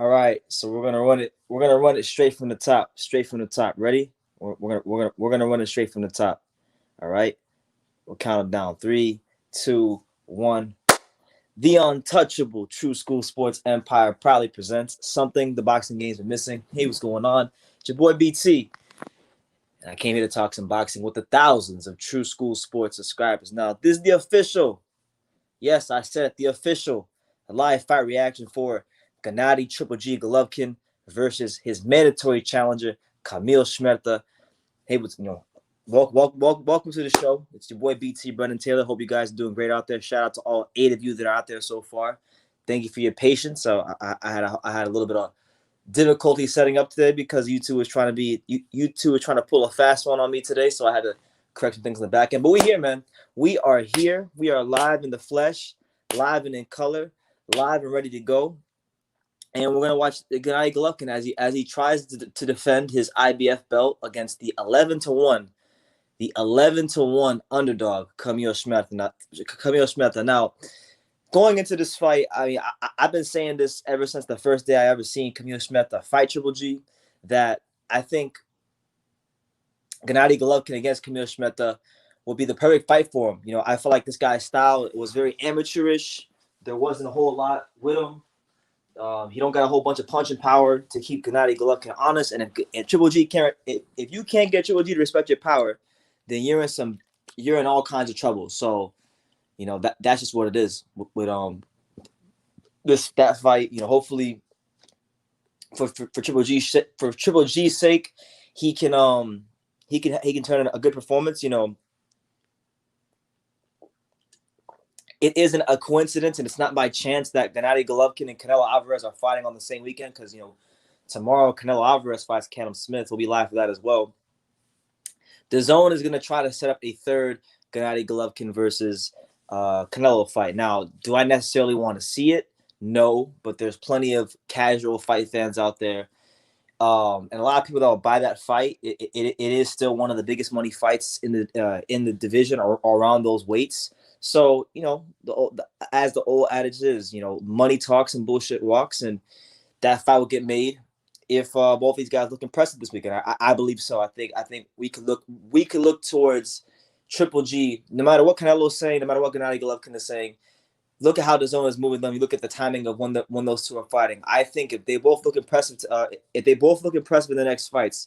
All right, so we're gonna run it. We're gonna run it straight from the top. Straight from the top. Ready? We're gonna run it straight from the top. All right. We'll count them down. Three, two, one. The untouchable True School Sports Empire proudly presents something the boxing games are missing. Hey, what's going on? It's your boy BT. And I came here to talk some boxing with the thousands of True School Sports subscribers. Now, this is the official. Yes, I said it, the official live fight reaction for Gennady Triple G Golovkin versus his mandatory challenger Kamil Szeremeta. Hey, welcome to the show. It's your boy BT Brendan Taylor. Hope you guys are doing great out there. Shout out to all 8 of you that are out there so far. Thank you for your patience. So I had a little bit of difficulty setting up today because you two was trying to pull a fast one on me today. So I had to correct some things in the back end. But we're here, man. We are here. We are live in the flesh, live and in color, live and ready to go. And we're gonna watch Gennady Golovkin as he tries to defend his IBF belt against the 11-1 underdog Kamil Szeremeta. Now, going into this fight, I mean, I've been saying this ever since the first day I ever seen Kamil Szeremeta fight Triple G, that I think Gennady Golovkin against Kamil Szeremeta will be the perfect fight for him. You know, I feel like this guy's style was very amateurish. There wasn't a whole lot with him. He don't got a whole bunch of punching power to keep Gennady Golovkin honest. And if Triple G can't, if you can't get Triple G to respect your power, then you're in all kinds of trouble. So, you know, that's just what it is with that fight. You know, hopefully for Triple G's sake, he can turn in a good performance. You know, it isn't a coincidence, and it's not by chance that Gennady Golovkin and Canelo Alvarez are fighting on the same weekend, because, you know, tomorrow Canelo Alvarez fights Callum Smith. We'll be live for that as well. DAZN is going to try to set up a third Gennady Golovkin versus Canelo fight. Now, do I necessarily want to see it? No, but there's plenty of casual fight fans out there. And a lot of people that will buy that fight. It is still one of the biggest money fights in the division or around those weights. So, you know, as the old adage is, you know, money talks and bullshit walks, and that fight will get made if both these guys look impressive this weekend. I believe so. I think we could look towards Triple G, no matter what Canelo's saying, no matter what Gennady Golovkin is saying. Look at how DAZN is moving them. You look at the timing of when those two are fighting. I think if they both look impressive, in the next fights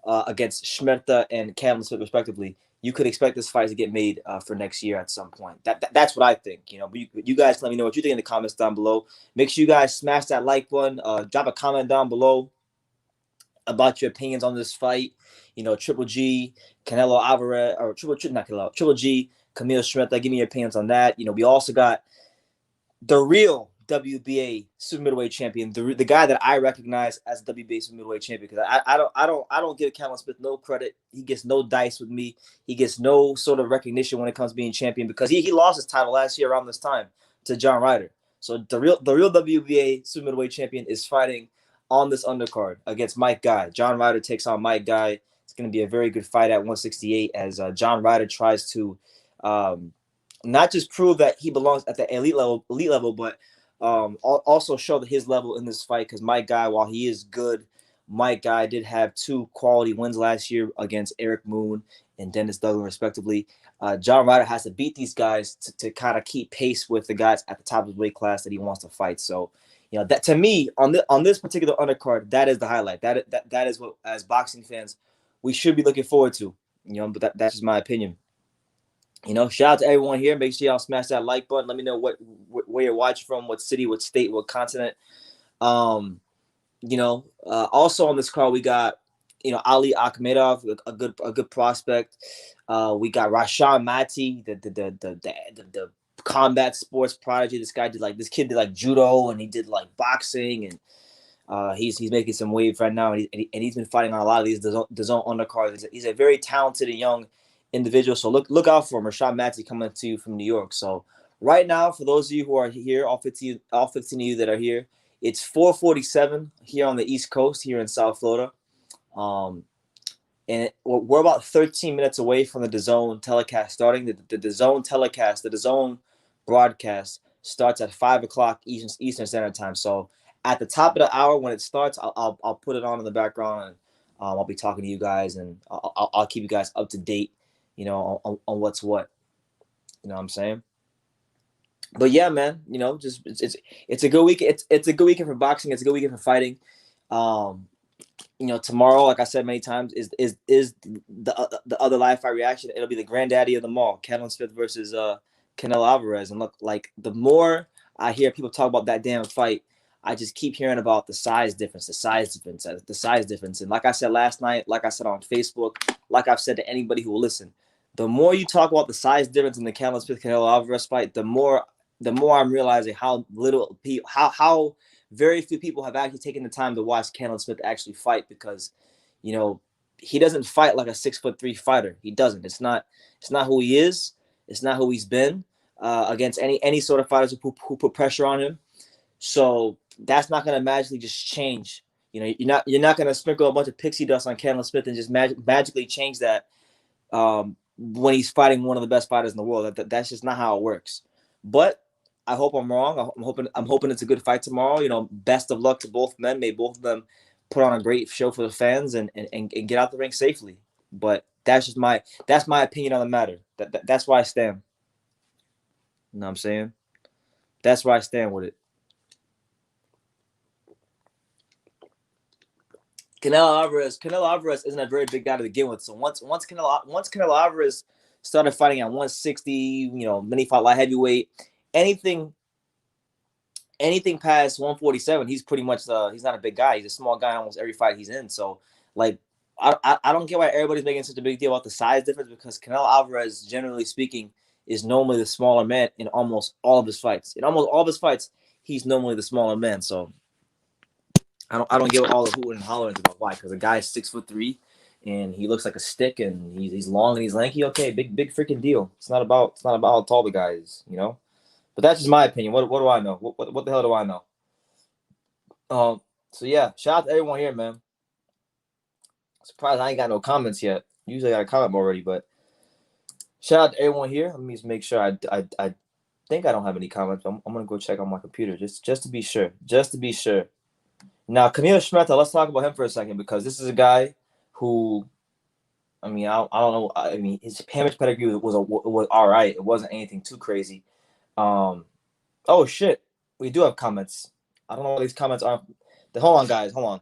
against Szeremeta and Callum Smith respectively, you could expect this fight to get made for next year at some point. That's what I think. You know, but you guys let me know what you think in the comments down below. Make sure you guys smash that like button. Drop a comment down below about your opinions on this fight. You know, Triple G, Canelo Alvarez, or Triple G, Kamil Szeremeta. Give me your opinions on that. You know, we also got the real WBA super middleweight champion, the guy that I recognize as WBA super middleweight champion, because I don't give Callum Smith no credit. He gets no dice with me. He gets no sort of recognition when it comes to being champion, because he lost his title last year around this time to John Ryder. So the real WBA super middleweight champion is fighting on this undercard against Mike Guy. John Ryder takes on Mike Guy. It's going to be a very good fight at 168 as John Ryder tries to not just prove that he belongs at the elite level, but also show that his level in this fight, because Mike Guy, while he is good, Mike Guy did have 2 quality wins last year against Eric Moon and Dennis Duggan, respectively. John Ryder has to beat these guys to kind of keep pace with the guys at the top of his weight class that he wants to fight. So, you know, that to me on this particular undercard, that is the highlight. That is what, as boxing fans, we should be looking forward to. You know, but that's just my opinion. You know, shout out to everyone here. Make sure y'all smash that like button. Let me know where you're watching from, what city, what state, what continent. You know, also on this card we got, you know, Ali Akhmedov, a good prospect. We got Rashan Mati, the combat sports prodigy. This kid did like judo, and he did like boxing, and he's making some waves right now, and he's been fighting on a lot of these DAZN undercards. He's a very talented and young individual, so look out for him. Rashan Mati coming to you from New York. So right now, for those of you who are here, all 15 of you that are here, it's 4:47 here on the East Coast, here in South Florida. And we're about 13 minutes away from the DAZN telecast starting. The DAZN telecast, the DAZN broadcast starts at 5 o'clock Eastern Standard Time. So at the top of the hour when it starts, I'll put it on in the background, and I'll be talking to you guys, and I'll keep you guys up to date, on what's what. You know what I'm saying? But yeah, man, just it's a good week. It's a good weekend for boxing. It's a good weekend for fighting. Um, tomorrow, like I said many times, is the other live fight reaction. It'll be the granddaddy of them all, Kevin Smith versus Canelo Alvarez. And look, like the more I hear people talk about that damn fight, I just keep hearing about the size difference, the size difference. And like I said last night, like I said on Facebook, like I've said to anybody who will listen, the more you talk about the size difference in the Canelo Smith Canelo Alvarez fight, the more I'm realizing how little people, how very few people have actually taken the time to watch Kamil Smith actually fight, because, he doesn't fight like a 6'3" fighter. He doesn't. It's not who he is. It's not who he's been against any sort of fighters who put pressure on him. So that's not going to magically just change. You're not going to sprinkle a bunch of pixie dust on Kamil Smith and just magically change that when he's fighting one of the best fighters in the world. That's just not how it works. But I hope I'm wrong. I'm hoping it's a good fight tomorrow. Best of luck to both men. May both of them put on a great show for the fans and get out the ring safely. But that's my opinion on the matter. That's where I stand. You know what I'm saying? That's where I stand with it. Canelo Alvarez isn't a very big guy to begin with. So once Canelo Alvarez started fighting at 160, then he fought light heavyweight. Anything anything past 147, he's pretty much he's not a big guy. He's a small guy in almost every fight he's in. So like I don't get why everybody's making such a big deal about the size difference, because Canelo Alvarez, generally speaking, is normally the smaller man in almost all of his fights. In almost all of his fights, he's normally the smaller man. So I don't get all the hooting and hollering about why, because the guy is 6'3" and he looks like a stick, and he's long and he's lanky. Okay, big freaking deal. It's not about how tall the guy is. But that's just my opinion. What do I know? What the hell do I know? So yeah, shout out to everyone here, man. Surprised I ain't got no comments yet. Usually I got a comment already, but shout out to everyone here. Let me just make sure. I think I don't have any comments. I'm gonna go check on my computer just to be sure. Just to be sure. Now, Kamil Szeremeta, let's talk about him for a second, because this is a guy who, I mean, I don't know. I mean, his amateur pedigree was all right. It wasn't anything too crazy. Um, oh shit, we do have comments. I don't know what these comments are. Hold on, guys. Hold on.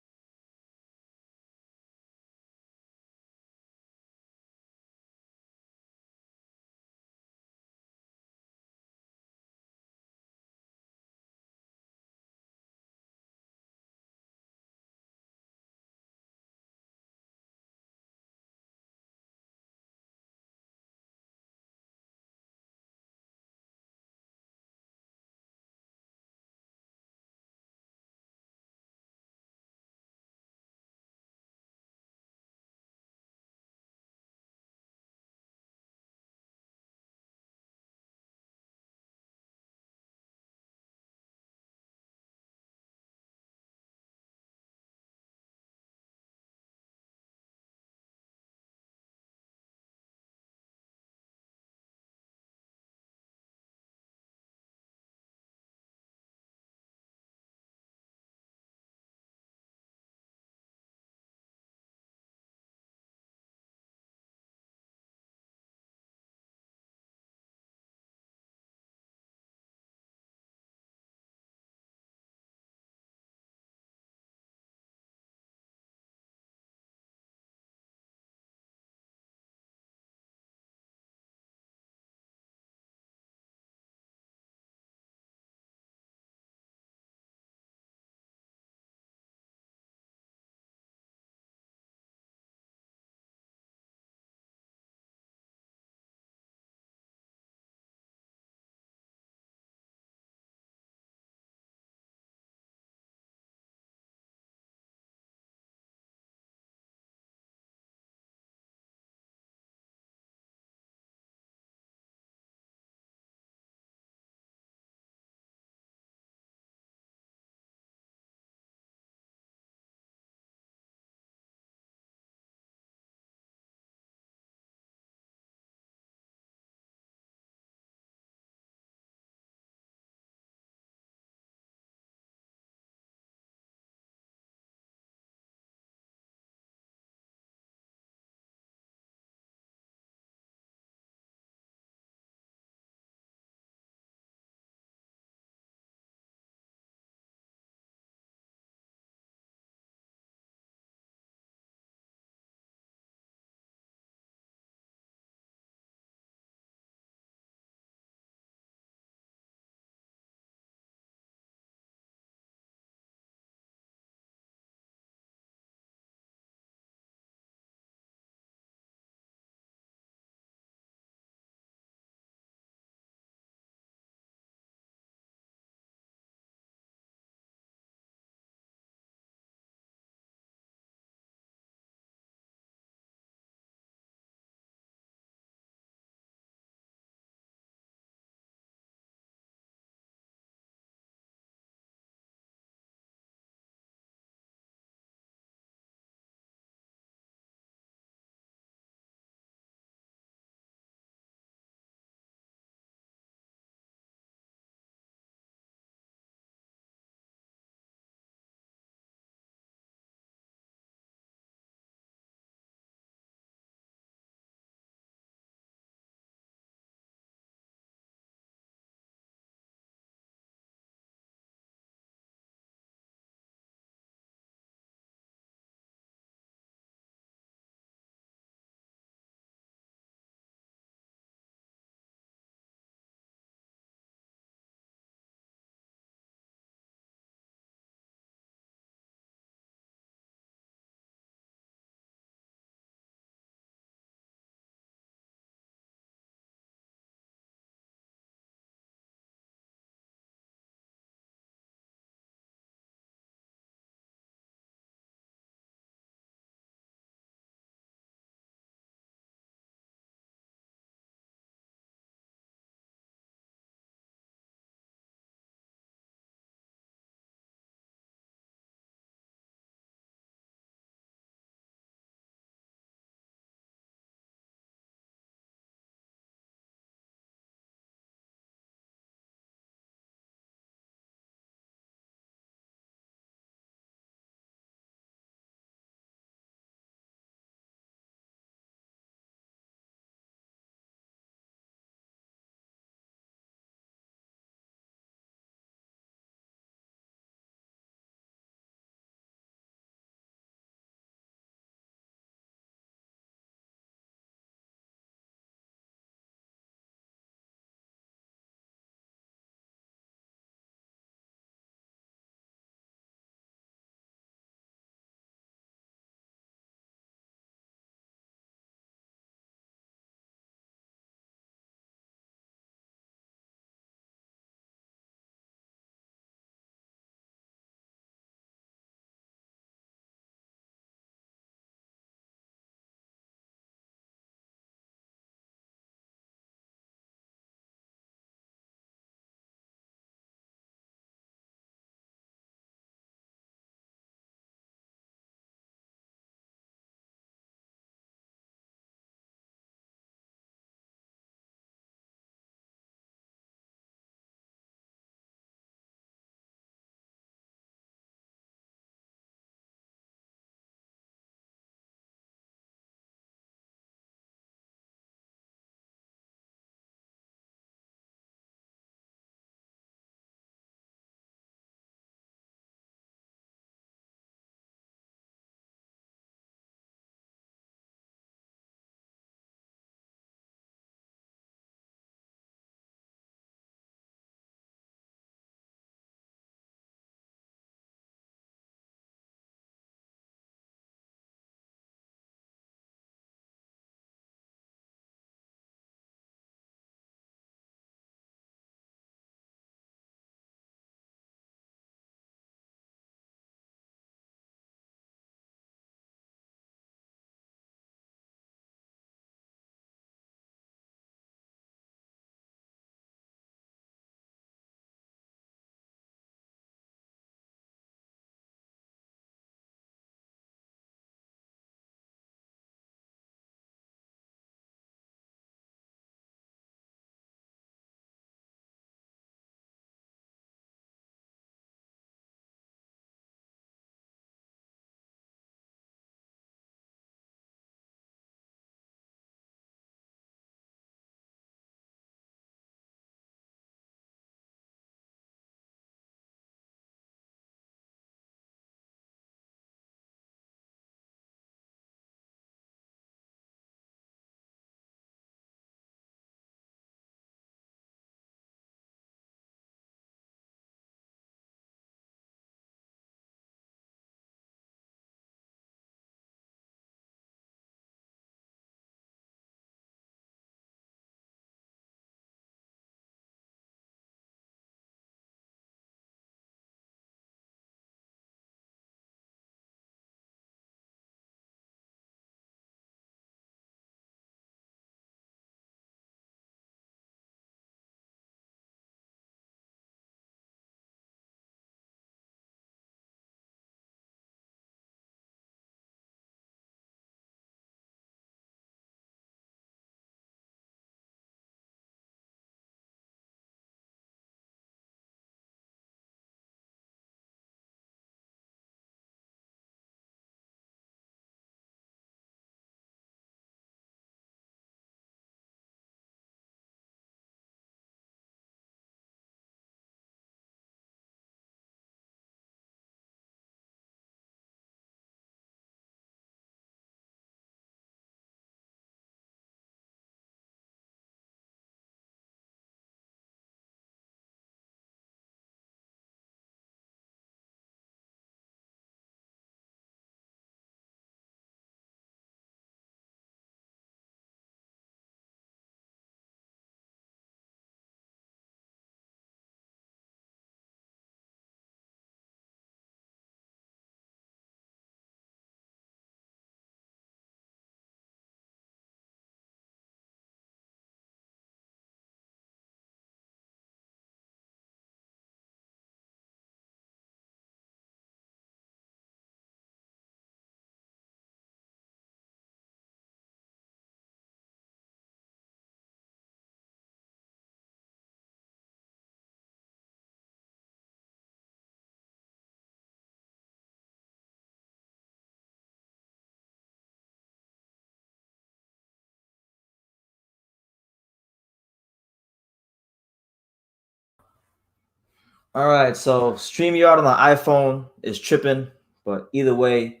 All right, so StreamYard on the iPhone is tripping, but either way,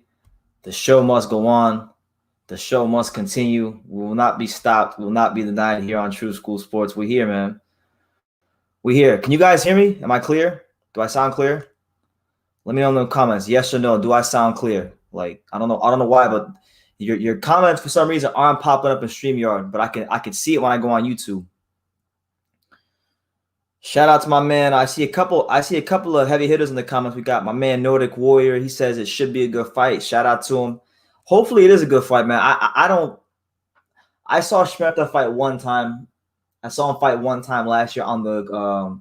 the show must go on. The show must continue. We will not be stopped. We will not be denied here on True School Sports. We're here, man. We're here. Can you guys hear me? Am I clear? Do I sound clear? Let me know in the comments. Yes or no. Do I sound clear? Like, I don't know why, but your comments for some reason aren't popping up in StreamYard, but I can see it when I go on YouTube. Shout out to my man. I see a couple of heavy hitters in the comments. We got my man Nordic Warrior. He says it should be a good fight. Shout out to him. Hopefully it is a good fight, man. I saw Szeremeta fight one time. I saw him fight one time last year on the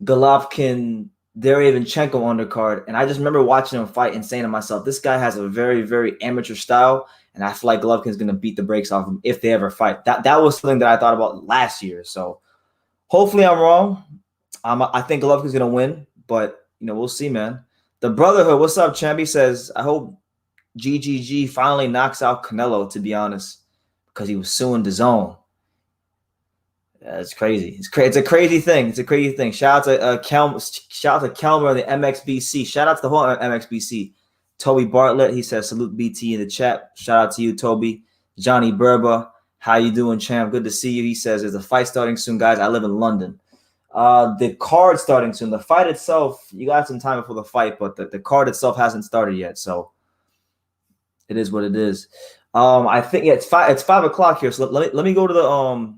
Golovkin Derevyanchenko undercard, and I just remember watching him fight and saying to myself, this guy has a very, very amateur style, and I feel like Golovkin's gonna beat the brakes off him if they ever fight. That was something that I thought about last year. So hopefully I'm wrong. I think Golovkin's gonna win, but we'll see, man. The Brotherhood, what's up, champ? He says, I hope GGG finally knocks out Canelo, to be honest, because he was suing DAZN. Yeah, it's crazy. It's a crazy thing. It's a crazy thing. Shout out to Kelmer and the MXBC. Shout out to the whole MXBC. Toby Bartlett, he says salute BT in the chat. Shout out to you, Toby. Johnny Burba, how you doing, champ? Good to see you. He says there's a fight starting soon, guys. I live in London. The card starting soon. The fight itself, you got some time before the fight, but the card itself hasn't started yet. So it is what it is. I think it's 5 o'clock here. So let me go to the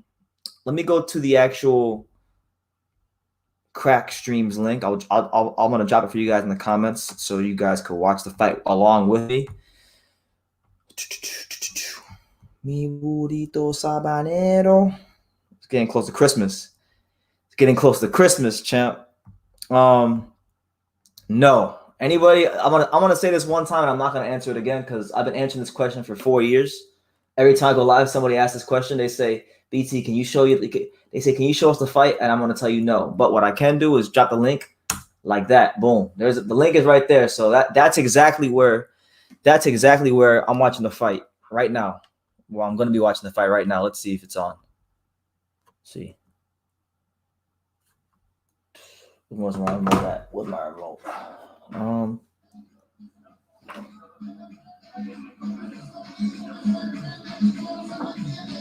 let me go to the actual Crack Streams link. I'm gonna drop it for you guys in the comments so you guys could watch the fight along with me. Mi burrito sabanero. It's getting close to Christmas. It's getting close to Christmas, champ. No. Anybody? I'm gonna say this one time and I'm not gonna answer it again because I've been answering this question for 4 years. Every time I go live, somebody asks this question. They say, BT, can you show you? They say, can you show us the fight? And I'm going to tell you no. But what I can do is drop the link like that. Boom. The link is right there. So that's exactly where I'm watching the fight right now. Well, I'm going to be watching the fight right now. Let's see if it's on. Let's see. Where's my remote at? Where's my remote?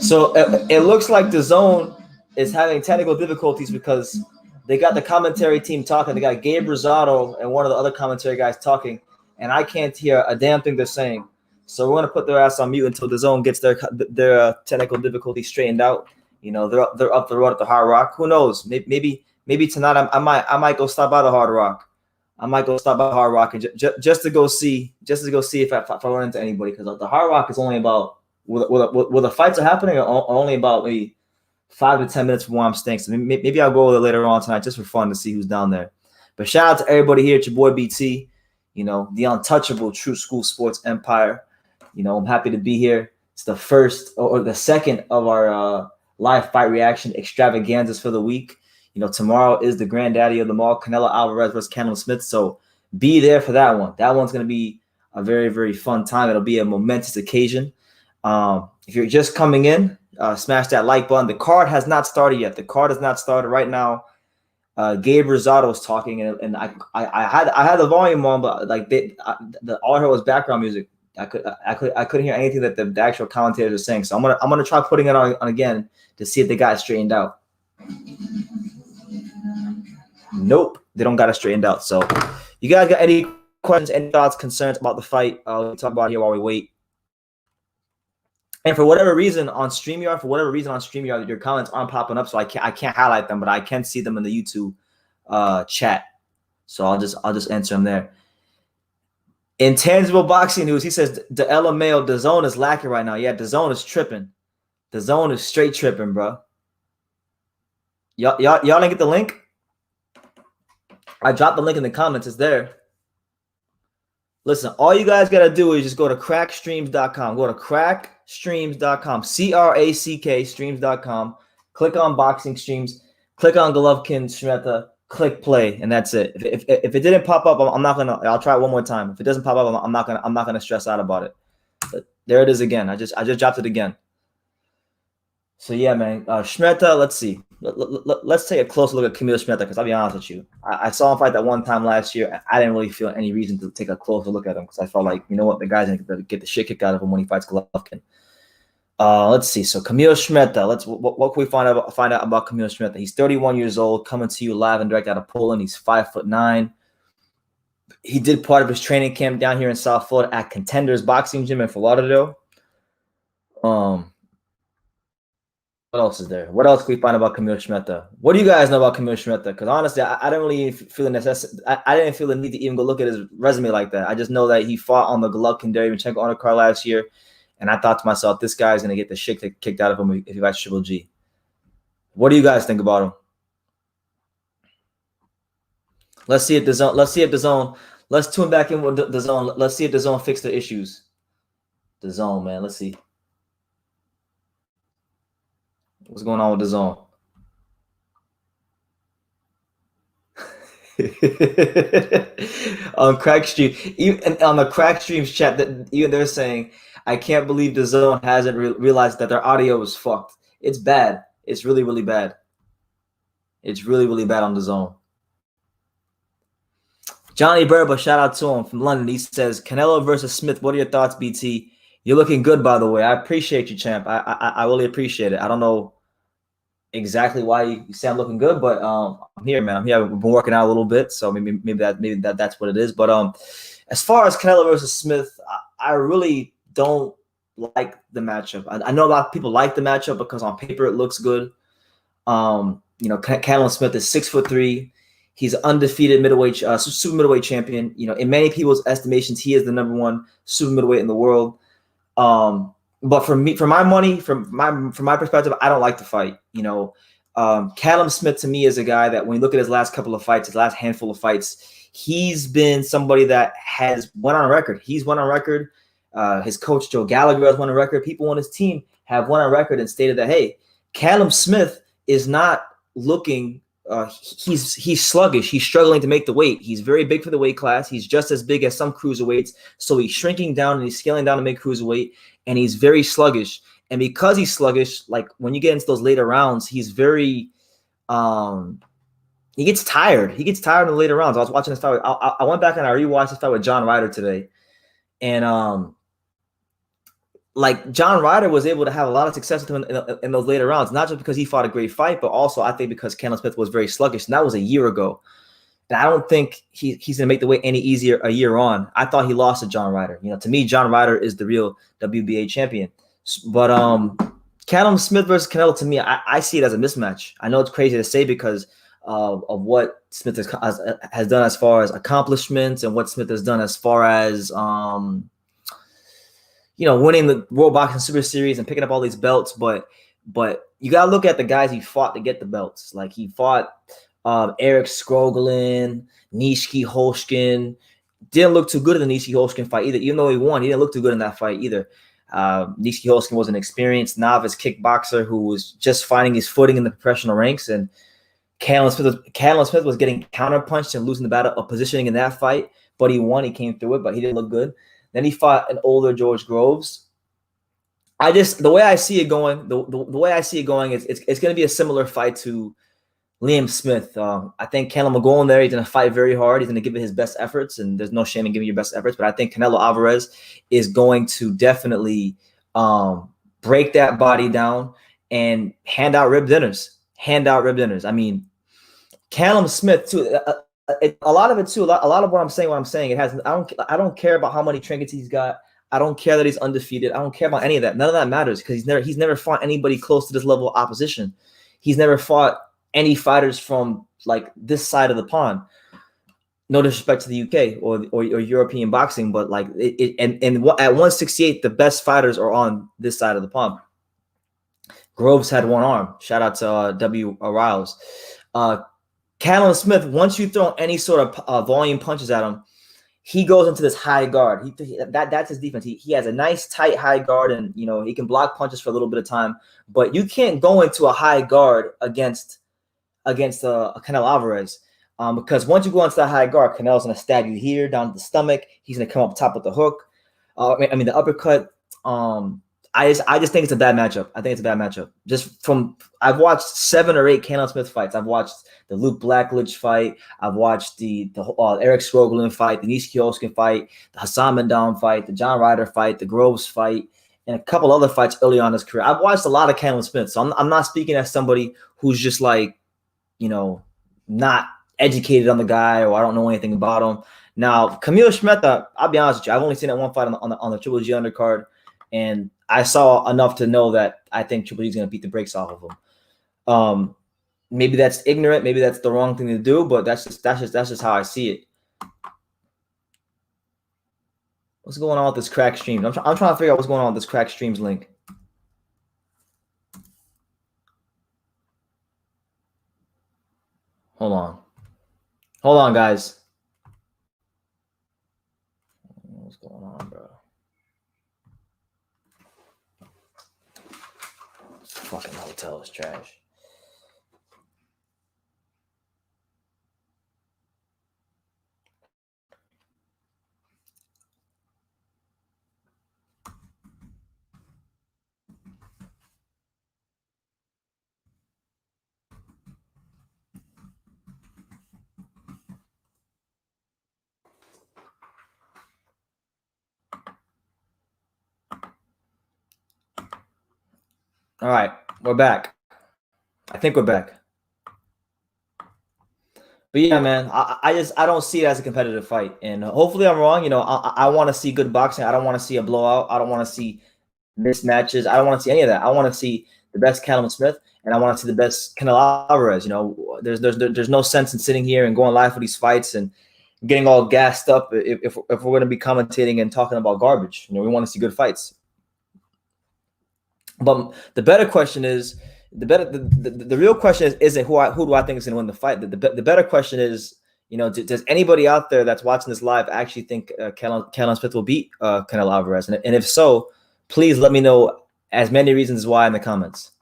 So it looks like DAZN is having technical difficulties because they got the commentary team talking. They got Gabe Rosado and one of the other commentary guys talking, and I can't hear a damn thing they're saying. So we're gonna put their ass on mute until DAZN gets their technical difficulties straightened out. They're up the road at the Hard Rock. Who knows? Maybe tonight I might go stop by the Hard Rock. I might go stop by Hard Rock and just to go see if I run into anybody, because the Hard Rock is only about where the fights are happening are only about maybe 5 to 10 minutes from where I'm staying. So maybe I'll go over there later on tonight just for fun to see who's down there. But shout out to everybody here. It's your boy BT, the untouchable True School Sports Empire. I'm happy to be here. It's the first or the second of our live fight reaction extravaganzas for the week. Tomorrow is the granddaddy of them all, Canelo Alvarez versus Kamil Smith. So be there for that one. That one's going to be a very, very fun time. It'll be a momentous occasion. If you're just coming in, smash that like button. The card has not started yet. The card has not started right now. Gabe Rosado was talking, and I had the volume on, but like all I heard was background music. I couldn't hear anything that the actual commentators are saying. So I'm gonna try putting it on again to see if they got it straightened out. Nope, they don't got it straightened out. So you guys got any questions, any thoughts, concerns about the fight? We'll talk about it here while we wait. And for whatever reason on StreamYard, your comments aren't popping up, so I can't highlight them, but I can see them in the YouTube chat. So I'll just answer them there. Intangible Boxing News, he says the LMAO, DAZN is lacking right now. Yeah, DAZN is tripping. DAZN is straight tripping, bro. Y'all didn't get the link? I dropped the link in the comments. It's there. Listen, all you guys got to do is just go to crackstreams.com. Go to crackstreams.com, CRACK streams.com. Click on Boxing Streams. Click on Golovkin, Szeremeta. Click play, and that's it. If it didn't pop up, I'm not gonna. I'll try it one more time. If it doesn't pop up, I'm not gonna stress out about it. But there it is again. I just dropped it again. So yeah, man. Szeremeta, let's see. Let's take a closer look at Kamil Szeremeta, because I'll be honest with you. I saw him fight that one time last year. I didn't really feel any reason to take a closer look at him, because I felt like, you know what, the guy's gonna get the shit kicked out of him when he fights Golovkin. Let's see. So Kamil Szeremeta, what can we find out about Kamil Szeremeta? He's 31 years old, coming to you live and direct out of Poland. He's 5'9". He did part of his training camp down here in South Florida at Contenders Boxing Gym in Fort Lauderdale. What else is there? What else can we find about Kamil Szeremeta? What do you guys know about Kamil Szeremeta? Because honestly, I don't really feel the necessity. I didn't feel the need to even go look at his resume like that. I just know that he fought on the Golovkin Derevyanchenko undercard last year, and I thought to myself, this guy's gonna get the shit kicked out of him if he fights Triple G. What do you guys think about him? Let's see if the zone. Let's see if the zone. Let's tune back in with the zone. Let's see if the zone fixed the issues. The zone, man. Let's see. What's going on with the zone? On Crack Stream, even on the Crack Streams chat, that even they're saying, I can't believe the zone hasn't realized that their audio is fucked. It's bad. It's really, really bad. It's really, really bad on the zone. Johnny Burba, shout out to him from London. He says, Canelo versus Smith. What are your thoughts, BT? You're looking good, by the way. I appreciate you, champ. I really appreciate it. I don't know exactly why you say I'm looking good, but I'm here, man. I'm here. I've been working out a little bit, so maybe that's what it is. But as far as Canelo versus Smith, I really don't like the matchup. I know a lot of people like the matchup because on paper it looks good. You know, Canelo Smith is 6'3". He's undefeated middleweight, super middleweight champion. You know, in many people's estimations, he is the #1 super middleweight in the world. But for me, for my money, from my perspective, I don't like the fight. You know, Callum Smith to me is a guy that when you look at his last couple of fights, his last handful of fights, he's been somebody that has won on record. He's won on record. His coach Joe Gallagher has won on record. People on his team have won on record and stated that, hey, Callum Smith is not looking. He's sluggish. He's struggling to make the weight. He's very big for the weight class. He's just as big as some cruiserweights. So he's shrinking down and he's scaling down to make cruiserweight. And he's very sluggish. And because he's sluggish, like when you get into those later rounds, he's very he gets tired. He gets tired in the later rounds. I was watching this fight. I went back and I rewatched this fight with John Ryder today. And like John Ryder was able to have a lot of success with him in those later rounds, not just because he fought a great fight, but also I think because Callum Smith was very sluggish. And that was a year ago. And I don't think he's going to make the weight any easier a year on. I thought he lost to John Ryder. You know, to me, John Ryder is the real WBA champion. But Callum Smith versus Canelo, to me, I see it as a mismatch. I know it's crazy to say because of what Smith has done as far as accomplishments and what Smith has done as far as you know, winning the World Boxing Super Series and picking up all these belts, but you gotta look at the guys he fought to get the belts. Like he fought Eric Skroglin, Nishiki Holshkin. Didn't look too good in the Nishiki Holshkin fight either. Even though he won, he didn't look too good in that fight either. Nishiki Holshkin was an experienced novice kickboxer who was just finding his footing in the professional ranks, and Callum Smith was getting counterpunched and losing the battle of positioning in that fight, but he won. He came through it, but he didn't look good. Then he fought an older George Groves. The way I see it going, the way I see it going is it's going to be a similar fight to Liam Smith. I think Canelo will go in there. He's going to fight very hard. He's going to give it his best efforts, and there's no shame in giving your best efforts. But I think Canelo Alvarez is going to definitely break that body down and hand out rib dinners. I mean, Callum Smith too. A lot of it too. A lot of what I'm saying. It has. I don't care about how many trinkets he's got. I don't care that he's undefeated. I don't care about any of that. None of that matters because he's never fought anybody close to this level of opposition. He's never fought any fighters from like this side of the pond. No disrespect to the UK or European boxing, but like at 168, the best fighters are on this side of the pond. Groves had one arm. Shout out to W. Riles. Callum Smith, once you throw any sort of volume punches at him, he goes into this high guard. That's his defense. He has a nice tight high guard, and you know he can block punches for a little bit of time. But you can't go into a high guard against Canelo Alvarez because once you go into that high guard, Canelo's gonna stab you here down the stomach. He's gonna come up top with the hook. I mean the uppercut. I just think it's a bad matchup. I think it's a bad matchup. Just from I've watched 7 or 8 Callum Smith fights. I've watched the Luke Blackledge fight. I've watched the Eric Skoglund fight, the Niski fight, the Hassan Mendon fight, the John Ryder fight, the Groves fight, and a couple other fights early on in his career. I've watched a lot of Callum Smith, so I'm not speaking as somebody who's just like, not educated on the guy, or I don't know anything about him. Now, Kamil Szeremeta, I'll be honest with you, I've only seen that one fight on the Triple G undercard, and I saw enough to know that I think Triple G is going to beat the brakes off of him. Maybe that's ignorant, maybe that's the wrong thing to do, but that's just how I see it. What's going on with this crack stream? I'm trying to figure out what's going on with this crack streams link. Hold on, guys. What's going on, bro? This fucking hotel is trash. All right, we're back. I think we're back. But yeah, man, I don't see it as a competitive fight, and hopefully I'm wrong. I want to see good boxing. I don't want to see a blowout. I don't want to see mismatches. I don't want to see any of that. I want to see the best Callum Smith, and I want to see the best Canelo Alvarez. There's no sense in sitting here and going live for these fights and getting all gassed up if we're going to be commentating and talking about garbage. We want to see good fights. But the better question is, the real question isn't who do I think is going to win the fight. The better question is, does anybody out there that's watching this live actually think Callum Smith will beat Canelo Alvarez? And if so, please let me know as many reasons why in the comments.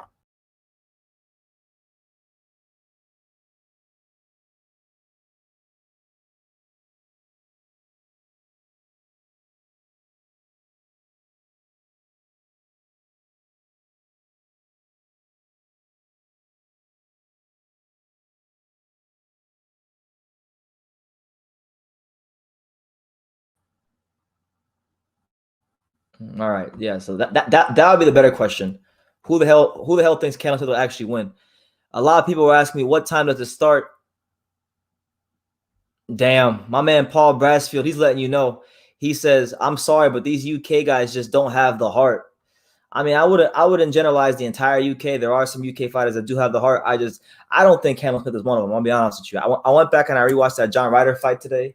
All right, yeah. So that would be the better question. Who the hell thinks Callum Smith will actually win? A lot of people were asking me, what time does it start? Damn, my man Paul Brasfield, he's letting you know. He says, "I'm sorry, but these UK guys just don't have the heart." I mean, I wouldn't generalize the entire UK. There are some UK fighters that do have the heart. I don't think Kamil Smith is one of them. I'll be honest with you. I went back and I rewatched that John Ryder fight today.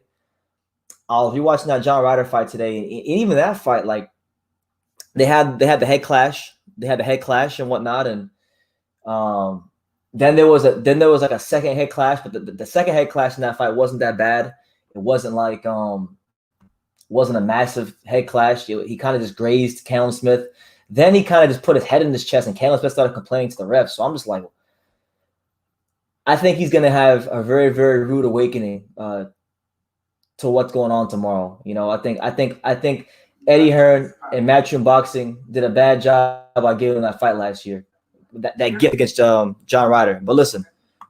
If you're watching that John Ryder fight today, and even that fight, like they had the head clash, and whatnot, and then there was like a second head clash, but the second head clash in that fight wasn't that bad. It wasn't like wasn't a massive head clash. He kind of just grazed Callum Smith. Then he kind of just put his head in his chest, and Callum Smith started complaining to the refs. So I'm just like, I think he's going to have a very, very rude awakening to what's going on tomorrow. I think Eddie Hearn and Matchroom Boxing did a bad job by giving him that fight last year, that gift against John Ryder. But listen,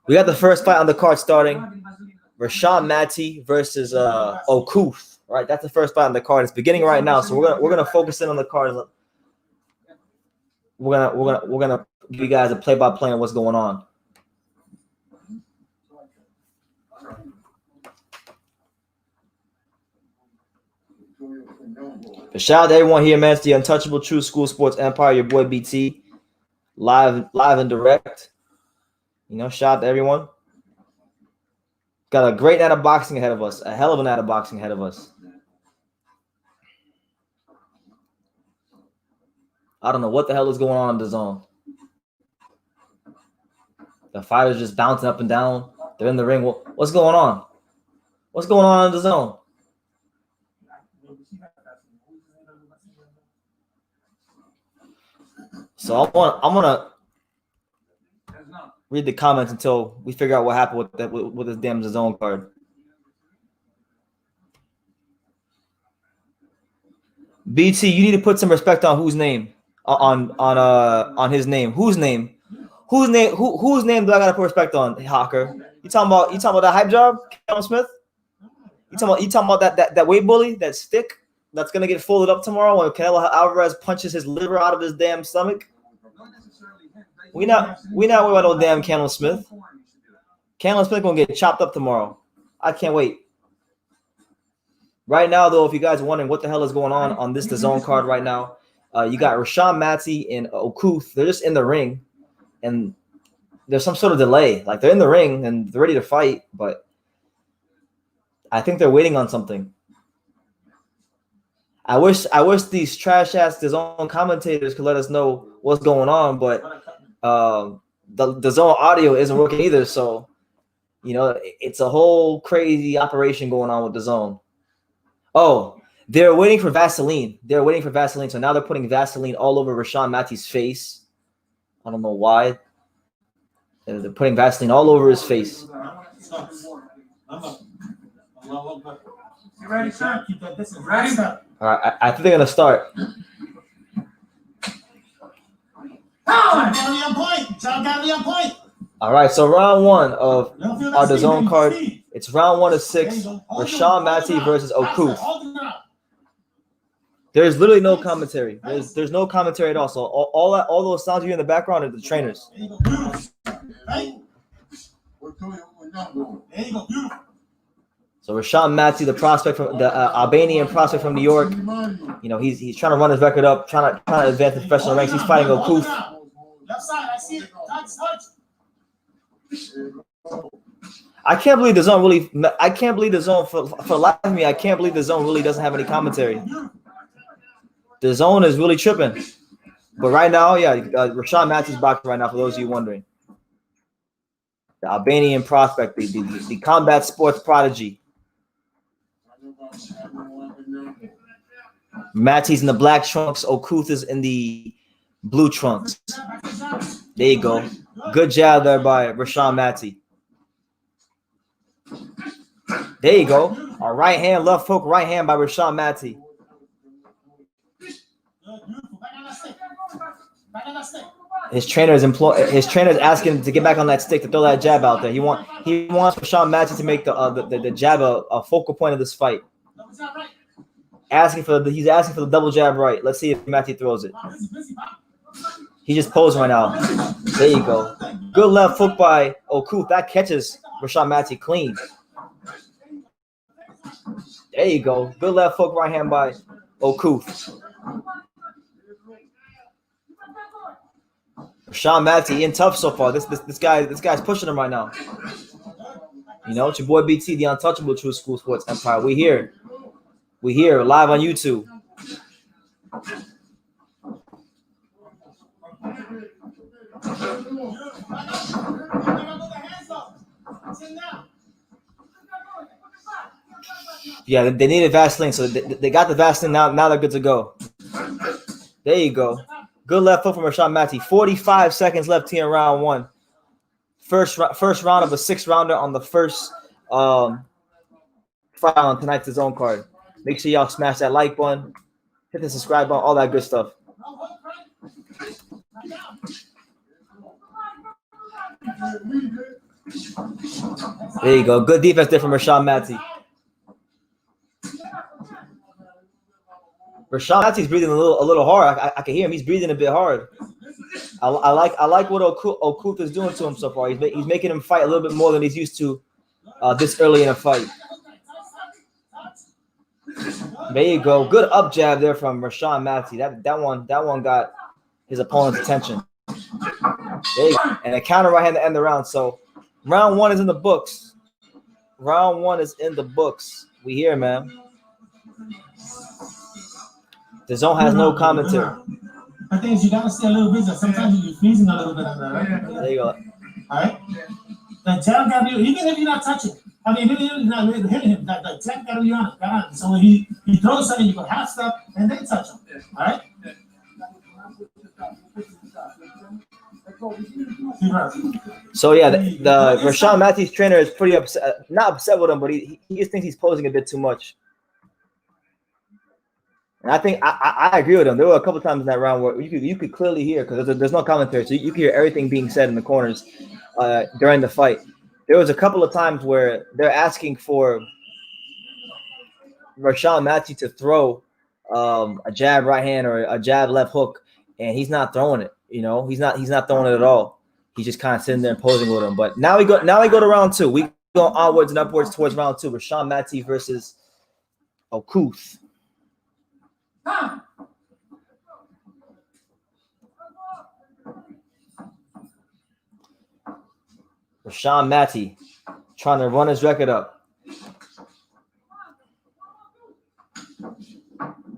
we got the first fight on the card starting. Rashawn Matty versus O'Kuth. Right, that's the first fight on the card. It's beginning right now, so we're gonna focus in on the card. We're gonna give you guys a play-by-play on what's going on. But shout out to everyone here, man. It's the Untouchable True School Sports Empire. Your boy BT, live and direct. Shout out to everyone. Got a great night of boxing ahead of us. A hell of a night of boxing ahead of us. I don't know what the hell is going on in the zone. The fighters just bouncing up and down. They're in the ring. What's going on? What's going on in the zone? So I'm gonna read the comments until we figure out what happened with this damn zone card. BT, you need to put some respect on whose name. on his name. Whose name? Whose name do I gotta put respect on, Hawker? You talking about that hype job, Kamil Smith? You talking about that weight bully, that stick that's gonna get folded up tomorrow when Canelo Alvarez punches his liver out of his damn stomach? We not worried about no damn Kamil Smith. Kamil Smith gonna get chopped up tomorrow. I can't wait. Right now, though, if you guys are wondering what the hell is going on this DAZN card right now, you got Rashawn Matty and Okuth. They're just in the ring, and there's some sort of delay. Like, they're in the ring and they're ready to fight, but I think they're waiting on something. I wish these trash ass DAZN commentators could let us know what's going on, but the DAZN audio isn't working either. So, you know, it's a whole crazy operation going on with DAZN. Oh, they're waiting for Vaseline. So now they're putting Vaseline all over Rashawn Matty's face. I don't know why. They're putting Vaseline all over his face. Ready, sir? Keep that distance. Ready? All right, I think they're gonna start. All right, so round one of our DAZN card. It's round 1 of 6. Rashawn Matty versus Okuth. There's literally no commentary. There's no commentary at all. So all those sounds you hear in the background are the trainers. So Rashawn Matty, the prospect from the Albanian prospect from New York, you know, he's trying to run his record up, trying to advance the professional ranks. He's fighting Okuth. Left side, I see it. Touch. I can't believe DAZN really. I can't believe DAZN for life of me. I can't believe DAZN really doesn't have any commentary. DAZN is really tripping. But right now, yeah, Rashawn Matty's boxing right now. For those of you wondering, the Albanian prospect, the combat sports prodigy. Matty's in the black trunks. Okuth is in the blue trunks. There you go. Good jab there by Rashawn Matty. There you go. A right hand, left hook, right hand by Rashawn Matty. His trainer is asking him to get back on that stick, to throw that jab out there. He wants Rashawn Matty to make the jab a focal point of this fight. He's asking for the double jab right. Let's see if Matty throws it. He just posed right now. There you go. Good left hook by Okuth. That catches Rashawn Matty clean. There you go. Good left hook, right hand by Okuth. Rashawn Matty in tough so far. This guy's pushing him right now. You know, it's your boy BT, the untouchable True School Sports Empire. We here live on YouTube. Yeah, they needed Vaseline, so they got the Vaseline now. Now they're good to go. There you go. Good left hook from Rashawn Matty. 45 seconds left here in round 1. First round of a 6-rounder on the first fight on tonight's DAZN card. Make sure y'all smash that like button, hit the subscribe button, all that good stuff. There you go. Good defense there from Rashawn Matty. Rashawn Matty's breathing a little hard. I can hear him. He's breathing a bit hard. I like what Okuth is doing to him so far. He's making him fight a little bit more than he's used to this early in a fight. There you go. Good up jab there from Rashawn Matty. That one got his opponent's attention. There you go. And a counter right hand to end the round. So round 1 is in the books. Round 1 is in the books. We here, man. DAZN has no commentary. I think you gotta stay a little busy. Sometimes you're freezing a little bit on that, right? There you go. All right. The jab got to be, even if you're not touching. I mean, even if you're not really hitting him, the jab got to be on it. So when he throws something, you go half step and then touch him. All right. So yeah, the Rashawn Matty's trainer is pretty upset. Not upset with him, but he just thinks he's posing a bit too much. And I think I agree with him. There were a couple times in that round where you could clearly hear, because there's no commentary, so you could hear everything being said in the corners during the fight. There was a couple of times where they're asking for Rashawn Matthew to throw a jab right hand or a jab left hook, and he's not throwing it. You know, he's not throwing it at all. He's just kind of sitting there and posing with him. But now we go to round 2. We go onwards and upwards towards round 2. Rashawn Matthew versus Okuth. Rashawn Matty trying to run his record up.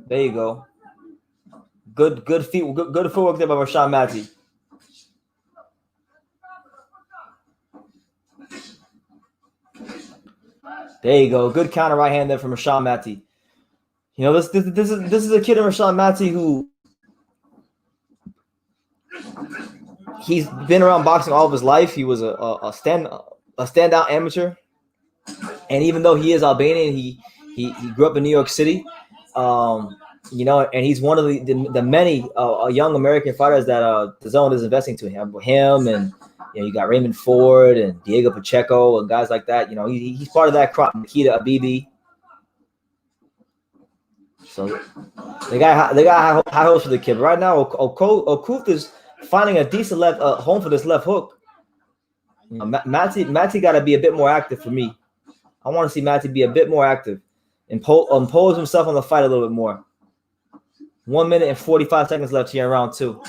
There you go. Good footwork there by Rashawn Matty. There you go. Good counter right hand there from Rashawn Matty. You know, this is a kid in Rashawn Matty who he's been around boxing all of his life. He was a standout amateur, and even though he is Albanian, he grew up in New York City. You know, and he's one of the many young American fighters that the DAZN is investing to him. And you know, you got Raymond Ford and Diego Pacheco and guys like that. You know, he's part of that crop. Nikita Abibi. So they got high hopes for the kid. But right now, Okuth is finding a decent left home for this left hook. You know, Matty got to be a bit more active for me. I want to see Matty be a bit more active and impose himself on the fight a little bit more. 1 minute and 45 seconds left here in round 2.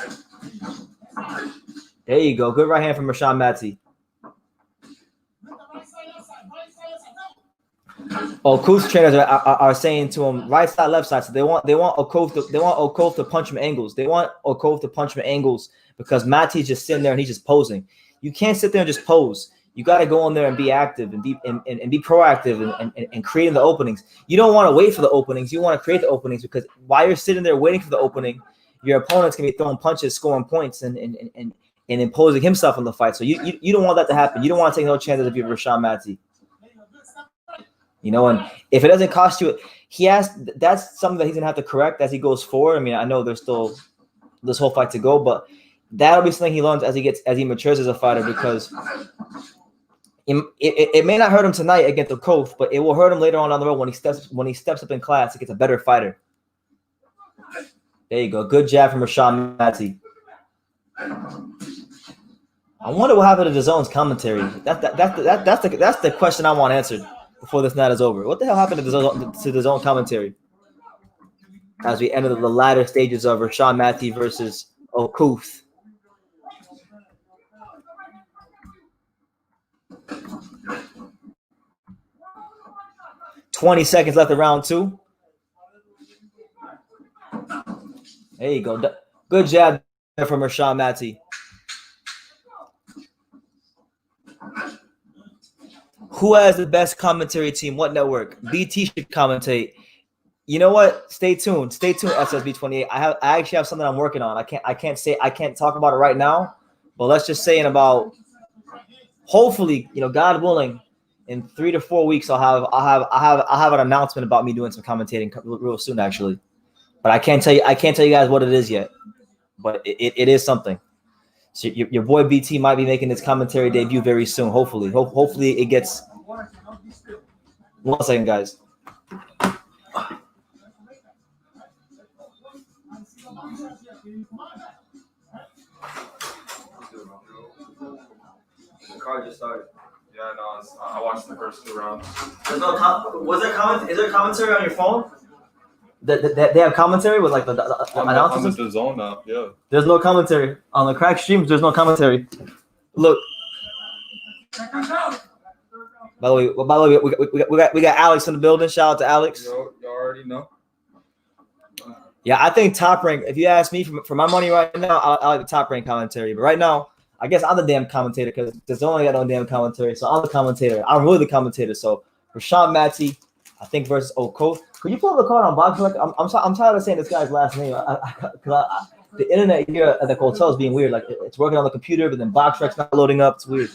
There you go. Good right hand from Rashawn Matty. Okuth's trainers are saying to him right side, left side. So they want Okuth to punch him angles. They want Okuth to punch him angles because Matty's just sitting there and he's just posing. You can't sit there and just pose. You got to go in there and be active and be proactive and creating the openings. You don't want to wait for the openings. You want to create the openings because while you're sitting there waiting for the opening, your opponent's gonna be throwing punches, scoring points, and imposing himself on the fight. So you don't want that to happen. You don't want to take no chances if you're Rashawn Matty. You know, and if it doesn't cost you, that's something that he's gonna have to correct as he goes forward. I mean, I know there's still this whole fight to go, but that'll be something he learns as he matures as a fighter because it may not hurt him tonight against the Okuth, but it will hurt him later on down the road when he steps up in class. He gets a better fighter. There you go. Good jab from Rashawn Matty. I wonder what happened to DAZN's commentary. That's the question I want answered before this night is over. What the hell happened to DAZN commentary as we enter the latter stages of Rashawn Matty versus Okuth? 20 seconds left of round 2. There you go. Good jab from Rashawn Matty. Who has the best commentary team? What network? BT should commentate. You know what? Stay tuned. Stay tuned, SSB28. I actually have something I'm working on. I can't talk about it right now, but let's just say in about, hopefully, you know, God willing, in 3 to 4 weeks, I'll have an announcement about me doing some commentating real soon, actually. But I can't tell you guys what it is yet. But it is something. So your boy BT might be making his commentary debut very soon. Hopefully, hopefully it gets. 1 second, guys. The card just started. Yeah, no, I watched the first 2 rounds. There's no is there commentary on your phone? They have commentary with like the announcements? On the DAZN app, yeah. There's no commentary. On the crack streams, there's no commentary. Look. By the way, we got Alex in the building. Shout out to Alex. You already know. Yeah, I think Top Rank, if you ask me for my money right now, I like the Top Rank commentary. But right now, I guess I'm the damn commentator because there's only got no damn commentary. So I'm the commentator. I'm really the commentator. So Rashawn Matty, I think, versus Okuth. Could you pull up the card on BoxRec? I'm tired of saying this guy's last name. The internet here at the hotel is being weird. Like it's working on the computer, but then BoxRec's not loading up. It's weird.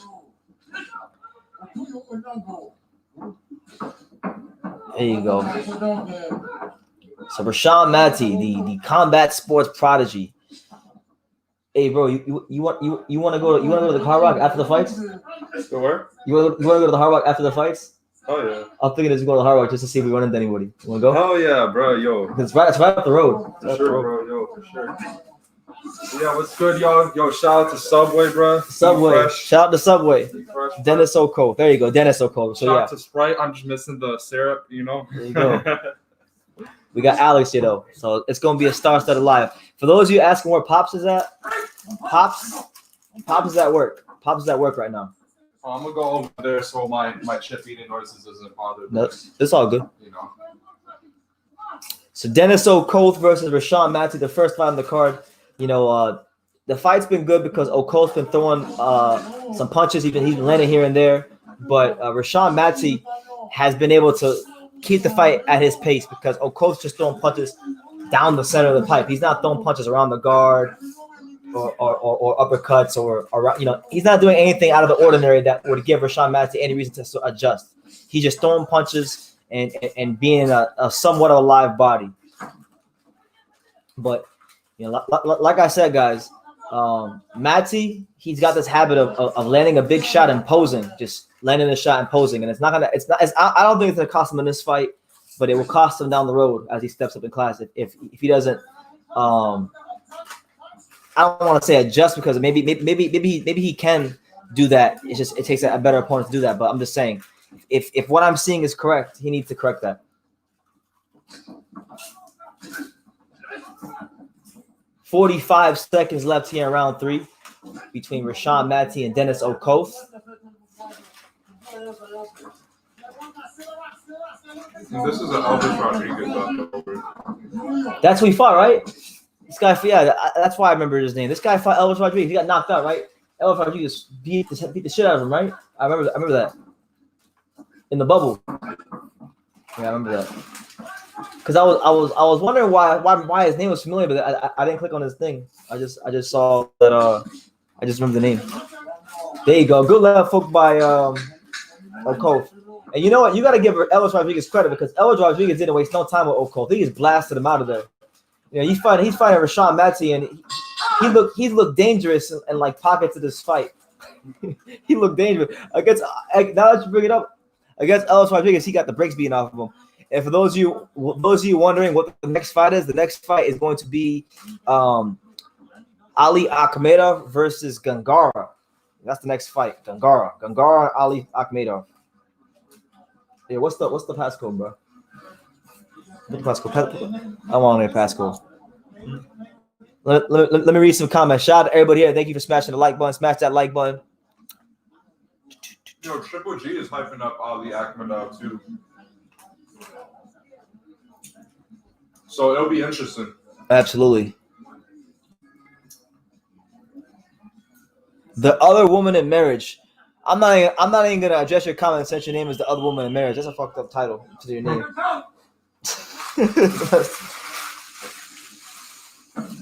There you go. So Rashawn Matty, the combat sports prodigy. Hey, bro, you want to go to the Hard Rock after the fights? Go where? You want to go to the Hard Rock after the fights? Oh yeah. I'm thinking to go to the Hard Rock just to see if we run into anybody. You want to go? Oh yeah, bro, yo. It's right up the road. For sure, bro, yo, for sure. Yeah, what's good, y'all? Yo, shout out to Subway, bro. Subway. Shout out to Subway. Fresh, Dennis Oko. There you go, Dennis Oko. So shout yeah, out to Sprite. I'm just missing the syrup, you know. there you go. We got Alex here though, so it's gonna be a star-studded live. For those of you asking where Pops is at, Pops is at work. Pops is at work right now. Oh, I'm gonna go over there so my chip eating noises doesn't bother me. No, it's all good. You know. So Dennis Okoth versus Rashawn Matty, the first fight on the card. You know, the fight's been good because Okoth's been throwing some punches. He's been landing here and there, but Rashawn Matty has been able to keep the fight at his pace because Okoth's just throwing punches down the center of the pipe. He's not throwing punches around the guard or uppercuts or you know, he's not doing anything out of the ordinary that would give Rashawn Matty any reason to adjust. He's just throwing punches and being a somewhat of a live body. But you know, like I said, guys, Matty, he's got this habit of landing a big shot and posing, just landing a shot and posing, and I don't think it's gonna cost him in this fight, but it will cost him down the road as he steps up in class if he doesn't. I don't want to say adjust because maybe he can do that. It's just it takes a better opponent to do that. But I'm just saying, if what I'm seeing is correct, he needs to correct that. 45 seconds left here in round 3 between Rashawn Matty and Dennis Okoth. This is an Elvis Rodriguez over. That's who he fought, right? This guy, yeah, that's why I remember his name. This guy fought Elvis Rodriguez. He got knocked out, right? Elvis Rodriguez beat the shit out of him, right? I remember that in the bubble. Yeah, I remember that. Because I was wondering why his name was familiar, but I didn't click on his thing. I just saw that. I just remember the name. There you go. Good left hook by Okoth. And you know what? You got to give Elvis Rodriguez credit because Elvis Rodriguez didn't waste no time with Okoth. He just blasted him out of there. You know, he's fighting Rashawn Matty, and he looked dangerous and like pockets of this fight. He looked dangerous against. Now that you bring it up, against Elvis Rodriguez, he got the brakes beaten off of him. And for those of you wondering what the next fight is, the next fight is going to be Ali Akhmedov versus Gangara. That's the next fight. Gangara and Ali Akhmedov. Yeah, what's the passcode, bro? What's the passcode? I want a passcode. Let me read some comments. Shout out to everybody here. Thank you for smashing the like button. Smash that like button. Yo, Triple G is hyping up Ali Akhmedov too. So it'll be interesting. Absolutely. The other woman in marriage. I'm not even gonna address your comment since your name is the other woman in marriage. That's a fucked up title to your name.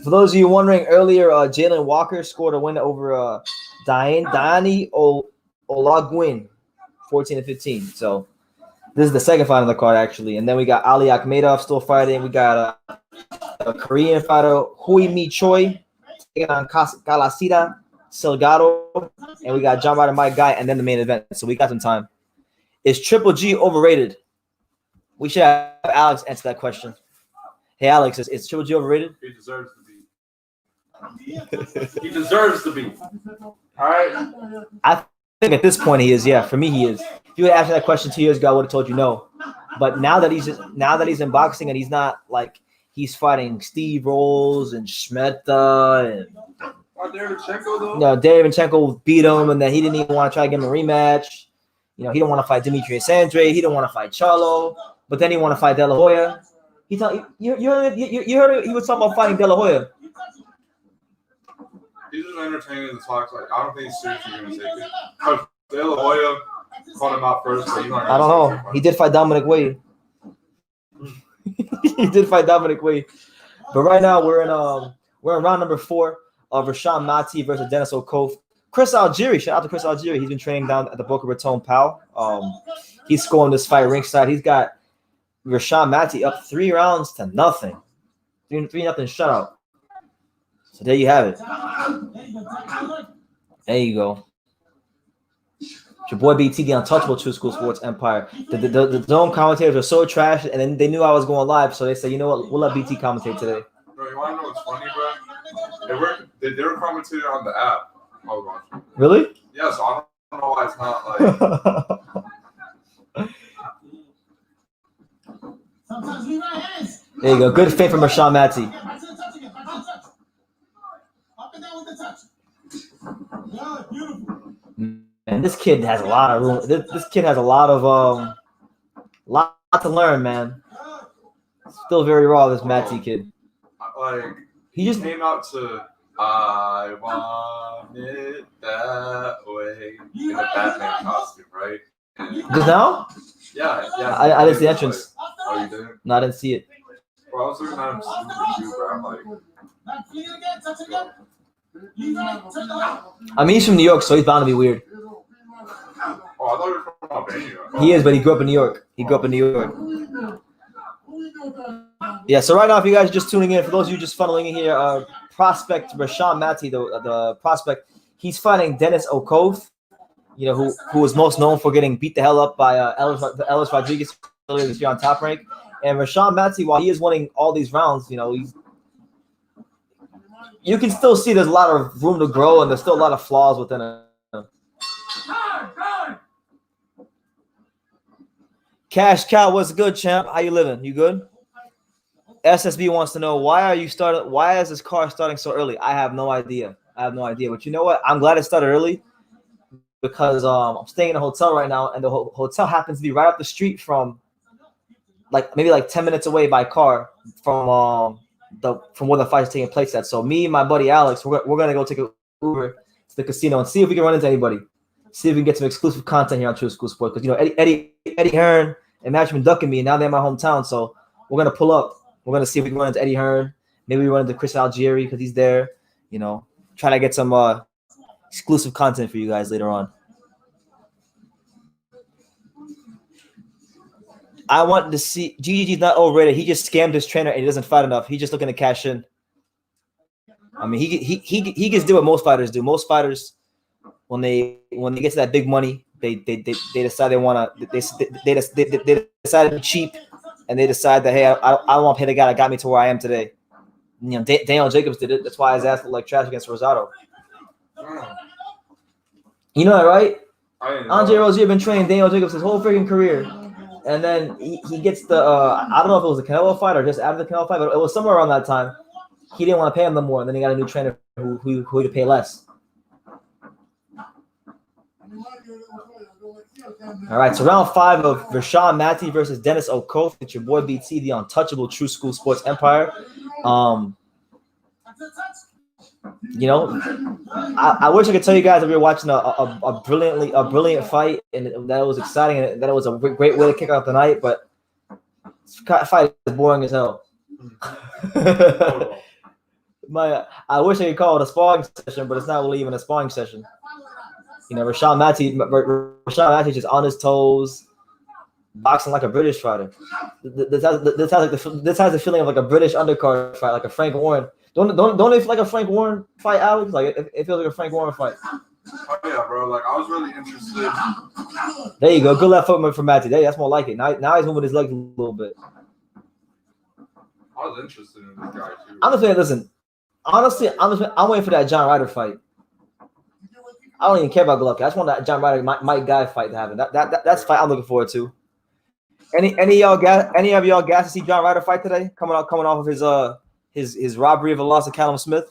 For those of you wondering, earlier Jalen Walker scored a win over Diani Olagwin, 14-15. So this is the second fight on the card actually, and then we got Ali Akhmedov still fighting. We got a Korean fighter Hui Mi Choi taking on Kalasida Salgado, and we got John Ryder Mike Guy, and then the main event. So we got some time. Is Triple G overrated? We should have Alex answer that question. Hey Alex, is Triple G overrated? He deserves to be. He deserves to be. All right. I think at this point he is. Yeah, for me he is. If you had asked me that question 2 years ago, I would have told you no. But now that he's in boxing and he's not like he's fighting Steve Rolls and Shmeta and Derevinchenko though. No, Derevinchenko beat him, and then he didn't even want to try to give him a rematch. You know, he didn't want to fight Demetrius Andre. He didn't want to fight Charlo, but then he want to fight De La Hoya. You heard he was talking about fighting De La Hoya. He's just entertaining the talks. Like I don't think he's seriously gonna take it. Because De La Hoya called him out first, but he's not. I don't know. He did fight Dominic Wade. He did fight Dominic Wade, but right now we're in round number 4 of Rashawn Matty versus Dennis Okoth. Chris Algieri, shout out to Chris Algieri. He's been training down at the Boca Raton Pal. He's scoring this fight ringside. He's got Rashawn Matty up 3 rounds to nothing. 3-0 shutout. So there you have it. There you go. It's your boy BT, the untouchable True School Sports Empire. The zone commentators were so trash, and then they knew I was going live, so they said, you know what, we'll let BT commentate today. Bro, you want to know what's funny, bro? They were commentating on the app. I was watching. Really? Yeah, so I don't know why it's not like. There you go. Good fit from Rashawn Matty. Man, this kid has a lot of room. This kid has a lot to learn, man. Still very raw, this Matty kid. Like, he just came out to I want it that way in a Batman costume, right? Just now? Yeah. I didn't see the entrance. Like, oh, you didn't? No, I didn't see it. Bro, I was looking at him too, bro. I'm like, I mean, he's from New York, so he's bound to be weird. oh, I thought you were from Albania. He is, but he grew up in New York. Yeah, so right now, if you guys are just tuning in, for those of you just funneling in here, prospect Rashawn Matty, the prospect, he's fighting Dennis Okoth, you know, who is most known for getting beat the hell up by Ellis Rodriguez earlier this year on Top Rank. And Rashawn Matty, while he is winning all these rounds, you know, you can still see there's a lot of room to grow, and there's still a lot of flaws within him. Cash Cow, what's good, champ? How you living? You good? SSB wants to know why is this car starting so early? I have no idea. But you know what? I'm glad it started early because I'm staying in a hotel right now, and the hotel happens to be right up the street from maybe 10 minutes away by car from where the fight's taking place at. So me and my buddy Alex, we're gonna go take an Uber to the casino and see if we can run into anybody. See if we can get some exclusive content here on True School Sports. Because you know Eddie Hearn and Match been ducking me, and now they're in my hometown. So we're gonna pull up. We're gonna see if we can run into Eddie Hearn. Maybe we run into Chris Algieri because he's there. You know, try to get some exclusive content for you guys later on. I want to see GGG's not overrated. He just scammed his trainer and he doesn't fight enough. He's just looking to cash in. I mean, he gets do what most fighters do. Most fighters, when they get to that big money, they decide they want to they decide to be cheap, and they decide that, hey, I want to pay the guy that got me to where I am today. You know, Daniel Jacobs did it. That's why his ass looked like trash against Rosado. You know that, right? Andre Rozier been training Daniel Jacobs his whole freaking career. And then he gets the I don't know if it was a Canelo fight or just after the Canelo fight, but it was somewhere around that time. He didn't want to pay him no more, and then he got a new trainer who he could pay less. All right, so round 5 of Rashawn Matty versus Dennis Okoth. It's your boy BT, the untouchable True School Sports Empire. You know, I wish I could tell you guys that we were watching a brilliant fight, and that it was exciting, and that it was a great way to kick off the night. But this fight is boring as hell. I wish I could call it a sparring session, but it's not really even a sparring session. You know, Rashawn Matty is just on his toes, boxing like a British fighter. This has the feeling of like a British undercard fight, like a Frank Warren. Don't it feel like a Frank Warren fight, Alex? Like it feels like a Frank Warren fight. Oh yeah, bro. Like I was really interested. There you go. Good left foot from Matty. That's more like it. Now he's moving his legs a little bit. I was interested in this guy too. I'm just saying, listen. Honestly, I'm waiting for that John Ryder fight. I don't even care about Golovkin. I just want that John Ryder Mike Guy fight to happen. That's the fight I'm looking forward to. Any of y'all gas to see John Ryder fight today? Coming off of his robbery of a loss to Callum Smith.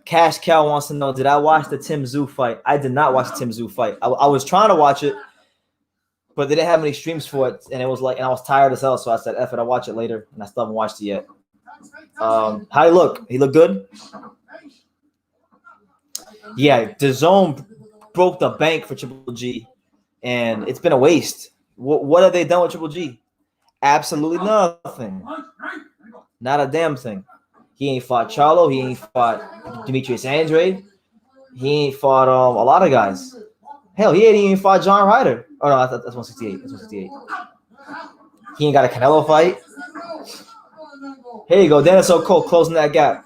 Cash Cow wants to know, did I watch the Tim Tszyu fight? I did not watch the Tim Tszyu fight. I was trying to watch it, but they didn't have any streams for it, and I was tired as hell, so I said, F it, I'll watch it later, and I still haven't watched it yet. How he look? He look good? Yeah, DAZN broke the bank for Triple G, and it's been a waste. What have they done with Triple G? Absolutely nothing. Not a damn thing. He ain't fought Charlo. He ain't fought Demetrius Andrade. He ain't fought a lot of guys. Hell, he ain't even fought John Ryder. Oh no, that's 168. That's 168. He ain't got a Canelo fight. Here you go, Dennis O'Cole closing that gap.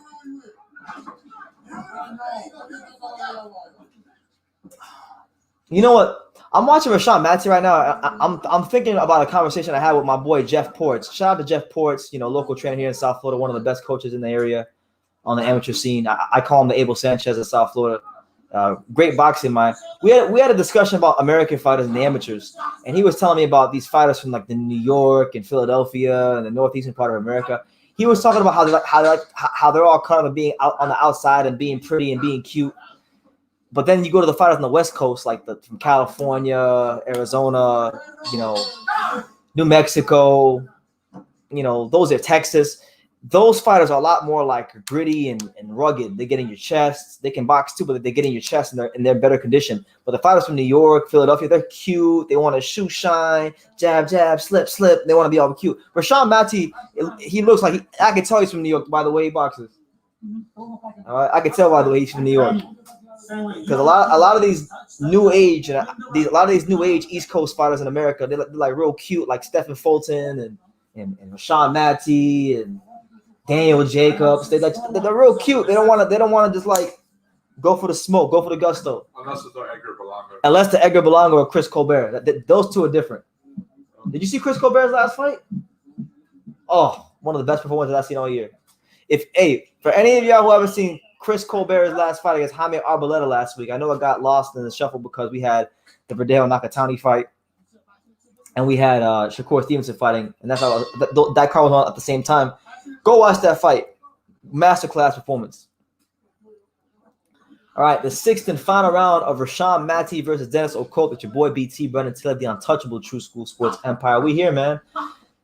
You know what? I'm watching Rashawn Matty right now. I'm thinking about a conversation I had with my boy Jeff Ports. Shout out to Jeff Ports, local trainer here in South Florida, one of the best coaches in the area on the amateur scene. I call him the Abel Sanchez of South Florida. Great boxing mind. We had a discussion about American fighters and the amateurs, and he was telling me about these fighters from like the New York and Philadelphia and the northeastern part of America. He was talking about how they're all kind of being out on the outside and being pretty and being cute. But then you go to the fighters on the West Coast, like from California, Arizona, New Mexico, those are Texas. Those fighters are a lot more like gritty and rugged. They get in your chest. They can box too, but they get in your chest and they're in better condition. But the fighters from New York, Philadelphia, they're cute. They want to shoot shine, jab, jab, slip, slip. They want to be all cute. Rashawn Matty, he looks like I can tell he's from New York by the way he boxes. All right, I can tell by the way he's from New York. Because a lot of these new age East Coast fighters in America, they're like real cute, like Stephen Fulton and Rashawn Matty and Daniel Jacobs. They're real cute. They don't want to just like go for the smoke, go for the gusto. Unless it's Edgar Berlanga. Unless the Edgar Berlanga or Chris Colbert. Those two are different. Did you see Chris Colbert's last fight? Oh, one of the best performances I've seen all year. For any of y'all who haven't seen Chris Colbert's last fight against Jaime Arboleda last week, I know it got lost in the shuffle because we had the Verdeo Nakatani fight and we had Shakur Stevenson fighting, and that's how that card was on at the same time. Go watch that fight. Masterclass performance. All right, the sixth and final round of Rashawn Matty versus Dennis O'Cole with your boy BT, Brendan Taylor, the untouchable True School Sports Empire. We here, man.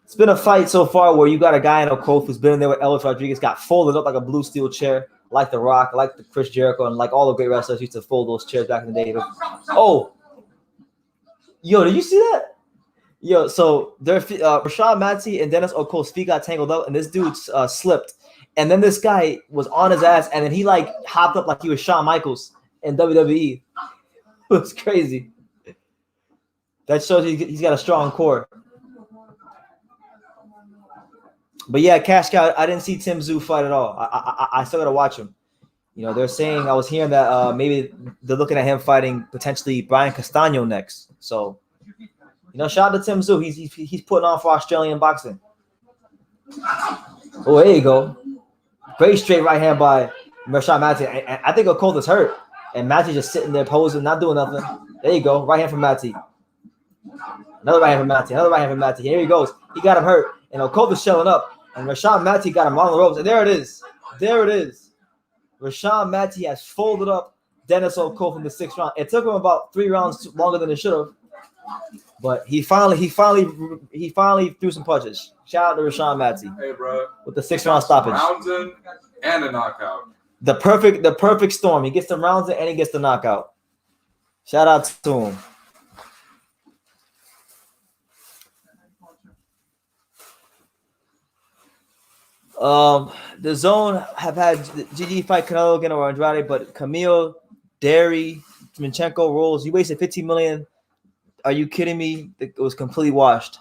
It's been a fight so far where you got a guy in O'Cole who's been in there with Ellis Rodriguez, got folded up like a blue steel chair, like The Rock, like the Chris Jericho, and like all the great wrestlers used to fold those chairs back in the day. Oh, yo, did you see that? Yo, so Rashawn Matty and Dennis O'Cole's feet got tangled up, and this dude slipped. And then this guy was on his ass, and then he like hopped up like he was Shawn Michaels in WWE. It was crazy. That shows he's got a strong core. But yeah, Cash Cow, I didn't see Tim Tszyu fight at all. I still got to watch him. They're saying, I was hearing that maybe they're looking at him fighting potentially Brian Castano next. So, shout out to Tim Tszyu. He's putting on for Australian boxing. Oh, there you go. Great straight right hand by Rashawn Matty. I think O'Cole is hurt. And Matty just sitting there posing, not doing nothing. There you go. Right hand from Matty. Another right hand from Matty. Another right hand from Matty. Here he goes. He got him hurt. And O'Cole is showing up. And Rashawn Matty got him on the ropes. And there it is. There it is. Rashawn Matty has folded up Dennis O'Cole from the 6th round. It took him about 3 rounds longer than it should have. But he finally threw some punches. Shout out to Rashawn Matty. Hey, bro. With the 6th round stoppage. Rounds in and a knockout. The perfect storm. He gets the rounds in and he gets the knockout. Shout out to him. The Zone have had GG fight Canelo again or Andrade, but Kamil, Derry, Minchenko, Rolls. You wasted $15 million. Are you kidding me? It was completely washed.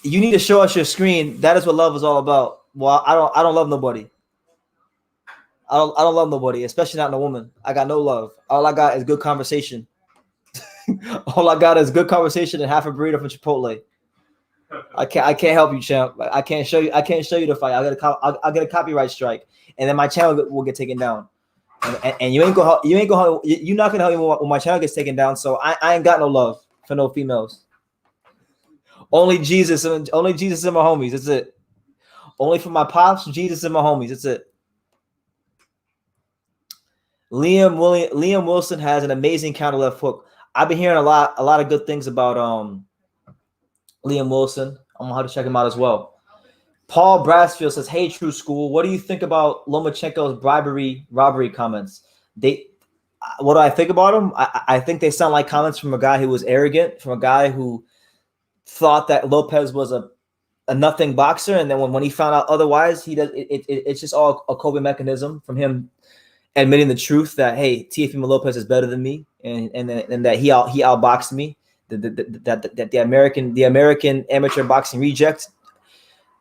You need to show us your screen. That is what love is all about. Well, I don't love nobody. I don't love nobody, especially not in a woman. I got no love. All I got is good conversation. All I got is good conversation and half a burrito from Chipotle. I can't help you, champ. I can't show you the fight. I'll get a copyright strike, and then my channel will get taken down. And you're not gonna help me when my channel gets taken down. So I ain't got no love for no females. Only Jesus and my homies. That's it. Only for my pops, Jesus and my homies. That's it. Liam Wilson has an amazing counter left hook. I've been hearing a lot of good things about Liam Wilson. I'm gonna have to check him out as well. Paul Brasfield says, "Hey, True School, what do you think about Lomachenko's robbery comments? What do I think about them? I think they sound like comments from a guy who was arrogant, from a guy who thought that Lopez was a nothing boxer, and then when he found out otherwise, it's just all a coping mechanism from him. admitting the truth that hey, Teofimo Lopez is better than me, and that he outboxed me. That the American amateur boxing reject.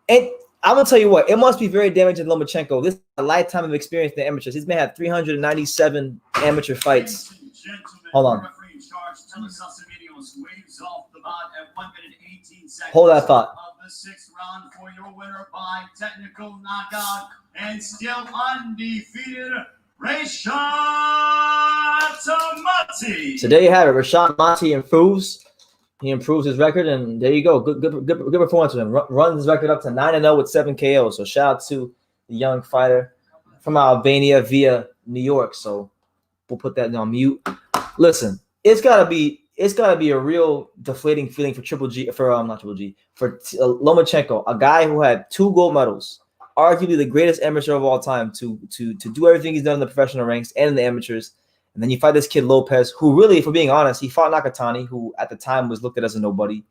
And I'm gonna tell you what, it must be very damaging to Lomachenko. This is a lifetime of experience in the amateurs. He's may have 397 amateur fights. Hold on. Hold that thought. Of the 6th round for your winner by technical knockout and still undefeated, Rashad Mati. So there you have it. Rashad Mati improves. He improves his record, and there you go. Good performance with him. Runs his record up to 9-0 with 7 KOs. So shout out to the young fighter from Albania via New York. So we'll put that on mute. Listen, it's gotta be a real deflating feeling for Lomachenko, a guy who had 2 gold medals, arguably the greatest amateur of all time, to do everything he's done in the professional ranks and in the amateurs. And then you fight this kid Lopez, who really, if we're being honest, he fought Nakatani, who at the time was looked at as a nobody.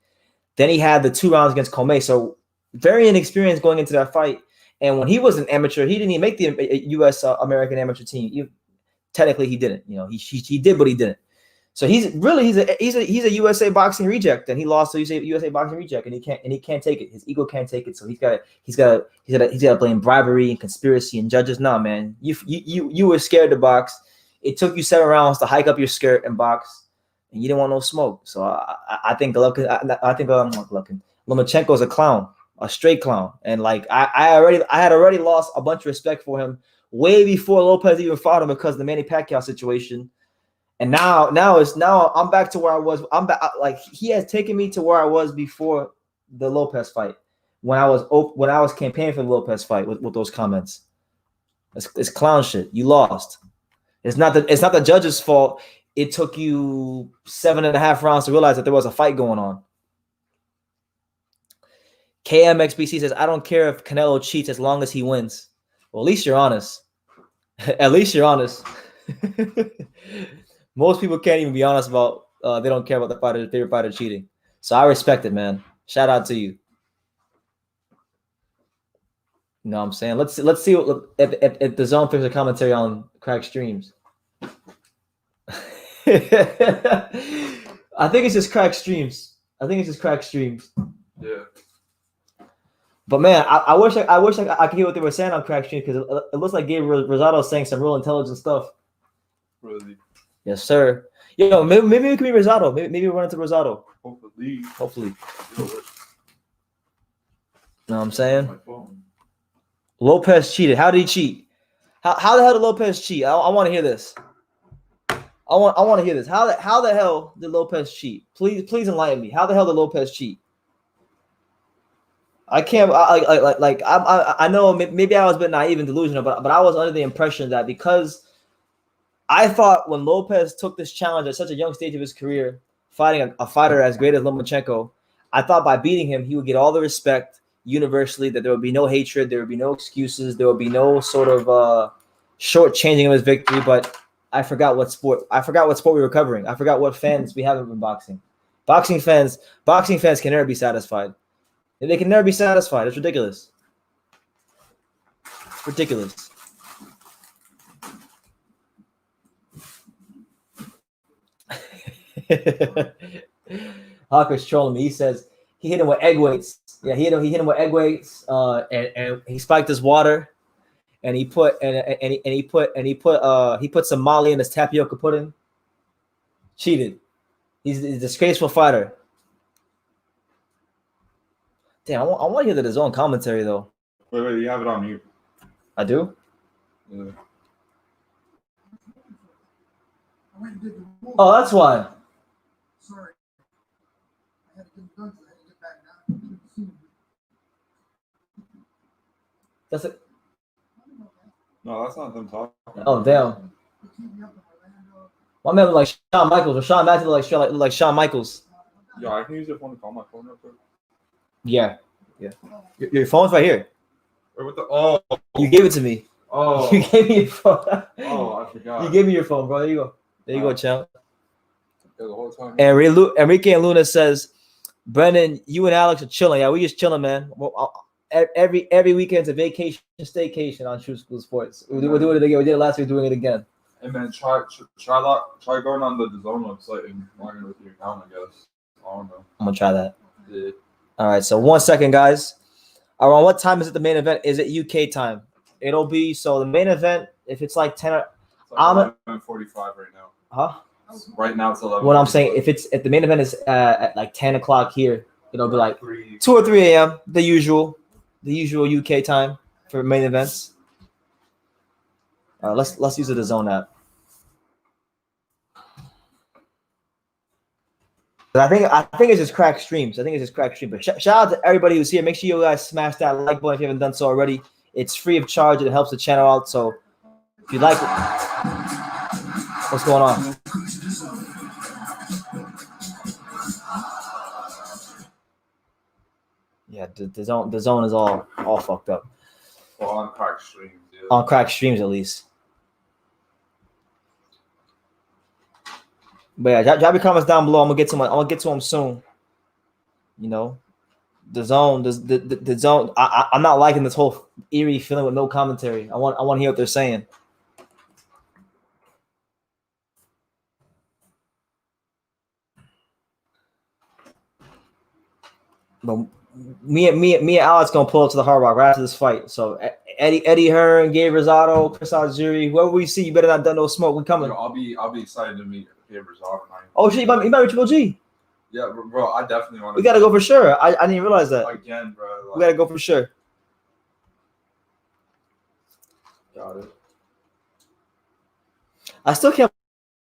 Then he had the 2 rounds against Comey, so very inexperienced going into that fight. And when he was an amateur, he didn't even make the U.S. American amateur team. Technically, he didn't. You know, he did, but he didn't. So he's a USA boxing reject, and he lost to USA boxing reject, and he can't take it. His ego can't take it. So he's got to blame bribery and conspiracy and judges. Nah, man, you were scared to box. It took you 7 rounds to hike up your skirt and box, and you didn't want no smoke. So I think Lomachenko is a clown, a straight clown, and like I had already lost a bunch of respect for him way before Lopez even fought him because of the Manny Pacquiao situation, and now I'm back to where I was. I'm back, like he has taken me to where I was before the Lopez fight when I was campaigning for the Lopez fight with those comments. It's clown shit. You lost. It's not the judge's fault. It took you 7.5 rounds to realize that there was a fight going on. KMXBC says, I don't care if Canelo cheats as long as he wins. Well, at least you're honest. At least you're honest. Most people can't even be honest about they don't care about the fighter, their favorite fighter cheating. So I respect it, man. Shout out to you. You know what I'm saying? Let's see if the zone throws a commentary on crack streams. I think it's just crack streams. Yeah. But man, I wish I could hear what they were saying on crack streams because it looks like Gabriel Rosado saying some real intelligent stuff. Really? Yes, sir. Yo, maybe it could be Rosado. Maybe we'll run into Rosado. Hopefully. You know what I'm saying? Lopez cheated. How did he cheat? How the hell did Lopez cheat? I want to hear this. I want to hear this. How the hell did Lopez cheat? Please enlighten me. How the hell did Lopez cheat? I can't. I know maybe I was a bit naive and delusional, but I was under the impression that because I thought when Lopez took this challenge at such a young stage of his career, fighting a fighter as great as Lomachenko, I thought by beating him he would get all the respect universally, that there would be no hatred, there would be no excuses, there would be no sort of shortchanging of his victory. But I forgot what sport we were covering. I forgot what fans we have in boxing. Boxing fans can never be satisfied. They can never be satisfied. It's ridiculous. Ridiculous. Hawker's trolling me. He says he hit him with egg weights. Yeah, he hit him with egg weights. And he spiked his water, and he put some Molly in his tapioca pudding. Cheated. He's a disgraceful fighter. Damn, I want to hear his own commentary though. Wait, you have it on mute. I do? Yeah. Oh, that's why. Sorry. I had to get done. I had to get back now. That's it. No, that's not them talking. Oh, damn. My man look like Shawn Michaels, or Shawn Matthews look like Shawn Michaels. Yo, I can use your phone to call my phone real quick. Yeah. Your phone's right here. Wait, what the? Oh. You gave it to me. Oh. You gave me your phone. Oh, I forgot. You gave me your phone, bro. There you go. There you go, champ. Yeah, the whole time. And Enrique and Luna says, Brendan, you and Alex are chilling. Yeah, we just chilling, man. Well, every weekend's a vacation, staycation on True School Sports. We're doing it again. We did it last week. Doing it again. Hey man, try going on the DAZN website and logging with your account. I guess. I don't know. I'm gonna try that. Yeah. All right. So 1 second, guys. Around what time is it the main event? Is it UK time? It'll be so the main event. If it's like 10, It's I'm like 11:45 right now. huh? Right now it's 11. What I'm saying, if the main event is at like 10 o'clock here, it'll be like 3. 2 or 3 a.m. The usual UK time for main events. All right, let's use the DAZN app. But I think it's just crack streams. But shout out to everybody who's here. Make sure you guys smash that like button if you haven't done so already. It's free of charge. It helps the channel out. So if you like it, what's going on? Yeah, the zone is all fucked up. Well, on crack streams. Yeah. On crack streams at least. But yeah, drop your comments down below. I'm gonna get to them soon. You know, the zone. I'm not liking this whole eerie feeling with no commentary. I want to hear what they're saying. But me and Alex gonna pull up to the Hard Rock right after this fight. So Eddie Hearn, Gabe Rosado, Chris Algieri, whoever we see, you better not done no smoke. We coming. Yo, I'll be excited to meet Gabe Rosado. Oh shit, you might be Triple G. Yeah, bro, I definitely want to. We gotta go for sure. I didn't even realize that. Again, bro. Like, We gotta go for sure. Got it. I still can't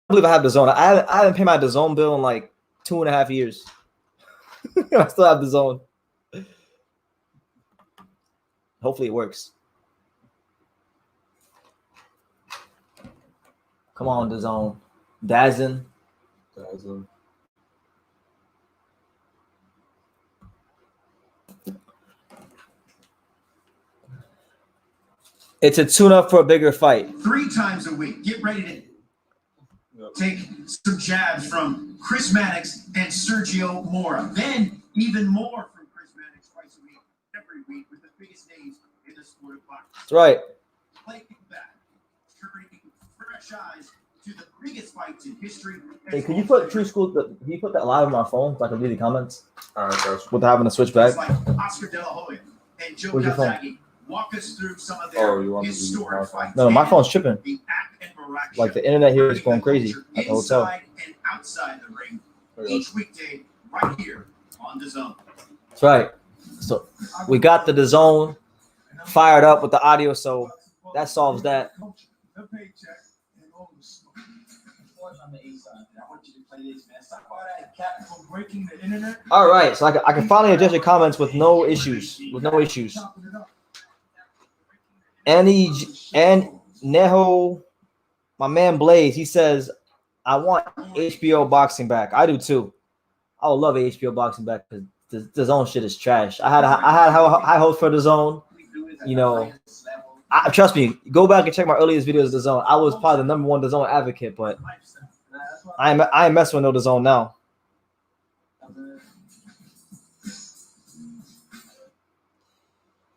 believe I have the zone. I haven't paid my DAZN bill in like 2.5 years. I still have the zone. Hopefully it works. Come on, DAZN. DAZN. It's a tune-up for a bigger fight. 3 times a week. Get ready to take some jabs from Chris Mannix and Sergio Mora. Then even more from Chris Mannix twice a week, every week, with the biggest names in the sport of boxing. That's right. Play back, turning fresh eyes to the biggest fights in history. Hey, can you put True School? Can you put that live on my phone so I can read the comments All right, guys. without having to switch back? Like Oscar De La Hoya and Joe Where's your phone? Calzaghe. Walk us through some of their You want me to historic use my phone? fights. No, my phone's tripping. The Act and Barack Like Show. the internet here is going crazy at the hotel. Inside and outside the ring, each weekday, right here on DAZN. That's right. So we got the DAZN fired up with the audio, so that solves that. The paycheck and all the smoke. On the A side, I want you to play this, man. Stop all that cat from breaking the internet. All right, so I can finally address your comments with no issues. Chopping it up. And Neho, my man Blaze, he says, I want HBO boxing back. I do too. I would love HBO boxing back because the zone shit is trash. I had high hopes for the zone. You know, trust me, go back and check my earliest videos of the zone. I was probably the #1 the zone advocate, but I ain't messing with no the zone now.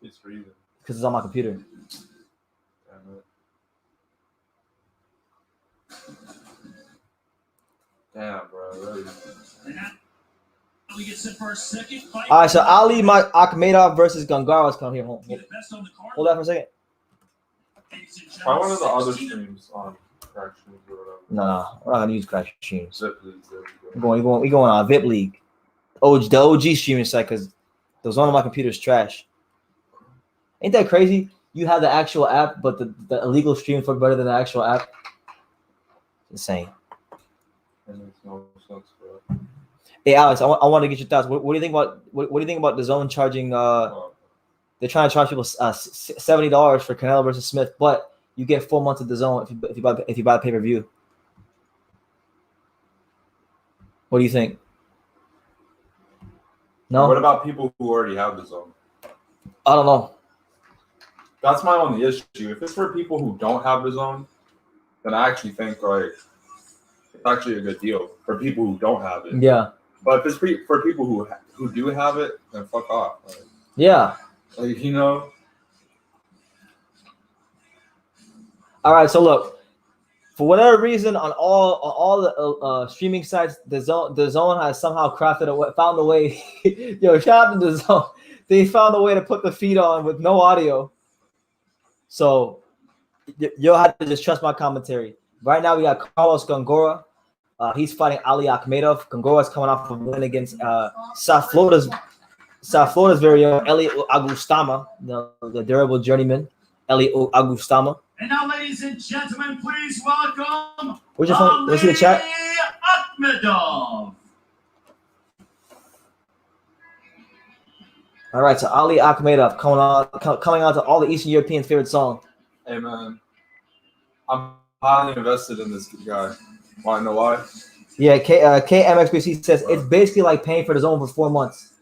It's freezing. Because it's on my computer. Damn, bro. Really. We get set for our second fight. All right, so Ali Akhmedov versus Gonzalez come here. Hold The best on the card. that for a second. Try one of the other streams on crack streams or whatever. No, we're not gonna use crash streams. Zip League, there we We go. going on VIP League. The OG streaming site because the zone on my computer is trash. Ain't that crazy? You have the actual app, but the illegal streams work better than the actual app. Insane. That makes no sense, bro. Hey Alex, I want to get your thoughts. What do you think about what do you think about the zone charging? They're trying to charge people $70 for Canelo versus Smith, but you get 4 months of the zone if you buy the pay-per-view. What do you think? No, What about people who already have the zone? I don't know. That's my only issue. If it's for people who don't have the zone, then I actually think like it's actually a good deal for people who don't have it. Yeah, But if it's for people who do have it, then fuck off. Like, yeah. Like, you know. All right, so look, for whatever reason, on all the streaming sites, the zone has somehow found a way. Yo, shout out to the zone. They found a way to put the feed on with no audio. So you'll have to just trust my commentary. Right now, we got Carlos Gongora. He's fighting Ali Akhmedov. Gongora's coming off a win against South Florida's very own Eli Agustama, the durable journeyman, Eli Agustama. And now, ladies and gentlemen, please welcome Where's your phone? Let's see the chat. Akhmedov. All right, so Ali Akhmedov coming on to all the Eastern Europeans' favorite song. Hey man, I'm highly invested in this guy. Want to know why? Yeah, KMXBC says it's basically like paying for the zone for 4 months.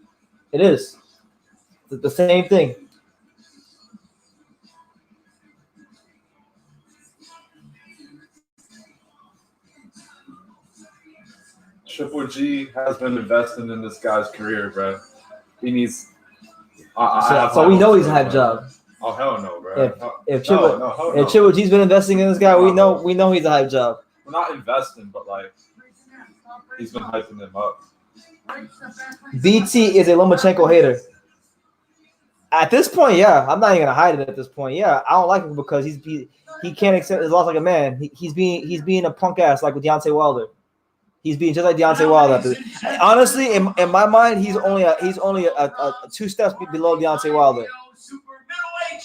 It is the same thing. Triple G has been investing in this guy's career, bro. He needs. So we know he's a hype job. Oh hell no, bro. If Triple G's been investing in this guy, we know he's a hype job. We're not investing, but like he's been hyping him up. BT is a Lomachenko hater. At this point, yeah, I'm not even gonna hide it. At this point, yeah, I don't like him because he can't accept his loss like a man. He's being a punk ass like with Deontay Wilder. He's being just like Deontay Wilder. Honestly, in my mind, he's only a 2 steps below Deontay Wilder.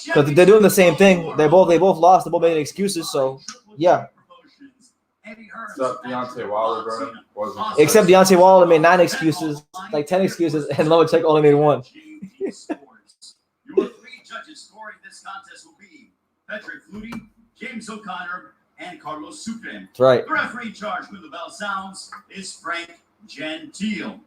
Because they're doing the same thing. They both lost. They're both making excuses. So yeah. Except Deontay Wilder, bro. Except Deontay Wilder made 9 excuses, like 10 excuses, and Lomachenko only made 1. Your 3 judges scoring this contest will be Patrick Flutie, James O'Connor, and Carlos Sucre. That's right. The referee charged when the bell sounds is Frank Gentile.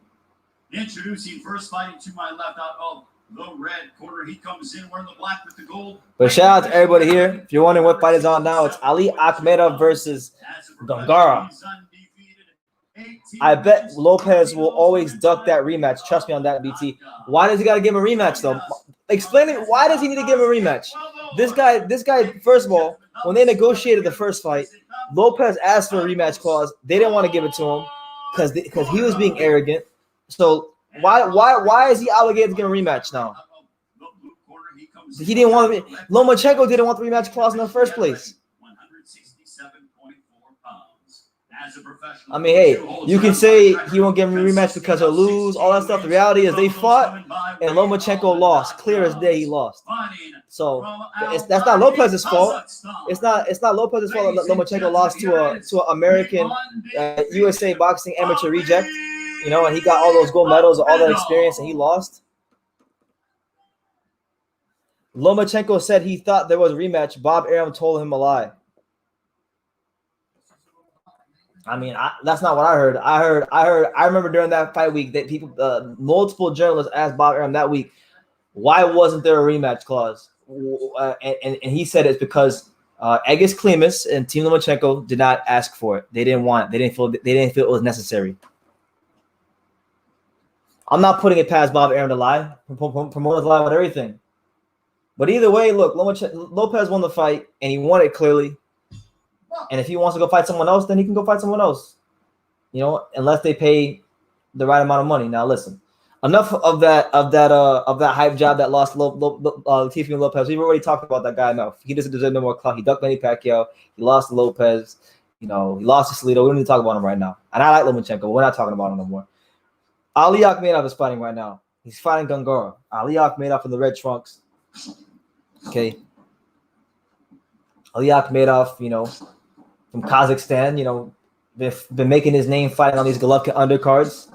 Introducing first, fighting to my left out of the red corner. He comes in wearing the black with the gold. But shout out to everybody here. If you're wondering what fight is on now, it's Ali Akhmedov versus Gongora. I bet Lopez will always duck that rematch. Trust me on that, BT. Why does he got to give him a rematch, though? Explain it. Why does he need to give him a rematch? This guy, first of all, when they negotiated the first fight, Lopez asked for a rematch clause. They didn't want to give it to him because he was being arrogant. So why is he obligated to give a rematch now? He didn't want to. Lomachenko didn't want the rematch clause in the first place. I mean, hey, you can say he won't give him a rematch because he'll lose, all that stuff. The reality is they fought and Lomachenko lost. Clear as day, he lost. So that's not Lopez's fault. It's not Lopez's fault that Lomachenko lost to an American USA boxing amateur reject. You know, and he got all those gold medals and all that experience, and he lost. Lomachenko said he thought there was a rematch. Bob Arum told him a lie. I mean, that's not what I heard. I remember during that fight week that people, multiple journalists asked Bob Arum that week, why wasn't there a rematch clause? And he said it's because Egis Klimas and Team Lomachenko did not ask for it. They didn't want it. They didn't feel it was necessary. I'm not putting it past Bob Arum to lie. Promoters lie about everything. But either way, look, Lopez won the fight, and he won it clearly. And if he wants to go fight someone else, then he can go fight someone else. You know, unless they pay the right amount of money. Now, listen, enough of that hype job that lost Latifi and Lopez. We've already talked about that guy enough. He doesn't deserve no more clout. He ducked Manny Pacquiao. He lost to Lopez. You know, he lost to Salido. We don't need to talk about him right now. And I like Lomachenko, but we're not talking about him no more. Ali Akhmedov is fighting right now. He's fighting Gongora. Ali Akhmedov in the red trunks. Okay. Ali Akhmedov, you know, from Kazakhstan, you know, been making his name fighting on these Golovkin undercards.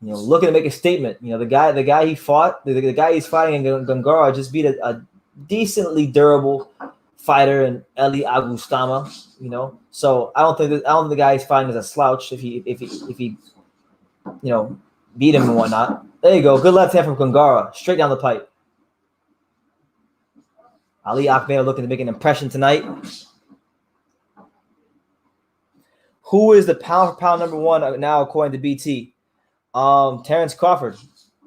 You know, looking to make a statement. You know, the guy he fought, the guy he's fighting in Gongora just beat a decently durable fighter in Eli Agustama. You know, so I don't think the guy he's fighting is a slouch if he you know, beat him and whatnot. There you go. Good left hand from Gongora, straight down the pipe. Ali Akhmedov looking to make an impression tonight. Who is the pound for pound number 1 now according to BT? Terrence Crawford.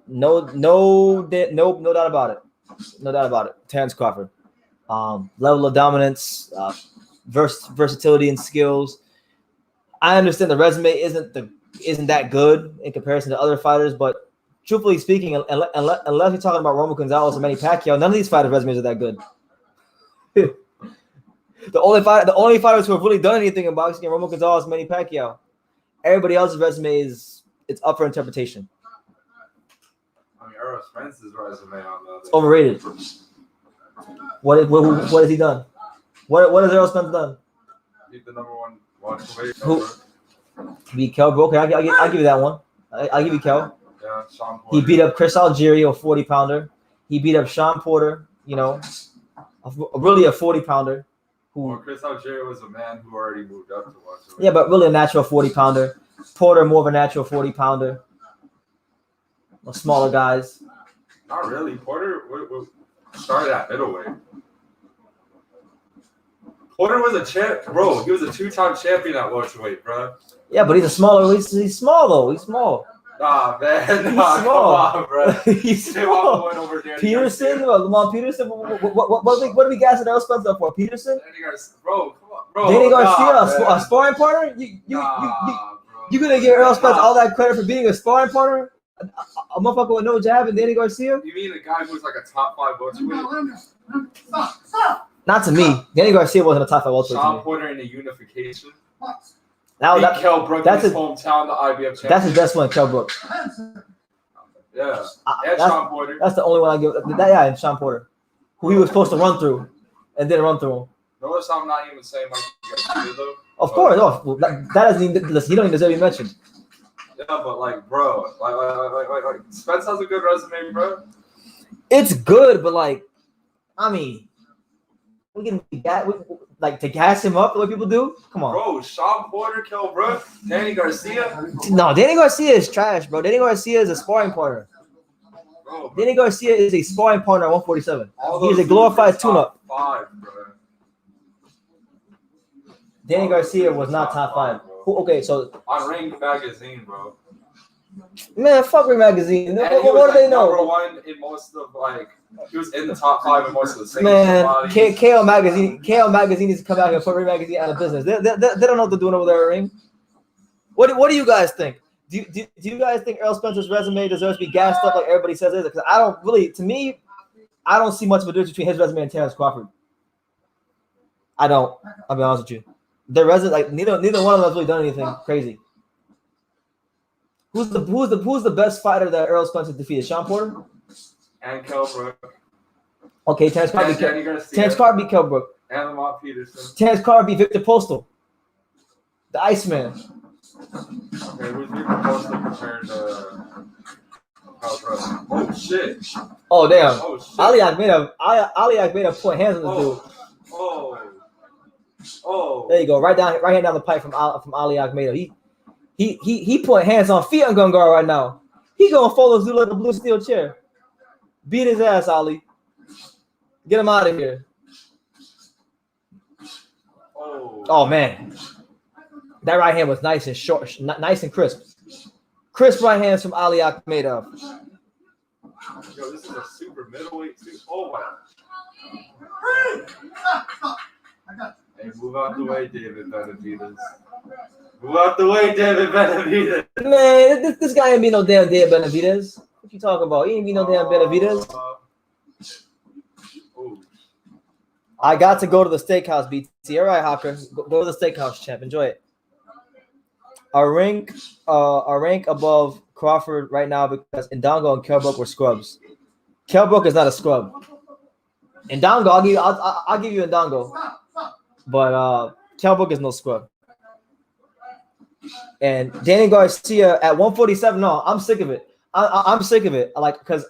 No doubt about it. No doubt about it. Terrence Crawford. Level of dominance, versatility and skills. I understand the resume isn't that good in comparison to other fighters, but truthfully speaking, unless you're talking about Roman Gonzalez or Manny Pacquiao, none of these fighters' resumes are that good. The only fighters who have really done anything in boxing are Roman Gonzalez, Manny Pacquiao. Everybody else's resume it's up for interpretation. I mean, Errol Spence's resume on the other. It's overrated. What has he done? What has Errol Spence done? He's the number one welterweight. Who? Beat Kell Brook. I'll give you that one. I'll give you Kell. Yeah, Sean Porter. He beat up Chris Algieri, a 40-pounder. He beat up Sean Porter, really a 40-pounder. Well, Chris Algieri was a man who already moved up to welterweight. Yeah, but really a natural 40-pounder. Porter, more of a natural 40-pounder. Smaller guys. Not really. Porter started at middleweight. Porter was a champ, bro. He was a 2-time champion at welterweight, bro. Yeah, but he's small though. He's small. Nah, man. He's Nah, small. come on, bro. He's small. Peterson, Lamont Peterson. What do we gas Errol Spence up for? Peterson? Bro, come on, bro. Danny Garcia, a sparring partner? You gonna give Errol Spence all that credit for being a sparring partner? A motherfucker with no jab and Danny Garcia? You mean a guy who's like a top 5 welterweight? Not to me. Danny Garcia wasn't a top 5 welterweight. Sean Porter in a unification. That Kell Brook in his hometown, the IBF champion. That's his best one, Kell Brook. Yeah. And Sean Porter. That's the only one I give. And Sean Porter, who he was supposed to run through and didn't run through him. Notice I'm not even saying like Garcia though. Of course, that doesn't even. Listen, he don't even deserve to be mentioned. Yeah, but like, bro, like Spence has a good resume, bro. It's good, but like, I mean, we can to gas him up the way people do. Come on, bro. Sean Porter, Kell Brook, Danny Garcia. No, Danny Garcia is trash, bro. Danny Garcia is a sparring partner. Bro, Danny Garcia is a sparring partner at 147. He's a glorified tune-up. 5, bro. Danny Garcia was not top 5. Okay, so on Ring Magazine, bro. Man, fuck Ring Magazine. What do they know? Number 1 in most of he was in the top 5 in most of the same. Man, KO Magazine needs to come out here and put Ring Magazine out of business. They don't know what they're doing over there at Ring. What do you guys think? Do you guys think Errol Spencer's resume deserves to be gassed up like everybody says it is? Because I don't see much of a difference between his resume and Terrence Crawford. I don't. I'll be honest with you. Their resume, like neither one of them has really done anything crazy. Who's the best fighter that Errol Spencer defeated? Sean Porter? And Kell Brook. Okay, Terrence Crawford beat Kell Brook. And Lamont Peterson. Terrence Crawford beat Victor Postal. The Iceman. Okay, who's Victor Postal compared to Kell Brook? Oh shit. Oh damn. Oh shit. Ali Akmeda put hands on this dude. Oh. There you go. Right hand down the pipe from Ali Akmeda. He put hands on feet on Gungar right now. He gonna follow Zulu like a blue steel chair. Beat his ass, Ali. Get him out of here. Oh man, that right hand was nice and short, nice and crisp. Crisp right hands from Ali Akmeda. Yo, this is a super middleweight too. Oh wow. Hey, move out the way, David Benavidez. Move out the way, David Benavidez. Man, this guy ain't be no damn David Benavidez. What you talking about? He ain't be no damn Benavidez. I got to go to the steakhouse, BT. All right, Hawker. Go to the steakhouse, champ. Enjoy it. A rank above Crawford right now because Ndongo and Kell Brook were scrubs. Kell Brook is not a scrub. Ndongo, I'll give you Ndongo. But Kell Brook is no scrub. And Danny Garcia at 147, no, I'm sick of it. I'm sick of it. Because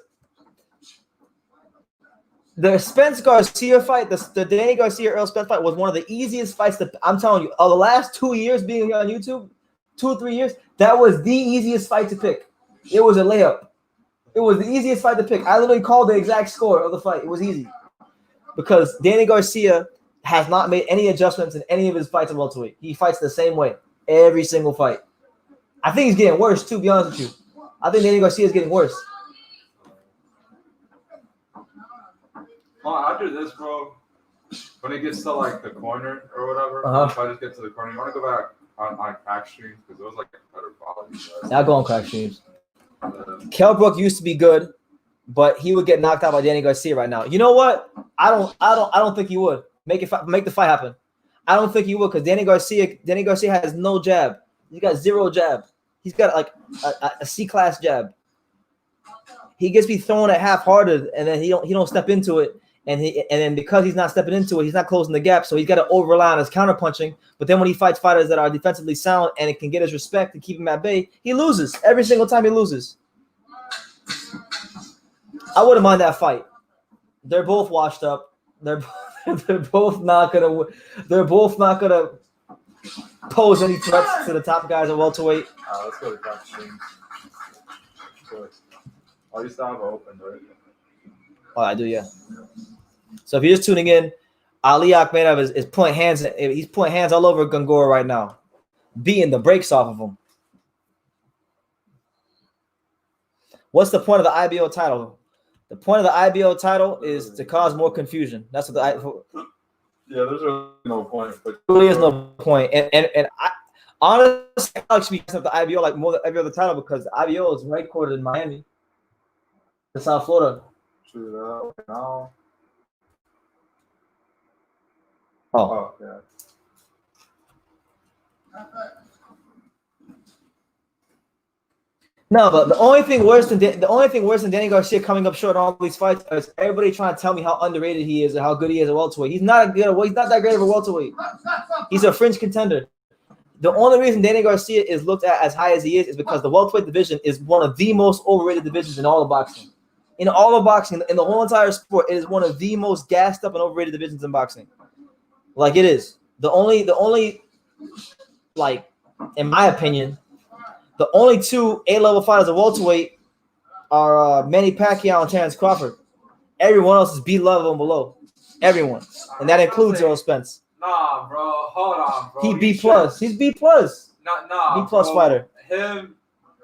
the Spence Garcia fight, the Danny Garcia Errol Spence fight was one of the easiest fights I'm telling you, of the last 2 years being here on YouTube, 2 or 3 years, that was the easiest fight to pick. It was a layup. It was the easiest fight to pick. I literally called the exact score of the fight. It was easy. Because Danny Garcia has not made any adjustments in any of his fights at welterweight. He fights the same way every single fight. I think he's getting worse too, to be honest with you. I think Danny Garcia is getting worse. Well, after this, bro, when it gets to like the corner or whatever, if I just get to the corner, you want to go back on crack streams because it was like better quality. I'll go on crack streams. Kell Brook used to be good, but he would get knocked out by Danny Garcia right now. You know what? I don't think he would make the fight happen. I don't think he would because Danny Garcia has no jab. He's got zero jab. He's got like a C-class jab. He gets me thrown at half-hearted, and then he don't step into it. And then because he's not stepping into it, he's not closing the gap. So he's got to over-rely on his counter-punching. But then when he fights fighters that are defensively sound and it can get his respect and keep him at bay, he loses. Every single time he loses. I wouldn't mind that fight. They're both washed up. They're both not gonna pose any threats to the top guys at welterweight. Let's go to crack streams. I used to have it open, right? Oh, I do, yeah. So if you're just tuning in, Ali Akhmedov is pointing hands. He's pointing hands all over Gongora right now, beating the brakes off of him. What's the point of the IBO title? The point of the IBO title is to cause more confusion. That's what Yeah, there's really no point. But really is no point. And I honestly Alex should be the IBO like more than every other title because the IBO is headquartered in Miami, in South Florida. True that. Now. Oh, yeah. No, but the only thing worse than Danny Garcia coming up short on all these fights is everybody trying to tell me how underrated he is and how good he is at welterweight. He's not that great of a welterweight. He's a fringe contender. The only reason Danny Garcia is looked at as high as he is because the welterweight division is one of the most overrated divisions in all of boxing. In all of boxing, in the whole entire sport, it is one of the most gassed up and overrated divisions in boxing. Like it is. The only like, in my opinion, the only two A-level fighters at welterweight are Manny Pacquiao and Terrence Crawford. Everyone else is B level and below. Everyone. And that includes Errol Spence. Nah, bro. Hold on, bro. He's B plus. He's B plus. Nah, B plus fighter. Him,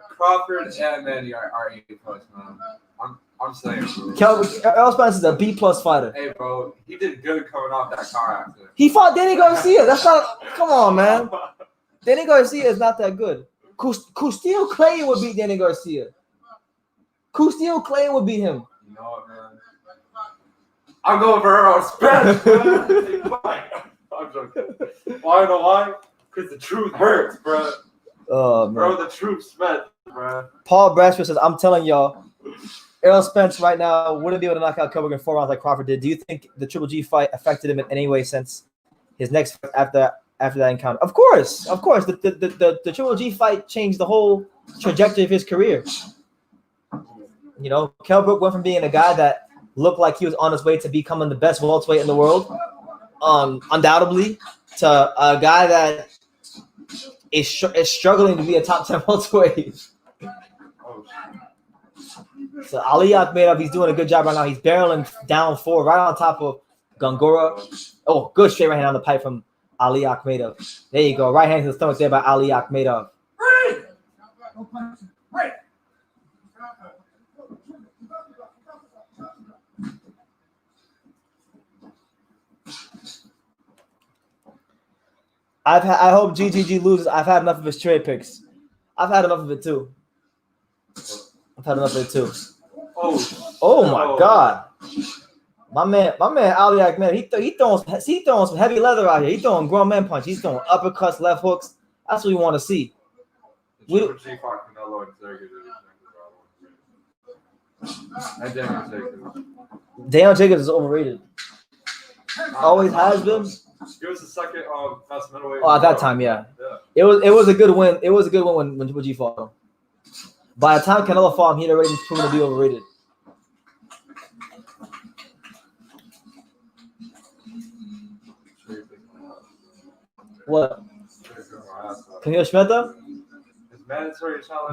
Crawford, and Manny are A plus, man. I'm saying, bro. Errol Spence is a B plus fighter. Hey, bro. He did good coming off that car accident. He fought Danny Garcia. That's not. Come on, man. Danny Garcia is not that good. Custio Clay would beat Danny Garcia. Custio Clay would beat him. You know what, man? I'm going for Errol Spence. I'm joking. Why? You know why? Because the truth hurts, bro. Oh, man. Bro, the truth smells, bro. Paul Brasher says, I'm telling y'all, Errol Spence right now wouldn't be able to knock out Covington in 4 rounds like Crawford did. Do you think the Triple G fight affected him in any way since his next fight after that encounter? Of course. The Triple G fight changed the whole trajectory of his career. You know, Kell Brook went from being a guy that looked like he was on his way to becoming the best welterweight in the world, undoubtedly, to a guy that is struggling to be a top 10 welterweight. So Ali Akhmedov, he's doing a good job right now. He's barreling down 4 right on top of Gongora. Oh, good straight right hand on the pipe from Ali Akhmedov. There you go. Right hand to the stomach there by Ali Akhmedov. Right. I hope GGG loses. I've had enough of his trade picks. I've had enough of it too. Oh my God. My man Ali Akhmedov, he throwing some heavy leather out here. He's throwing grown man punch. He's throwing uppercuts, left hooks. That's what we want to see. Daniel Jacobs is overrated. Always has been. He was the second best middleweight. Oh, at that time, yeah. It was a good win. It was a good win when Triple G fought him. By the time Canelo fought him, he'd already proven to be overrated. What? Kamil Szeremeta?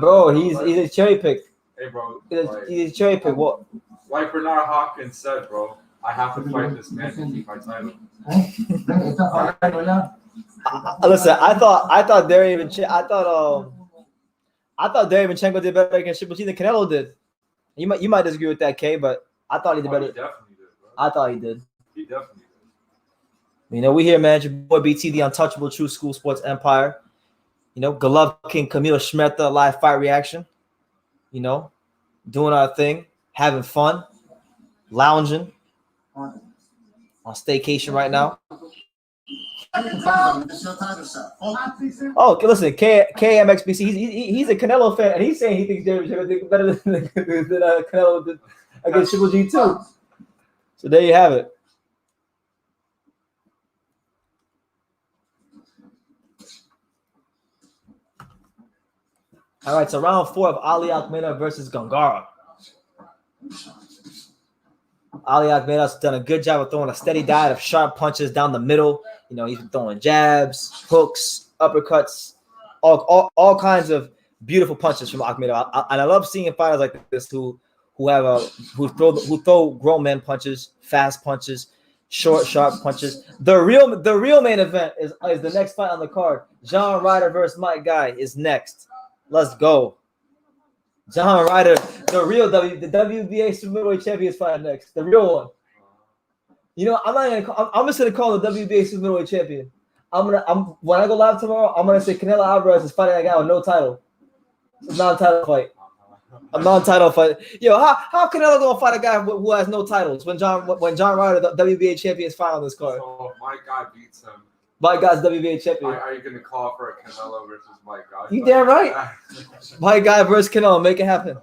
Bro, he's a cherry pick. Hey, bro. He's a cherry pick. What? Like Bernard Hopkins said, bro, I have to fight this man to keep my title. Listen, I thought Derevyanchenko did better against Triple G than Canelo did. You might disagree with that, K, but I thought he did better. He definitely did, bro. I thought he did. He definitely did. You know, we here, man. Your boy BT, the untouchable True School Sports Empire. You know, Golovkin, Kamil Szeremeta, live fight reaction. You know, doing our thing, having fun, lounging on staycation right now. Oh, listen, KMXBC, he's a Canelo fan, and he's saying he thinks Jeremy is better than Canelo did against Triple G too. So there you have it. All right, so round 4 of Ali Akhmedov versus Gongara. Ali Akhmedov's done a good job of throwing a steady diet of sharp punches down the middle. You know, he's been throwing jabs, hooks, uppercuts, all kinds of beautiful punches from Akhmedov. And I love seeing fighters like this who throw grown men punches, fast punches, short, sharp punches. The real main event is the next fight on the card. John Ryder versus Mike Guy is next. Let's go. John Ryder, the WBA super middleweight champion is fighting next. The real one. You know, I'm just gonna call the WBA super middleweight champion. When I go live tomorrow, I'm gonna say Canelo Alvarez is fighting that guy with no title. It's a non-title fight. A non-title fight. Yo, how Canelo gonna fight a guy who has no titles when John Ryder, the WBA champion, is fighting on this card? So my guy beats him. Mike Guy's WBA champion. Are you gonna call for a Canelo versus Mike Guy? You damn right. Mike Guy versus Canelo, make it happen.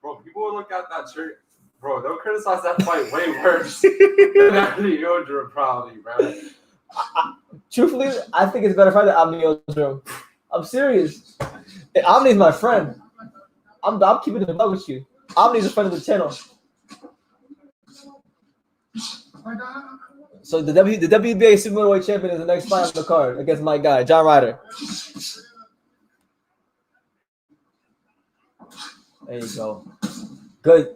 Bro, people will look at that shirt. Bro, don't criticize that fight way worse than Anthony Joshua, probably, bro. Truthfully, I think it's a better fight than Omni Joshua. I'm serious. Omni's my friend. I'm keeping it in love with you. Omni's a friend of the channel. So the WBA super middleweight champion is the next fight on the card against my guy, John Ryder. There you go. Good.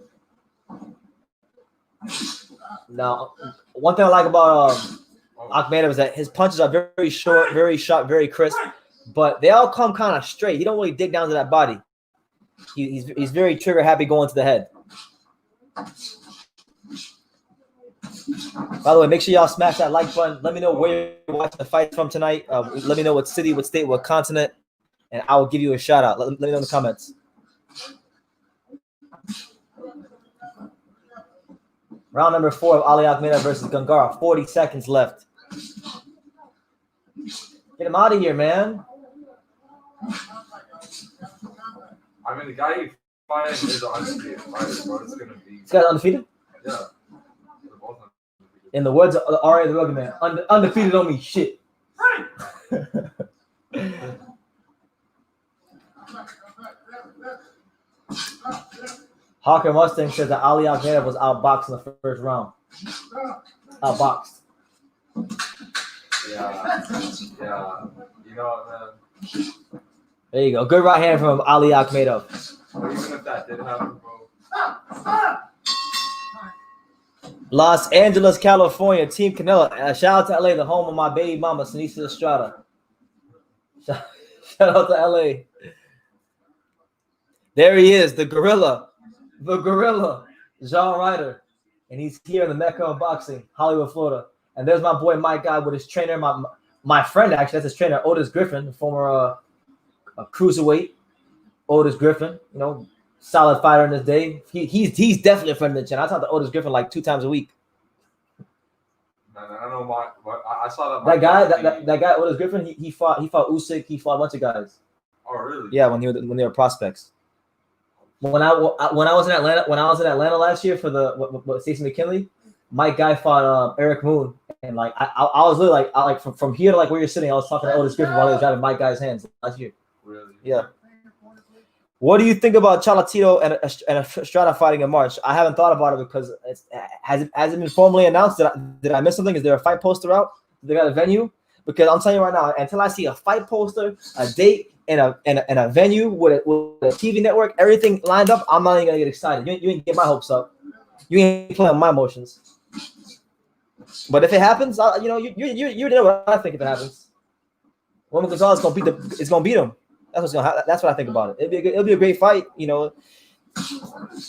Now, one thing I like about Akhmedov is that his punches are very short, very sharp, very crisp, but they all come kind of straight. He don't really dig down to that body. He's very trigger happy going to the head. By the way, make sure y'all smash that like button. Let me know where you're watching the fight from tonight. Let me know what city, what state, what continent, and I will give you a shout out. Let me know in the comments. Round number 4 of Ali Akhmedov versus Gongara. 40 seconds left. Get him out of here, man. I mean, the guy you fighting is undefeated. Right? Bro, it's gonna be. This guy's undefeated? Yeah. In the words of R.A. the Rugged Man, undefeated don't mean shit. Hawker Mustang says that Ali Akhmedov was outboxed in the first round. Outboxed. Yeah. You know what, man? There you go. Good right hand from Ali Akhmedov. But even if that did happen, bro. Los Angeles, California, Team Canelo. Shout out to LA, the home of my baby mama, Sinisa Estrada. Shout out to LA. There he is, the gorilla, John Ryder. And he's here in the Mecca of boxing, Hollywood, Florida. And there's my boy Mike Guy with his trainer, my friend, actually. That's his trainer, Otis Griffin, the former cruiserweight. Otis Griffin, you know, solid fighter in this day. He's definitely a friend of the channel. I talk to Otis Griffin like 2 times a week. Man, I don't know I saw that guy Otis Griffin. He fought Usyk. He fought a bunch of guys. Oh really? Yeah, when they were prospects. When I was in Atlanta last year for the Stacey McKinley, Mike Guy fought Eric Moon, and like I was really like from here to like where you're sitting, I was talking to Otis Griffin while he was driving Mike Guy's hands last year. Really? Yeah. What do you think about Cholatito and Estrada fighting in March? I haven't thought about it because has it been formally announced? Did I miss something? Is there a fight poster out? They got a venue? Because I'm telling you right now, until I see a fight poster, a date, and a venue with a TV network, everything lined up, I'm not even gonna get excited. You ain't get my hopes up. You ain't playing my emotions. But if it happens, you know what I think if it happens. Roman Gonzalez is gonna beat him. That's what I think about it. It'll be a great fight. You know,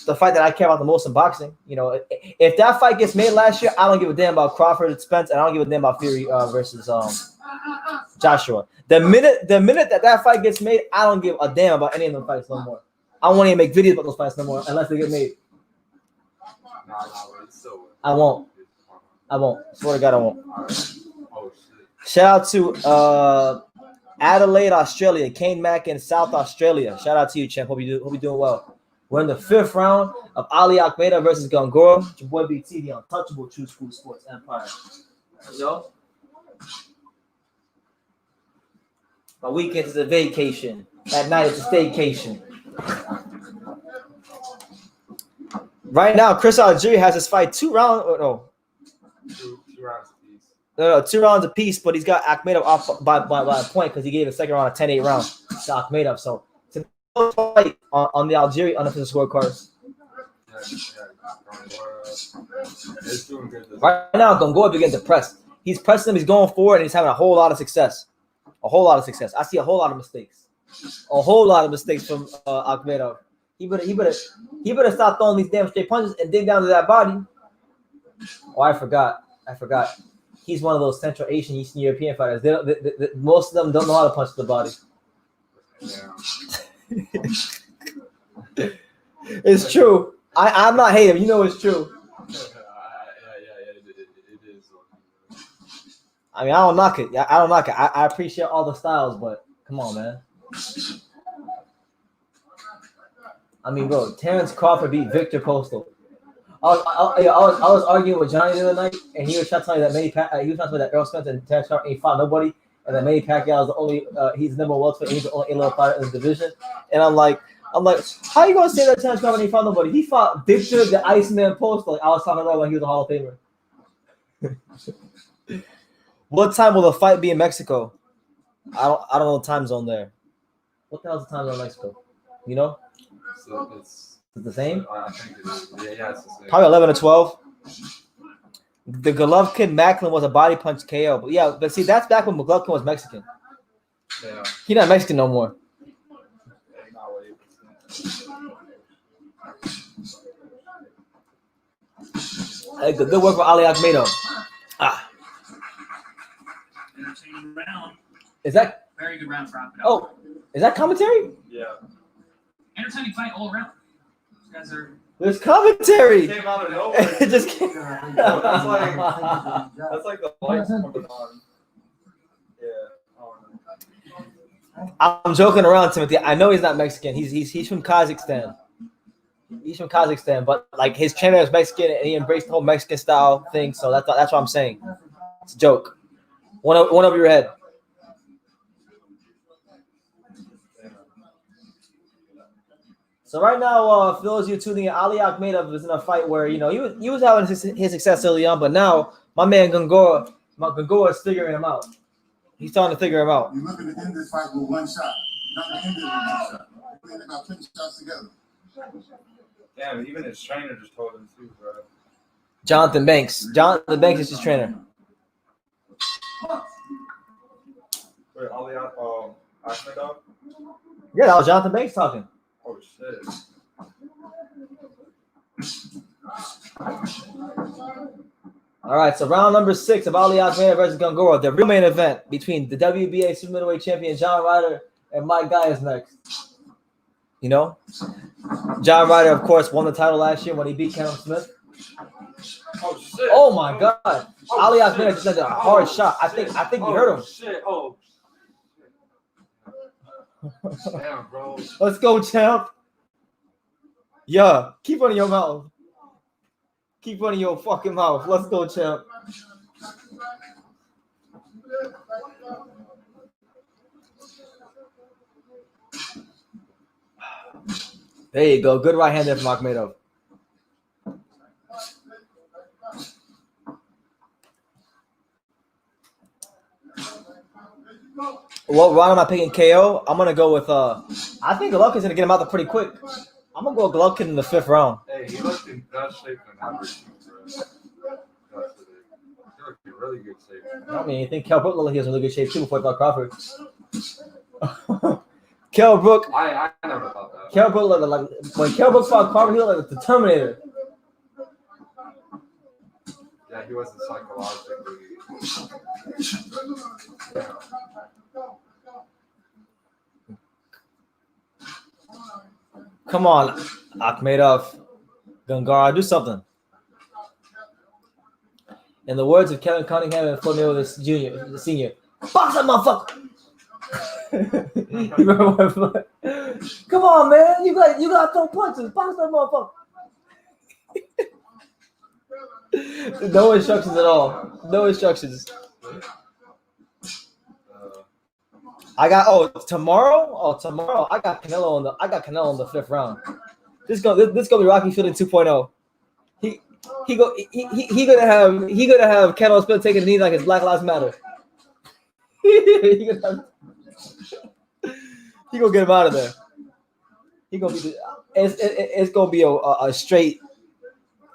the fight that I care about the most in boxing. You know, if that fight gets made last year, I don't give a damn about Crawford and Spence, and I don't give a damn about Fury versus Joshua. The minute that fight gets made, I don't give a damn about any of them fights no more. I won't even make videos about those fights no more unless they get made. I won't. Swear to God, I won't. Shout out to Adelaide, Australia. Kane Mack in South Australia. Shout out to you, champ. Hope you doing well. We're in the 5th round of Ali Akmeda versus Gongora. Your boy BT, the untouchable True School Sports Empire. Yo. My weekend is a vacation. At night it's a staycation. Right now, Chris Algieri has his fight 2 rounds. Oh, no. 2 rounds apiece. No, 2 rounds apiece, but he's got Akhmedov off by a point because he gave a second round a 10-8 round to Akhmedov. So it's a fight on the Algieri unofficial scorecards. It's doing good. Right now, Gongora begins to press. He's pressing him. He's going forward, and he's having a whole lot of success. A whole lot of success. I see a whole lot of mistakes. A whole lot of mistakes from Akhmedov. He better stop throwing these damn straight punches and dig down to that body. Oh, I forgot. He's one of those Central Asian, Eastern European fighters. Most of them don't know how to punch the body. Yeah. It's true. I'm not hating him. You know it's true. Yeah, it is. I mean, I don't knock it. I appreciate all the styles, but come on, man. I mean, bro, Terrence Crawford beat Victor Postal. I was arguing with Johnny the other night, and he was trying to tell me that he was trying to tell me that Errol Spence and Terrence Crawford ain't fought nobody, and that Manny Pacquiao is the only he's the number 1 welterweight, he's the only A-level fighter in the division. And I'm like, how you gonna say that Terrence Crawford ain't fought nobody? He fought Victor the Iceman Postal. Like I was talking about when he was a Hall of Famer. What time will the fight be in Mexico? I don't know the time zone there. What the hell's the time zone in Mexico? You know? So it's the same? I think it is. Yeah, it's the same. Probably 11 or 12. The Golovkin Macklin was a body punch KO. But see, that's back when Golovkin was Mexican. Yeah. He's not Mexican no more. Hey, good work for Ali Akhmedov. Entertaining round. Is that Very good round for Akhmedov. Oh, is that commentary? Yeah. Entertaining fight all around. These guys are. There's commentary. It came out of nowhere. It just came. That's like the lights coming on. Yeah. I'm joking around, Timothy. I know he's not Mexican. He's from Kazakhstan. He's from Kazakhstan, but like his trainer is Mexican, and he embraced the whole Mexican style thing. So that's what I'm saying. It's a joke. One over your head. So right now, for those of you tuning in, Ali Akhmedov is in a fight where he was having his success early on, but now my man Gongora is figuring him out. He's starting to figure him out. You're looking to end this fight with 1 shot. You're not going to end it with 1 shot. We're going to about 10 shots together. Damn, even his trainer just told him too, bro. Jonathan Banks. Jonathan Banks is his trainer. Wait, Ali Akhmedov? Yeah, that was Jonathan Banks talking. Oh shit. All right, so round number 6 of Ali Akhmedov versus Gongora, the real main event between the WBA super middleweight champion John Ryder and my guy is next. You know, John Ryder, of course, won the title last year when he beat Kamil Smith. Oh shit. Oh my God, Ali Akhmedov just had a hard shot. I think you heard him. Shit. Oh. Damn, bro. Let's go, champ. Yeah, keep running your mouth. Keep running your fucking mouth. Let's go, champ. There you go. Good right hand there from Akhmedov. What round am I picking KO? I'm gonna go with I think Golovkin's gonna get him out there pretty quick. I'm gonna go with Golovkin in the 5th round. Hey, he looked in best shape than ever, bro. He looked in really good shape. I mean, I think Kell Brook looked like he was in really good shape too before he fought Crawford. Kell Brook. I never thought that. Kell Brook looked like when Kell Brook fought Carver, he looked like the Terminator. Yeah, he wasn't psychologically. Come on, Akhmedov, Gongora, do something. In the words of Kevin Cunningham and Floyd Mayweather the senior, box that motherfucker. Come on, man, you got to throw punches. Box that motherfucker. No instructions at all. No instructions. I got tomorrow I got Canelo in the 5th round. This gonna be Rocky Fielding 2.0. He gonna have Canelo Smith taking a knee like it's Black Lives Matter. he gonna get him out of there. It's gonna be a straight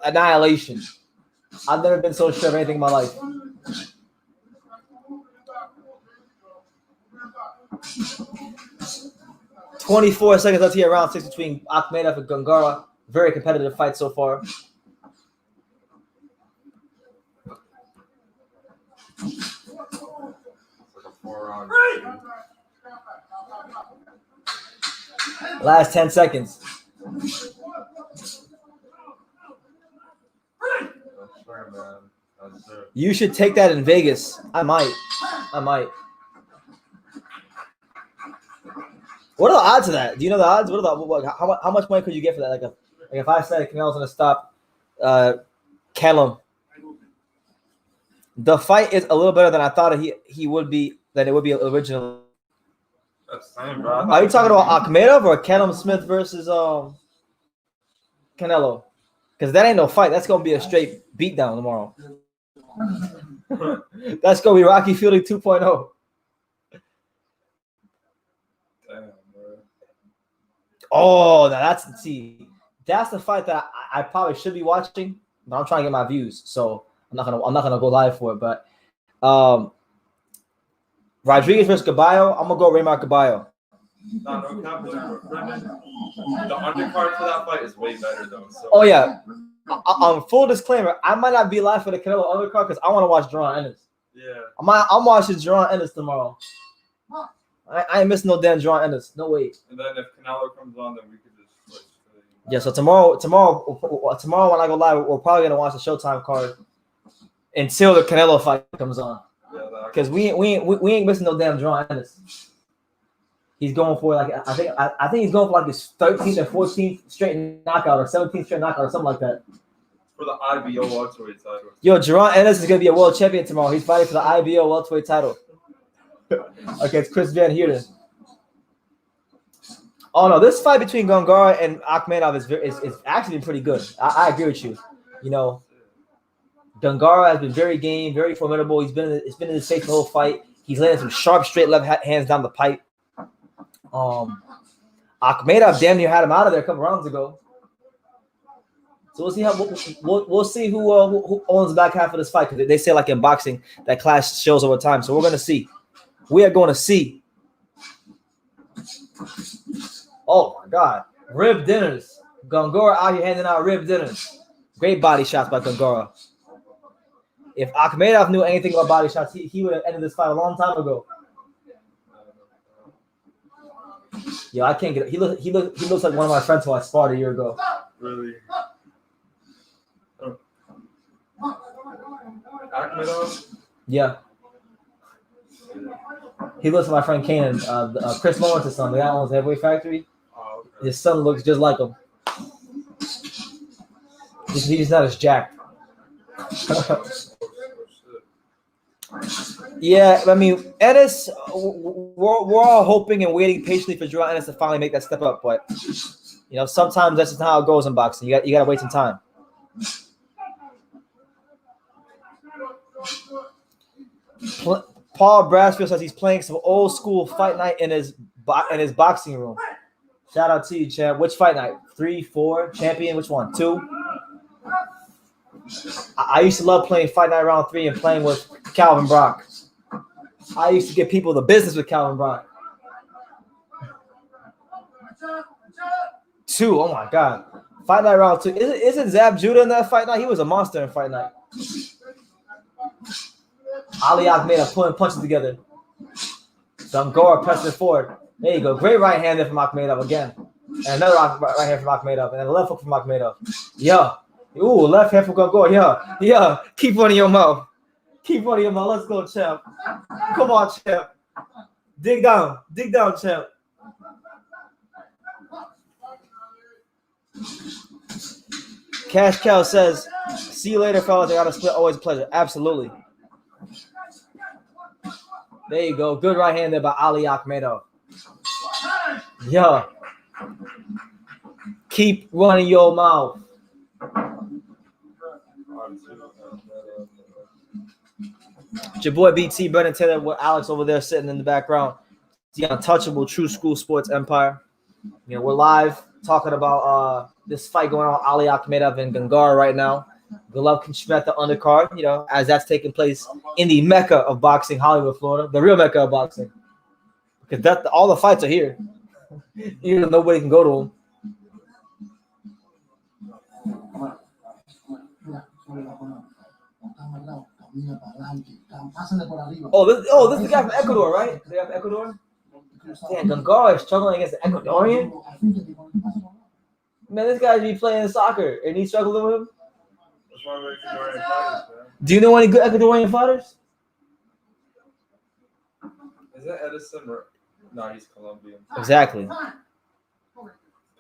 annihilation. I've never been so sure of anything in my life. $24 seconds left here, round 6 between Akhmedov and Gongora. Very competitive fight so far. Last 10 seconds. You should take that in Vegas. I might. What are the odds of that? Do you know the odds? How much money could you get for that? Like if I said Canelo's gonna stop Callum, the fight is a little better than I thought he would be than it would be originally. That's same, bro. Are you talking about Akhmedov or Callum Smith versus Canelo? Because that ain't no fight. That's gonna be a straight beatdown tomorrow. That's gonna be Rocky Fielding 2.0. Oh, now that's the fight that I probably should be watching, but I'm trying to get my views, so I'm not gonna go live for it. But Rodriguez versus Caballo, I'm gonna go Raymar Caballo. No cap, the undercard for that fight is way better though. So. Oh yeah, full disclaimer, I might not be live for the Canelo undercard because I want to watch Jaron Ennis. Yeah, I'm watching Jaron Ennis tomorrow. I ain't missing no damn Jaron Ennis. No way. And then if Canelo comes on, then we could just switch. Yeah, so tomorrow when I go live, we're probably gonna watch the Showtime card until the Canelo fight comes on. Because we ain't missing no damn Jaron Ennis. He's going for I think he's going for like his 13th or 14th straight knockout or 17th straight knockout or something like that. For the IBO welterweight title. Yo, Jaron Ennis is gonna be a world champion tomorrow. He's fighting for the IBO welterweight title. Okay, it's Chris Van Heerden. Oh no, this fight between Gongora and Akhmedov is actually pretty good. I agree with you. You know, Gongora has been very game, very formidable. It's been in his face the whole fight. He's landing some sharp, straight left hands down the pipe. Akhmedov damn near had him out of there a couple rounds ago. So we'll see who owns the back half of this fight, because they say like in boxing that clash shows over time. So we're gonna see. We are going to see. Oh my God, rib dinners. Gongora out here handing out rib dinners. Great body shots by Gongora. If Akhmedov knew anything about body shots, he would have ended this fight a long time ago. Yo, I can't get it. He looks like one of my friends who I sparred a year ago. Really? Akhmedov? Yeah. He looks like my friend Kanan, Chris Lawrence's son. The guy owns the Heavyweight Factory. Oh, okay. His son looks just like him. He's not as jacked. Yeah, I mean, Ennis, we're all hoping and waiting patiently for Jaron Ennis to finally make that step up. But, you know, sometimes that's just how it goes in boxing. You got to wait some time. Paul Brasfield says he's playing some old school fight night in his boxing room. Shout out to you, champ. Which fight night? 3, 4, champion? Which one? 2? I used to love playing fight night round 3 and playing with Calvin Brock. I used to give people the business with Calvin Brock. 2. Oh my God. Fight night round 2. Isn't Zab Judah in that fight night? He was a monster in fight night. Ali Akhmedov pulling punches together. Gongora pressing forward. There you go. Great right hand there from Akhmedov again. And another right hand from Akhmedov. And then a left hook from Akhmedov. Yeah. Ooh, left hand from Gongora. Yeah. Yeah. Keep one in your mouth. Keep one in your mouth. Let's go, champ. Come on, champ. Dig down. Dig down, champ. Cash Cow says, see you later, fellas. I got to split. Always a pleasure. Absolutely. There you go. Good right hand there by Ali Akhmedov. Yeah. Keep running your mouth. It's your boy BT, Brennan Taylor, with Alex over there sitting in the background. The untouchable True School Sports Empire. You know, we're live talking about this fight going on, Ali Akhmedov and Gongora right now. Golovkin Szeremeta undercard, you know, as that's taking place in the Mecca of boxing, Hollywood, Florida, the real Mecca of boxing. Because all the fights are here. Even though nobody can go to them. Oh, this is the guy from Ecuador, right? They have Ecuador? Damn, Gongora is struggling against the Ecuadorian? Man, this guy be playing soccer, and he's struggling with him? Do you know any good Ecuadorian fighters? Is that Edison? No, he's Colombian. Exactly.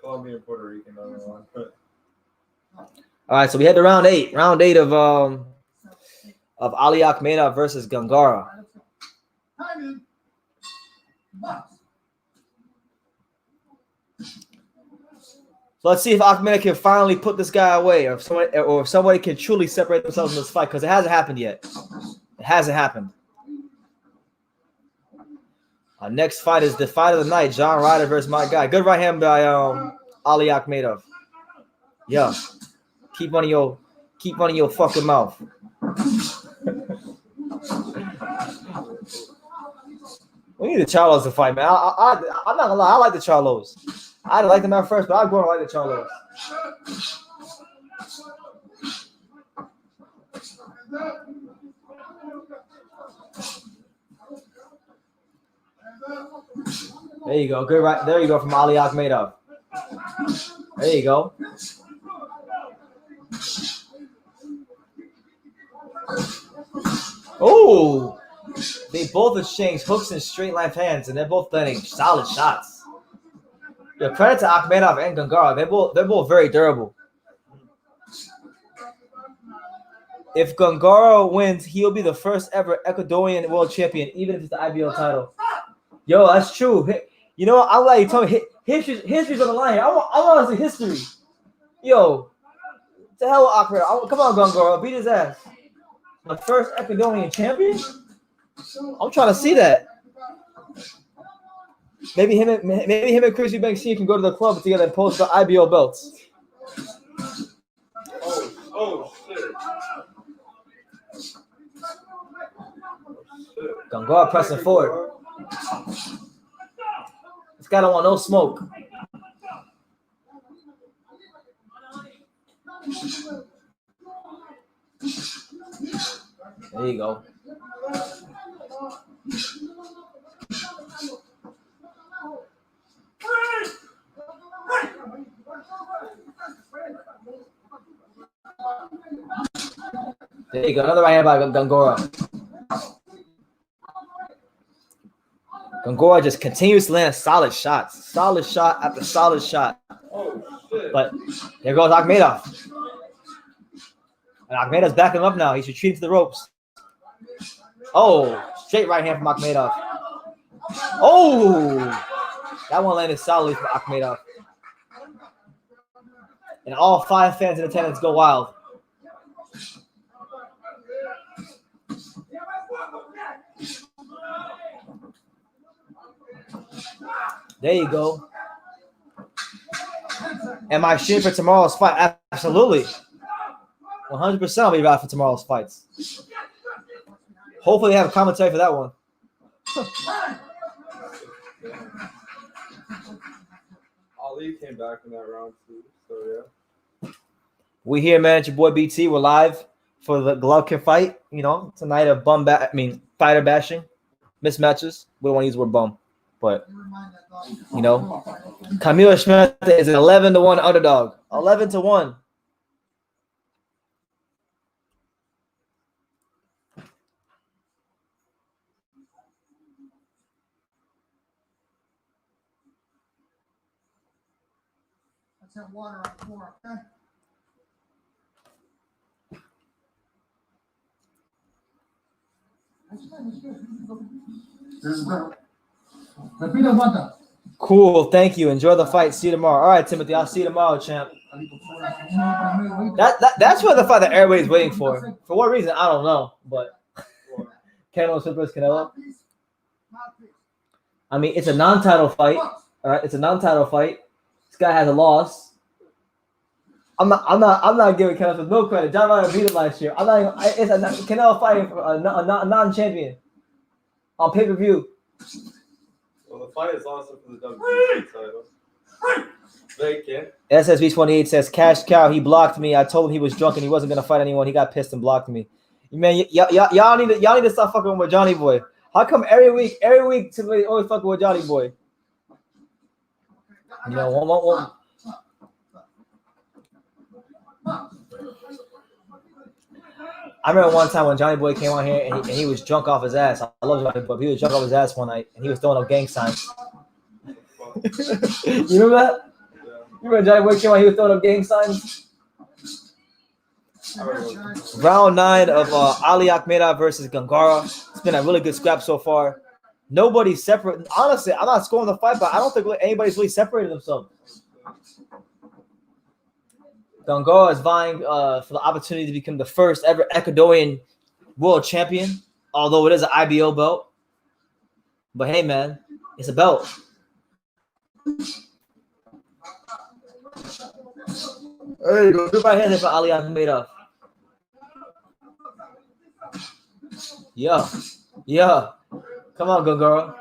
Colombian, Puerto Rican. All right, so we head to round 8. Round 8 of Ali Akhmedov versus Gongora. So let's see if Akhmedov can finally put this guy away, or if somebody can truly separate themselves in this fight, because it hasn't happened yet. It hasn't happened. Our next fight is the fight of the night: John Ryder versus my guy. Good right hand by Ali Akhmedov. Yeah, keep one in your fucking mouth. We need the Charlos to fight, man. I'm not gonna lie, I like the Charlos. I didn't like them at first, but I'm going to like the Charlos. There you go. Good right. There you go from Ali Akhmedov. There you go. Oh, they both exchange hooks and straight left hands, and they're both landing solid shots. Yeah, credit to Akhmedov and Gongora. They're both very durable. If Gongora wins, he'll be the first ever Ecuadorian world champion, even if it's the IBO title. Yo, that's true. You know what? I'm glad you told me history's on the line here. I want to see history. Yo, the hell with Akhmedov. Come on, Gongora, beat his ass. The first Ecuadorian champion? I'm trying to see that. Maybe him and Chris Eubanks can go to the club together and post the IBO belts. Oh shit. Gongora pressing forward. This guy don't want no smoke. There you go. There you go. Another right hand by Gongora. Gongora just continues to land solid shots. Solid shot after solid shot. Oh shit. But there goes Akhmedov. And Akhmedov's backing up now. He's retreating to the ropes. Oh, straight right hand from Akhmedov. Oh, that one landed solidly for Akhmedov. And all 5 fans in attendance go wild. There you go. Am I shooting for tomorrow's fight? Absolutely. 100% I'll be right for tomorrow's fights. Hopefully they have a commentary for that one. Ali came back in that round too. So yeah. We here, man. It's your boy BT. We're live for the Golovkin fight. You know, tonight of fighter bashing, mismatches. We don't want to use the word bum, but you know, Kamil Szeremeta is an 11-1 underdog. 11-1. Let's have water on the floor, okay? This is good. Repeat water. Cool. Thank you. Enjoy the fight. See you tomorrow. All right, Timothy. I'll see you tomorrow, champ. That's what the fight that everybody's waiting for. For what reason? I don't know. But Canelo versus Canelo. I mean, it's a non-title fight. All right, it's a non-title fight. This guy has a loss. I'm not giving Canelo no credit. John Ryder beat him last year. It's a Canelo fighting for a non-champion on pay-per-view. Well, the fight is also for the WBC title. Thank you. SSB28 says, "Cash cow. He blocked me. I told him he was drunk and he wasn't gonna fight anyone. He got pissed and blocked me. Man, y'all need to stop fucking with Johnny Boy. How come every week somebody always fucking with Johnny Boy? You know, one. I remember one time when Johnny Boy came on here and he was drunk off his ass. I love Johnny Boy, but he was drunk off his ass one night and he was throwing up gang signs. You remember that? You remember Johnny Boy came on, he was throwing up gang signs? Round 9 of Ali Akhmedov versus Gangara. It's been a really good scrap so far. Nobody's separate. Honestly, I'm not scoring the fight, but I don't think anybody's really separated themselves. Gangara is vying for the opportunity to become the first ever Ecuadorian world champion, although it is an IBO belt. But hey, man, it's a belt. There you go. Good right hand for Ali Akhmedov. Yeah. Come on, Gangara.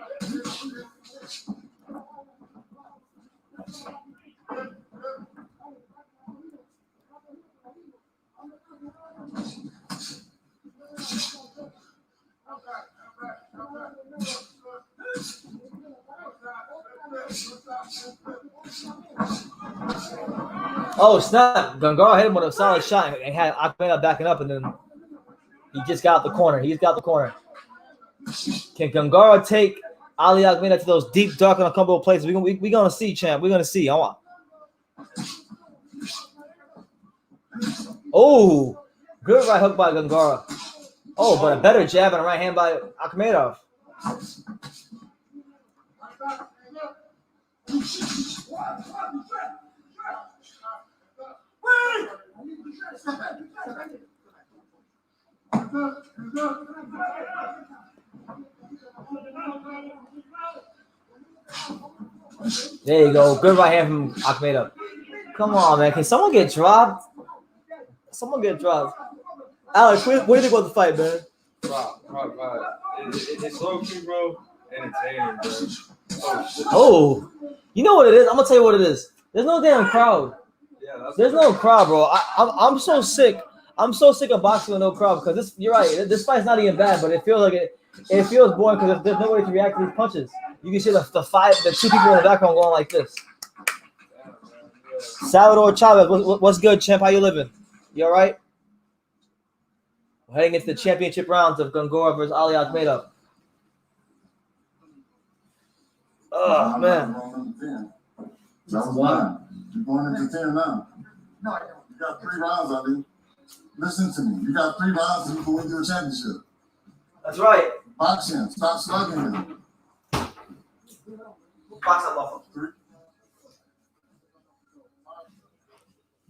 Oh, snap. Gangara hit him with a solid shot and had Akhmedov backing up, and then he just got the corner. Can Gangara take Ali Akhmedov to those deep, dark, and uncomfortable places? We're going to see, champ. We're going to see. Oh, good right hook by Gangara. Oh, but a better jab and a right hand by Akhmedov. There you go. Good right hand from Akhmedov. Come on, man. Can someone get dropped? Alex, what do you think about the fight, man? It's low-key, bro. Entertaining, bro. Oh, you know what it is? I'm gonna tell you what it is. There's no damn crowd. Yeah, There's no crowd, bro. I'm so sick. I'm so sick of boxing with no crowd because you're right. This fight's not even bad, but it feels like it feels boring because there's no way to react to these punches. You can see the 2 people in the background going like this. Salvador Chavez, what's good, champ? How you living? You all right? We're heading into the championship rounds of Gangara versus Ali Akhmedov. Oh, man. That's 1. You're going into 10 now. No, I don't. You got 3 rounds, Ali. Listen to me. You got 3 rounds and you can win your championship. That's right. Boxing. Stop slugging him.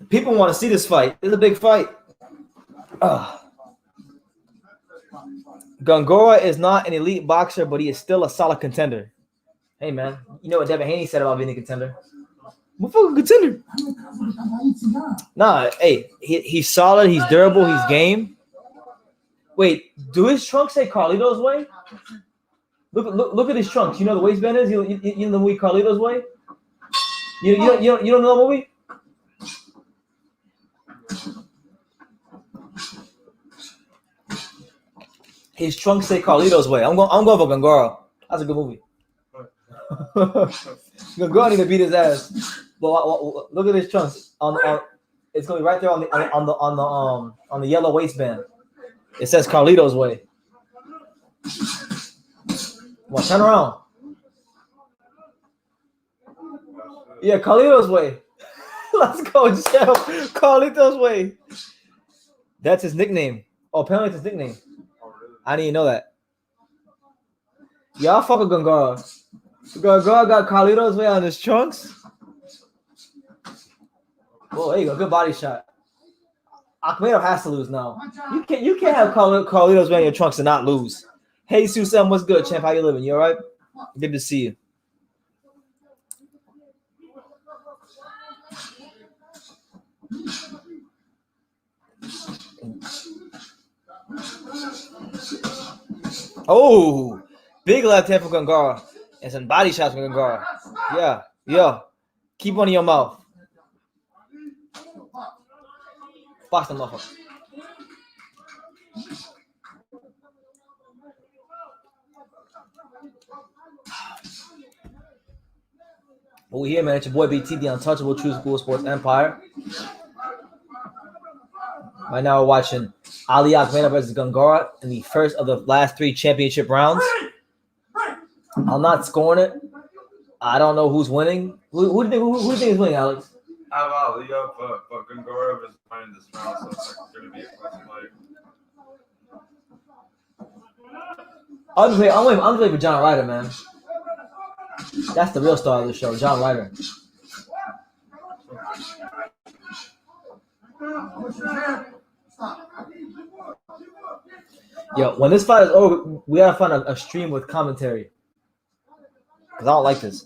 People want to see this fight. It's a big fight. Gangara is not an elite boxer, but he is still a solid contender. Hey, man. You know what Devin Haney said about being a contender? I'm a fucking contender. Nah, hey, he's solid. He's durable. He's game. Wait, do his trunks say Carlito's way? Look at his trunks. You know the waistband is? You know the way Carlito's way? You don't know the movie? His trunks say Carlito's Way. I'm going for Gongora. That's a good movie. Gongora need to beat his ass. But look at his trunks. It's gonna be right there on the yellow waistband. It says Carlito's Way. Come on, turn around. Yeah, Carlito's Way. Let's go, Jeff. Carlito's Way. That's his nickname. Oh, apparently it's his nickname. I didn't even know that. Y'all fuck with Gongora. Gongora got Carlito's Way on his trunks. Oh, there you go. Good body shot. Akhmedov has to lose now. You can't have Carlito's Way on your trunks and not lose. Hey, Susam, what's good, champ? How you living? You all right? Good to see you. Oh, big left hand from Gongora and some body shots from Gongora. Yeah. Keep one in your mouth. Box them off. Well, we here, man. It's your boy BT, the untouchable True School Sports Empire. Right now, we're watching Ali Akhmedov versus Gongora in the first of the last 3 championship rounds. I'm not scoring it. I don't know who's winning. Who do you think is winning, Alex? I have Ali up, but Gongora is playing this round, so it's going to be a close fight. I'm waiting for John Ryder, man. That's the real star of the show, John Ryder. Yo, when this fight is over, we gotta find a stream with commentary. Because I don't like this.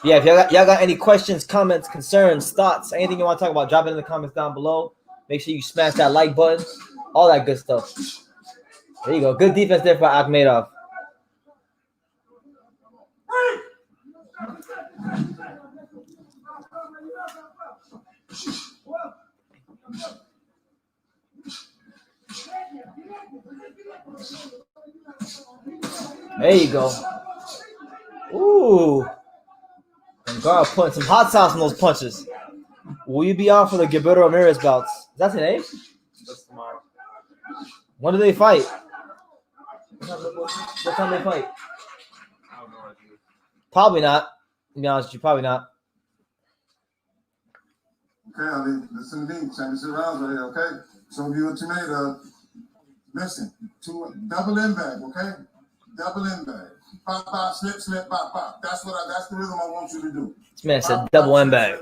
Yeah, if y'all got any questions, comments, concerns, thoughts, anything you want to talk about, drop it in the comments down below. Make sure you smash that like button. All that good stuff. There you go. Good defense there for Akhmedov. There you go. Ooh. Gongora putting some hot sauce in those punches. Will you be on for the Gilberto Ramirez bouts? Is that today? That's tomorrow. When do they fight? What time they fight? I have no idea. Probably not. To be honest with you, probably not. Okay, Ali, listen to me. Championship rounds right here, okay? Show you what you made of. Listen, double in bag, okay? Double in bag. Pop, pop, slip, slip, pop, pop. That's the rhythm I want you to do. This man said double M bag.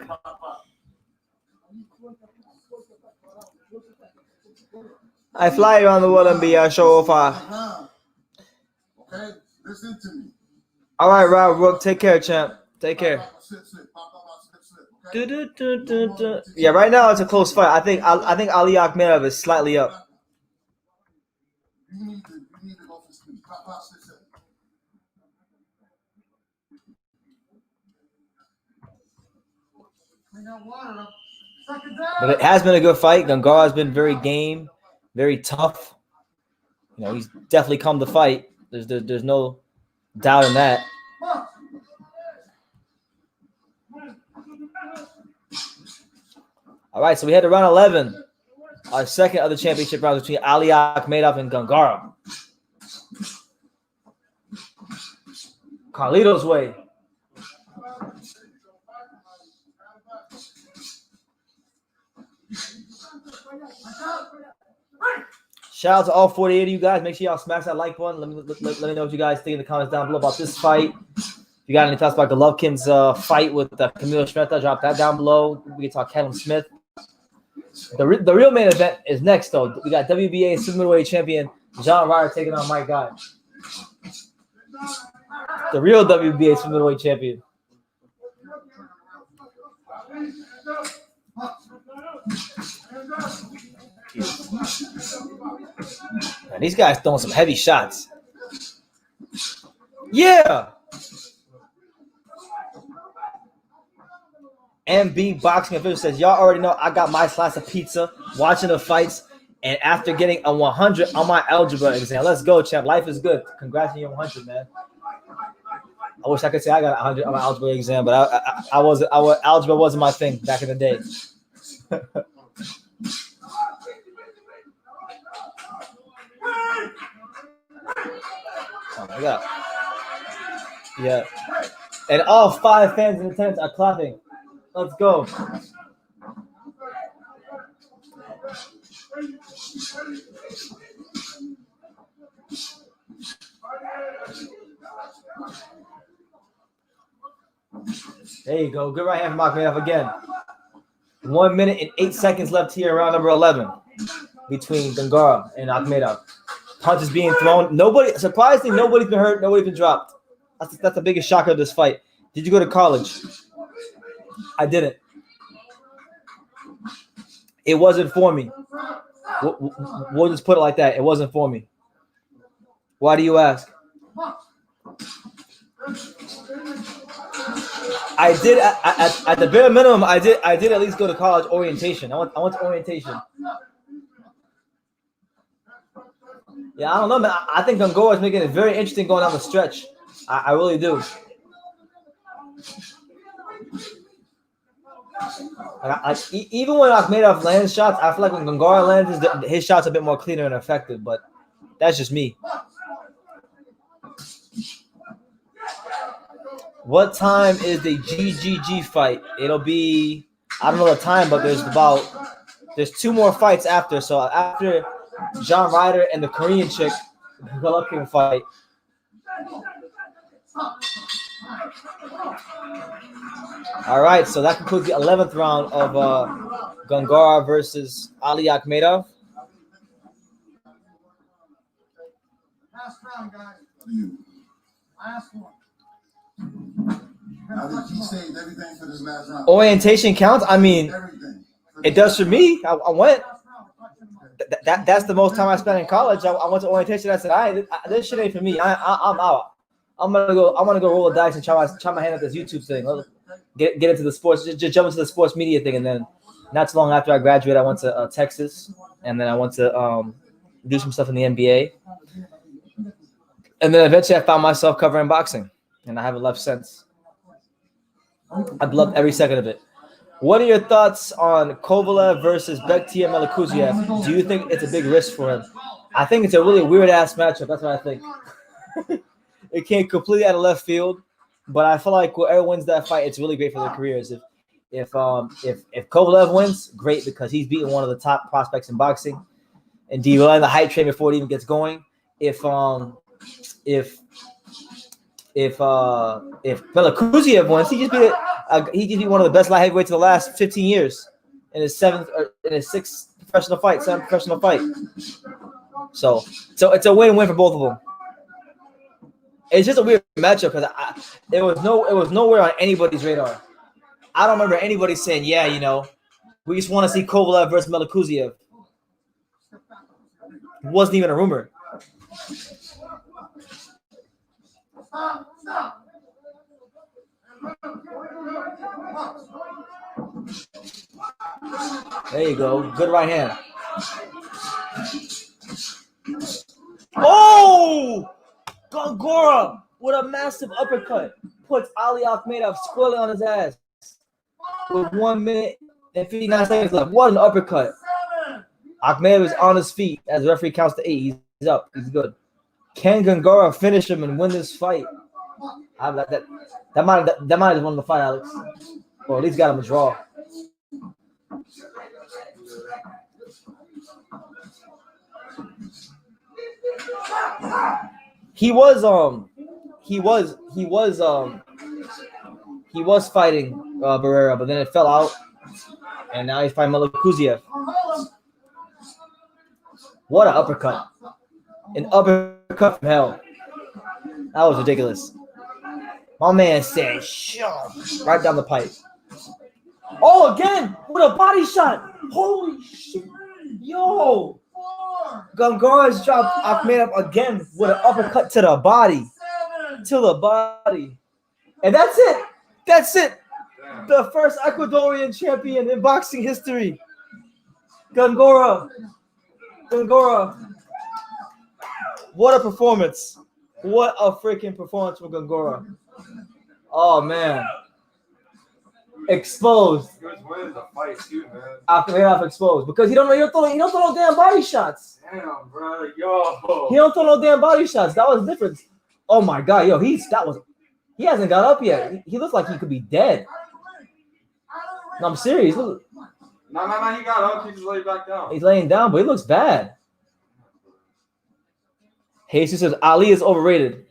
I fly around the world and be a show off. Okay, listen to me. All right, Rob Rook, take care, champ. Take care. Yeah, right now it's a close fight. I think Ali Akhmedov is slightly up. You need to go for speed. Pop, pop, slip, slip. But it has been a good fight. Gongora has been very game, very tough. You know, he's definitely come to fight. There's no doubt in that. All right, so we head to round 11. Our second of the championship rounds between Ali Akhmedov and Gongora. Carlito's Way. Shout out to all 48 of you guys. Make sure y'all smash that like button. Let me know what you guys think in the comments down below about this fight. If you got any thoughts about Golovkin's fight with Kamil Szeremeta, drop that down below. We can talk Kamil Smith. The real main event is next, though. We got WBA super middleweight champion John Ryder taking on Mike Guy. The real WBA super middleweight champion. Man, these guys throwing some heavy shots. Yeah. MB Boxing Official says, y'all already know I got my slice of pizza watching the fights, and after getting a 100 on my algebra exam. Let's go, champ. Life is good. Congrats on your 100, man. I wish I could say I got 100 on my algebra exam, but algebra wasn't my thing back in the day. Oh my God. Yeah. And all 5 fans in attendance are clapping. Let's go. There you go. Good right hand from Akhmedov again. 1 minute and 8 seconds left here, round number 11, between Gongora and Akhmedov. Punches being thrown. Surprisingly, nobody's been hurt. Nobody's been dropped. That's the biggest shocker of this fight. Did you go to college? I didn't. It wasn't for me. We'll just put it like that. It wasn't for me. Why do you ask? I did at the bare minimum. I did at least go to college orientation. I went to orientation. Yeah, I don't know, man. I think Gongora is making it very interesting going down the stretch. I really do. Even when Akhmedov lands shots, I feel like when Gongora lands, his shots are a bit more cleaner and effective. But that's just me. What time is the GGG fight? It'll be, I don't know the time, but there's 2 more fights after. So after John Ryder and the Korean chick, Golovkin fight. All right, so that concludes the 11th round of Gongora versus Ali Akhmedov. Last round, guys. Last one. Now that he saved everything for this last round. Orientation counts? I mean, it does for me. I went. That's the most time I spent in college. I went to orientation. I said, "All right, this shit ain't for me. I'm out. I'm gonna go roll the dice and try my hand at this YouTube thing. Get into the sports. Just jump into the sports media thing." And then, not too long after I graduated, I went to Texas, and then I went to do some stuff in the NBA. And then eventually, I found myself covering boxing, and I haven't left since. I've loved every second of it. What are your thoughts on Kovalev versus Bektia Melikuziev? Do you think it's a big risk for him? I think it's a really weird-ass matchup. That's what I think. It came completely out of left field, but I feel like whoever wins that fight, it's really great for their careers. If Kovalev wins, great, because he's beating one of the top prospects in boxing and derailing the hype train before it even gets going. If Melikuziev wins, he just beat one of the best light heavyweights of the last 15 years in his 6th professional fight, 7th professional fight. So it's a win-win for both of them. It's just a weird matchup because it was nowhere on anybody's radar. I don't remember anybody saying, "Yeah, we just want to see Kovalev versus Melikuziev." It wasn't even a rumor. There you go. Good right hand. Oh! Gongora with a massive uppercut puts Ali Akhmedov squarely on his ass with 1 minute and 59 seconds left. What an uppercut. Akhmedov is on his feet as the referee counts to 8. He's up. He's good. Can Gongora finish him and win this fight? That might have won the fight, Alex. Or at least got him a draw. He was fighting Barrera, but then it fell out, and now he's fighting Melikuziev. What an uppercut! An uppercut from hell. That was ridiculous. My man said, "Shove," right down the pipe. Oh, again with a body shot! Holy shit! Yo! Gongora's dropped Akhmedov again with an uppercut to the body. to the body. And that's it. That's it. The first Ecuadorian champion in boxing history. Gongora. What a performance. What a freaking performance from Gongora. Oh, man. Exposed. He was winning the fight too, man. Off exposed. Because he don't throw no damn body shots. Damn, bro. Yo. He don't throw no damn body shots. That was the difference. Oh, my God. Yo, he hasn't got up yet. He looks like he could be dead. No, I'm serious. Look. No. He got up. He just laid back down. He's laying down, but he looks bad. Jesus says Ali is overrated.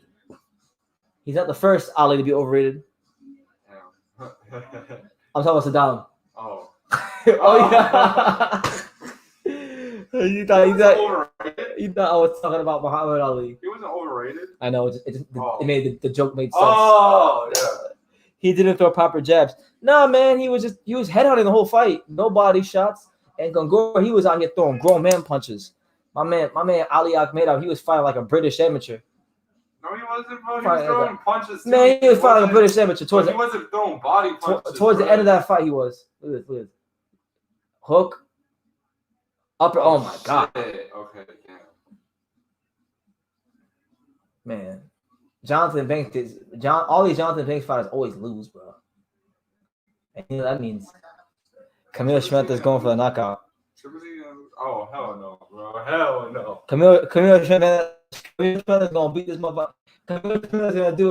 He's not the first Ali to be overrated. I'm talking about Saddam. Oh. Oh yeah. you thought I was talking about Muhammad Ali. He wasn't overrated. I know. It made the joke made sense. Oh yeah. He didn't throw proper jabs. Nah, man. He was headhunting the whole fight. No body shots. And Gongora, he was out here throwing grown man punches. My man Ali Akhmedov, he was fighting like a British amateur. No, he wasn't, bro. He was throwing punches. Too. Man, he was fighting like a British amateur. He wasn't throwing body punches. Towards the end of that fight, he was. Look at this. Hook. Upper. Oh my God. Okay, yeah. Man. All these Jonathan Banks fighters always lose, bro. And you know that means Kamil Szeremeta is going for the knockout. Oh, hell no, bro. Hell no. Kamil Szeremeta is going to beat this motherfucker. Kamil Szeremeta is going to do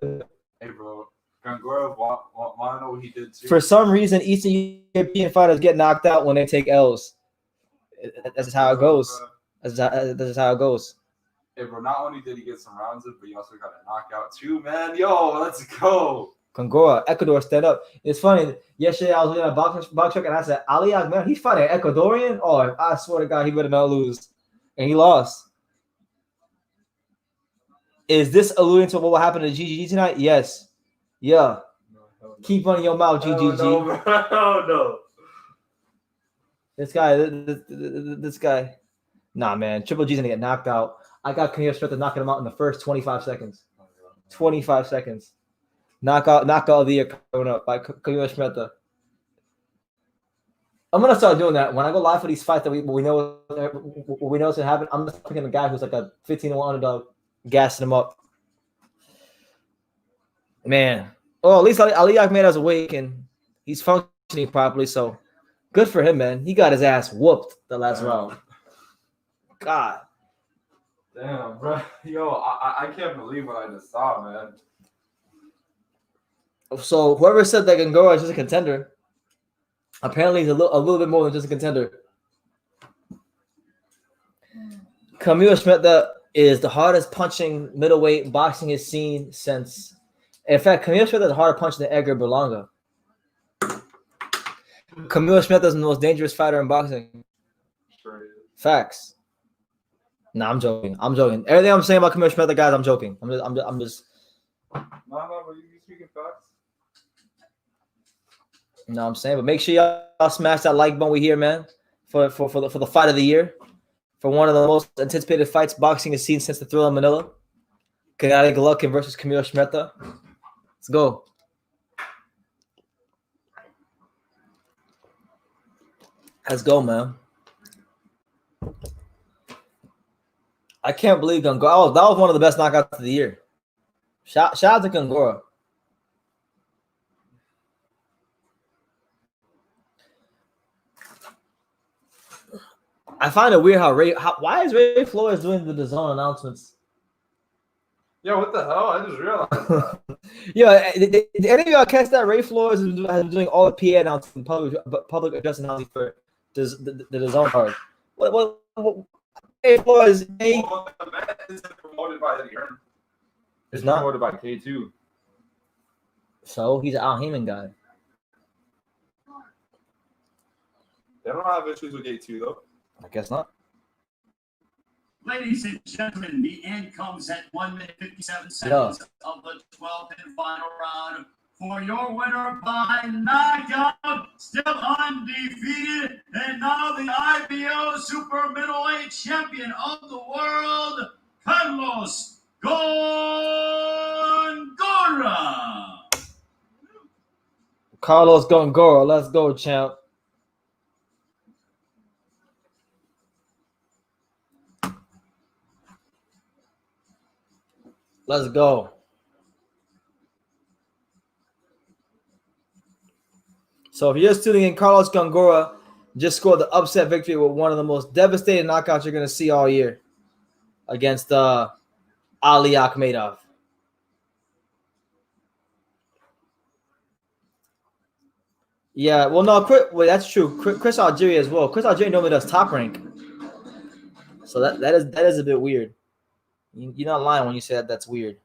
it. Hey, bro. Gongora want to know what he did too. For some reason, Eastern European fighters get knocked out when they take L's. That's just how it goes. That's just how it goes. Hey, bro, not only did he get some rounds in, but he also got a knockout too, man. Yo, let's go. Gongora, Ecuador, stand up. It's funny. Yesterday, I was looking at box truck and I said, Ali Akhmedov, he's fighting an Ecuadorian? Oh, I swear to God, he better not lose. And he lost. Is this alluding to what will happen to GGG tonight? Yes. Yeah. No. Keep running your mouth, GGG. No. This guy. Nah, man. Triple G's going to get knocked out. I got Kamil Szeremeta knocking him out in the first 25 seconds. 25 seconds. Knockout of the year coming up by Kamil Szeremeta. I'm gonna start doing that when I go live for these fights that we know what's gonna happen. I'm just picking a guy who's like a 15-1 underdog, gassing him up. Man, at least Ali Akhmedov's awake and he's functioning properly. So good for him, man. He got his ass whooped the last round. God. Damn, bro. Yo, I can't believe what I just saw, man. So whoever said that Gongora is just a contender, apparently he's a little bit more than just a contender. Kamil Szeremeta is the hardest punching middleweight boxing has seen since. In fact, Kamil Szeremeta is harder punching than Edgar Berlanga. Kamil Szeremeta is the most dangerous fighter in boxing. Sure is. Facts. Nah, I'm joking. Everything I'm saying about Kamil Szeremeta, guys, I'm joking. I'm just. No, but you speaking facts. No, I'm saying, but make sure y'all smash that like button we here, man, for the fight of the year, for one of the most anticipated fights boxing has seen since the Thriller in Manila. Gennady Golovkin versus Kamil Szeremeta. Let's go. Let's go, man. I can't believe Gongora. That was one of the best knockouts of the year. Shout out to Gongora. I find it weird why is Ray Flores doing the DAZN announcements? Yo, what the hell? I just realized that. Yeah, did any of y'all catch that? Ray Flores has been doing all the PA announcements, public address announcements for the DAZN card. What Ray Flores? The man isn't promoted by Eddie Hearn. It's not promoted by K2. So he's an Al Heyman guy. They don't have issues with K2 though. I guess not. Ladies and gentlemen, the end comes at 1 minute 57 seconds of the 12th and final round. For your winner by knockout, still undefeated, and now the IBO Super Middleweight Champion of the World, Kamil Szeremeta. Gongora. Carlos Gongora, let's go, champ. Let's go. So if you're just tuning in, Carlos Gongora just scored the upset victory with one of the most devastating knockouts you're going to see all year against Ali Akhmedov. Yeah, well, no, that's true. Chris Algieri as well. Chris Algieri normally does Top Rank, so that is a bit weird. You're not lying when you say that. That's weird.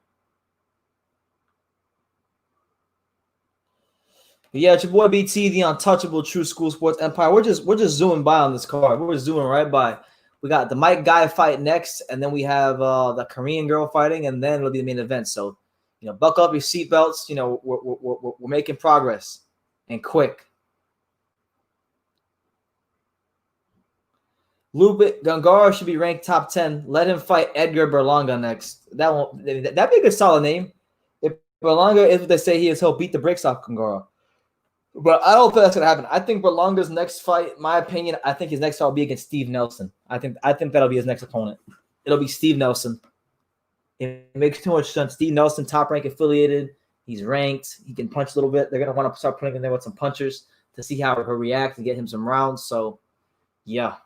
But yeah, it's your boy BT, the untouchable True School Sports Empire. We're just zooming by on this card. We're zooming right by. We got the Mike Guy fight next, and then we have the Korean girl fighting, and then it'll be the main event. So, buckle up your seatbelts. We're making progress, and quick. Lupe Gongora should be ranked top 10. Let him fight Edgar Berlanga next. That'd be a good solid name. If Berlanga is what they say he is, he'll beat the brakes off Gongora. But I don't think that's gonna happen. I think Berlanga's next fight, in my opinion, I think his next fight will be against Steve Nelson. I think that'll be his next opponent. It'll be Steve Nelson. It makes too much sense. Steve Nelson, top rank affiliated. He's ranked. He can punch a little bit. They're gonna want to start putting him there with some punchers to see how he'll react and get him some rounds. So, yeah.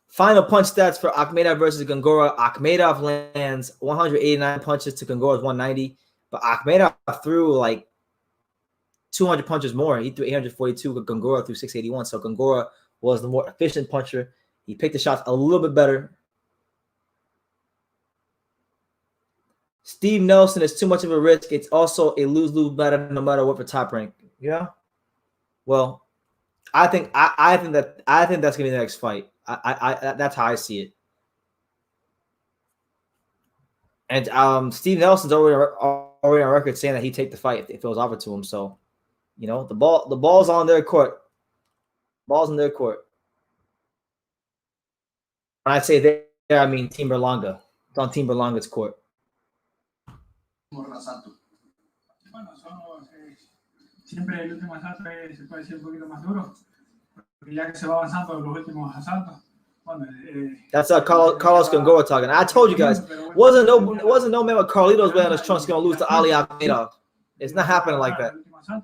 Final punch stats for Akhmedov versus Gongora. Akhmedov lands 189 punches to Gongora's 190. But Akhmedov threw like 200 punches more. He threw 842, but Gongora threw 681. So Gongora was the more efficient puncher. He picked the shots a little bit better. Steve Nelson is too much of a risk. It's also a lose-lose battle no matter what for top rank. Yeah. Well, I think that's gonna be the next fight. I that's how I see it. And Steve Nelson's already on record saying that he'd take the fight if it was offered to him. So, the ball's on their court. Ball's in their court. When I say there, I mean Team Berlanga. It's on Team Berlanga's court. Bueno, siempre el último asalto se puede ser un poquito más duro, porque ya que se va avanzando los últimos asaltos. That's Carlos Gongora talking. I told you guys, it wasn't no man with Carlitos way on his trunks going to lose to Ali Akhmedov. It's not happening like that. I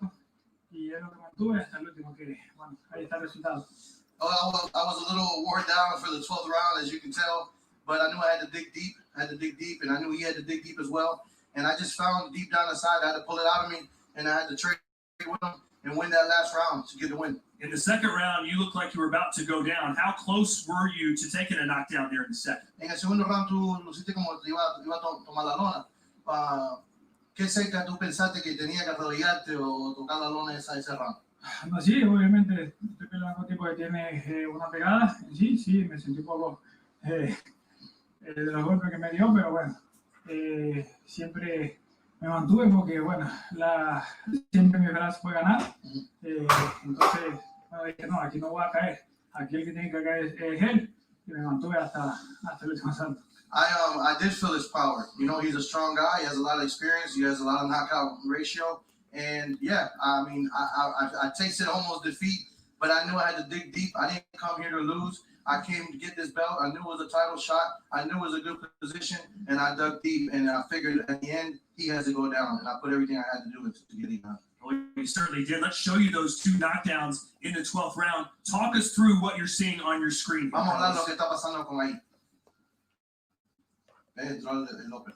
was a little worn down for the 12th round, as you can tell, but I knew I had to dig deep. And I knew he had to dig deep as well. And I just found deep down inside, I had to pull it out of me, and I had to trade with him and win that last round to get the win. In the second round, you looked like you were about to go down. How close were you to taking a knockdown there in the second? En el segundo round tú luciste como te iba a tomar la lona. ¿Qué cerca tú pensaste que tenía que arrodillarte o tocar la lona ese round? No, sí, obviamente, estoy peleando con un tipo que tiene una pegada. Sí, me sentí un poco de los golpes que me dio, pero bueno, siempre me mantuve porque, bueno, siempre mi brazo fue ganar. Entonces, dije, no, aquí no voy a caer. Aquí el que tiene que caer es él. Y me mantuve hasta el último asalto. I did feel his power. He's a strong guy. He has a lot of experience. He has a lot of knockout ratio. And, yeah, I mean, I tasted almost defeat, but I knew I had to dig deep. I didn't come here to lose. I came to get this belt. I knew it was a title shot. I knew it was a good position, and I dug deep, and I figured at the end, he has to go down, and I put everything I had to do to get him out. Well, you certainly did. Let's show you those two knockdowns in the 12th round. Talk us through what you're seeing on your screen. Vamos a hablar lo que está pasando con ahí. Entró el Open.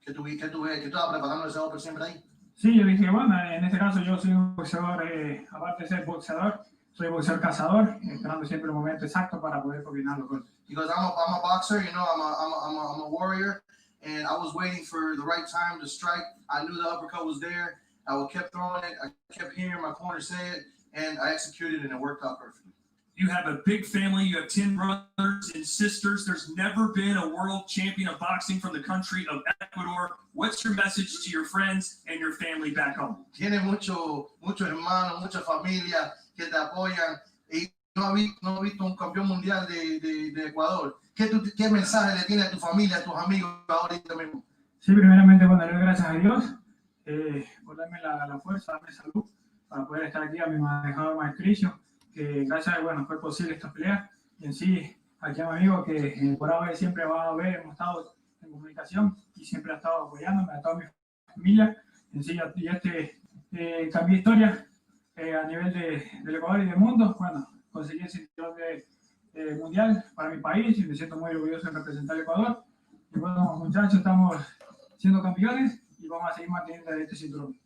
¿Qué tú estabas preparando ese Open siempre ahí? Sí, yo dije, bueno, en este caso yo soy un boxeador, aparte de ser boxeador, soy boxeador cazador, esperando siempre el momento exacto para poder combinar los golpes. Because I'm a boxer, I'm a warrior, and I was waiting for the right time to strike. I knew the uppercut was there. I kept throwing it. I kept hearing my corner say it, and I executed, and it worked out perfectly. You have a big family. You have 10 brothers and sisters. There's never been a world champion of boxing from the country of Ecuador. What's your message to your friends and your family back home? Tiene muchos hermanos, mucha familia que te apoyan. Y no ha visto un campeón mundial de Ecuador. ¿Qué mensaje le tiene a tu familia, a tus amigos ahorita mismo? Sí, primeramente, bueno, le doy gracias a Dios por darme la fuerza, darme salud para poder estar aquí. A mi manejador Maestricio, que gracias a él, bueno, fue posible esta pelea. Y en sí, aquí a mi amigo que por ahora siempre va a ver, hemos estado en comunicación y siempre ha estado apoyándome, a toda mi familia. En sí, y cambié historia a nivel del Ecuador y del mundo. Bueno, conseguí el cinturón mundial para mi país y me siento muy orgulloso de representar a Ecuador. Y bueno, muchachos, estamos siendo campeones y vamos a seguir manteniendo este cinturón.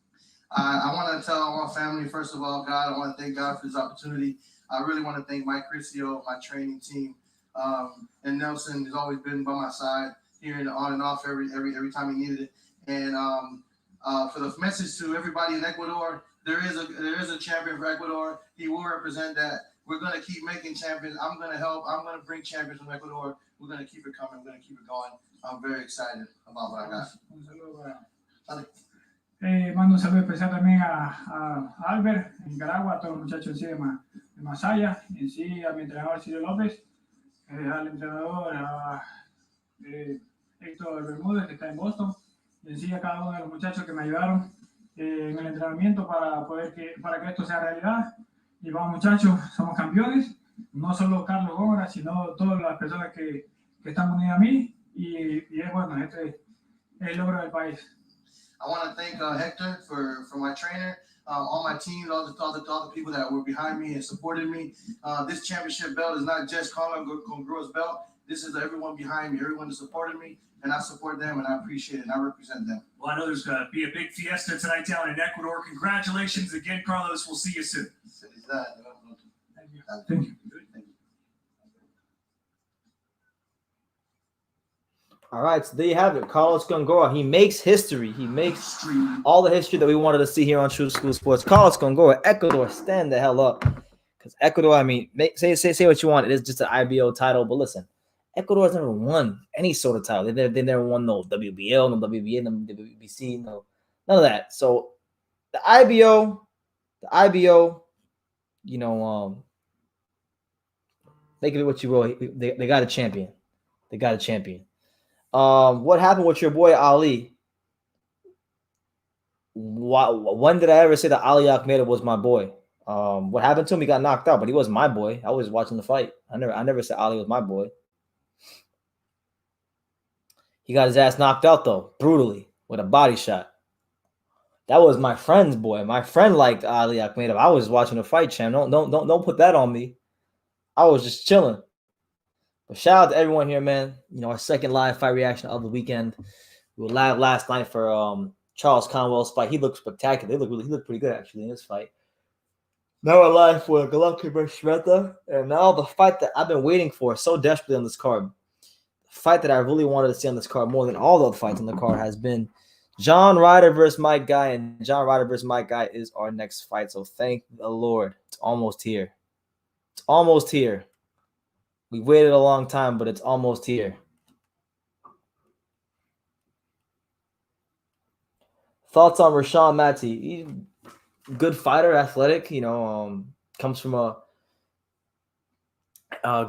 I want to tell my family, first of all, God, I want to thank God for this opportunity. I really want to thank Mike Crisio, my training team, and Nelson has always been by my side here and on and off every time he needed it. And for the message to everybody in Ecuador, there is a champion for Ecuador. He will represent that. We're going to keep making champions. I'm going to help. I'm going to bring champions from Ecuador. We're going to keep it coming. We're going to keep it going. I'm very excited about what I got. Un saludo mando un saludo especial también a Albert, en Nicaragua, a todos los muchachos de Masaya, en sí, a mi entrenador Ciro López, al entrenador Héctor Bermúdez, que está en Boston, y en sí a cada uno de los muchachos que me ayudaron en el entrenamiento para que esto sea realidad. Y vamos, muchachos, somos campeones, no solo Carlos Gómez, sino todas las personas que están unidas a mí, y es bueno, este es el logro del país. I want to thank Hector for my trainer, all my team, all the people that were behind me and supported me. This championship belt is not just Conor Congruous belt. This is everyone behind me, everyone that supported me, and I support them, and I appreciate it, and I represent them. Well, I know there's going to be a big fiesta tonight down in Ecuador. Congratulations again, Carlos. We'll see you soon. Thank you. Thank you. All right, so there you have it. Carlos Gongora. He makes history. He makes all the history that we wanted to see here on True School Sports. Carlos Gongora, Ecuador, stand the hell up. Because Ecuador, I mean, say what you want. It is just an IBO title. But listen, Ecuador has never won any sort of title. They never won no WBL, no WBA, no WBC, no none of that. So the IBO, you know, make of it what you will. They got a champion. They got a champion. What happened with your boy Ali? When did I ever say that Ali Akhmedov was my boy? What happened to him? He got knocked out, but he wasn't my boy. I was watching the fight. I never said Ali was my boy. He got his ass knocked out though, brutally, with a body shot. That was my friend's boy. My friend liked Ali Akhmedov. I was watching the fight, champ. Don't put that on me. I was just chilling. But shout out to everyone here, man. You know, our second live fight reaction of the weekend. We were live last night for Charles Conwell's fight. He looked spectacular. He looked pretty good actually in this fight. Now we're live for Golovkin versus Szeremeta, and now the fight that I've been waiting for so desperately on this card. The fight that I really wanted to see on this card more than all the other fights on the card has been John Ryder versus Mike Guy, and John Ryder versus Mike Guy is our next fight. So thank the Lord, it's almost here. It's almost here. We waited a long time, but it's almost here. Thoughts on Rashawn Matty? He's a good fighter, athletic. You know, comes from a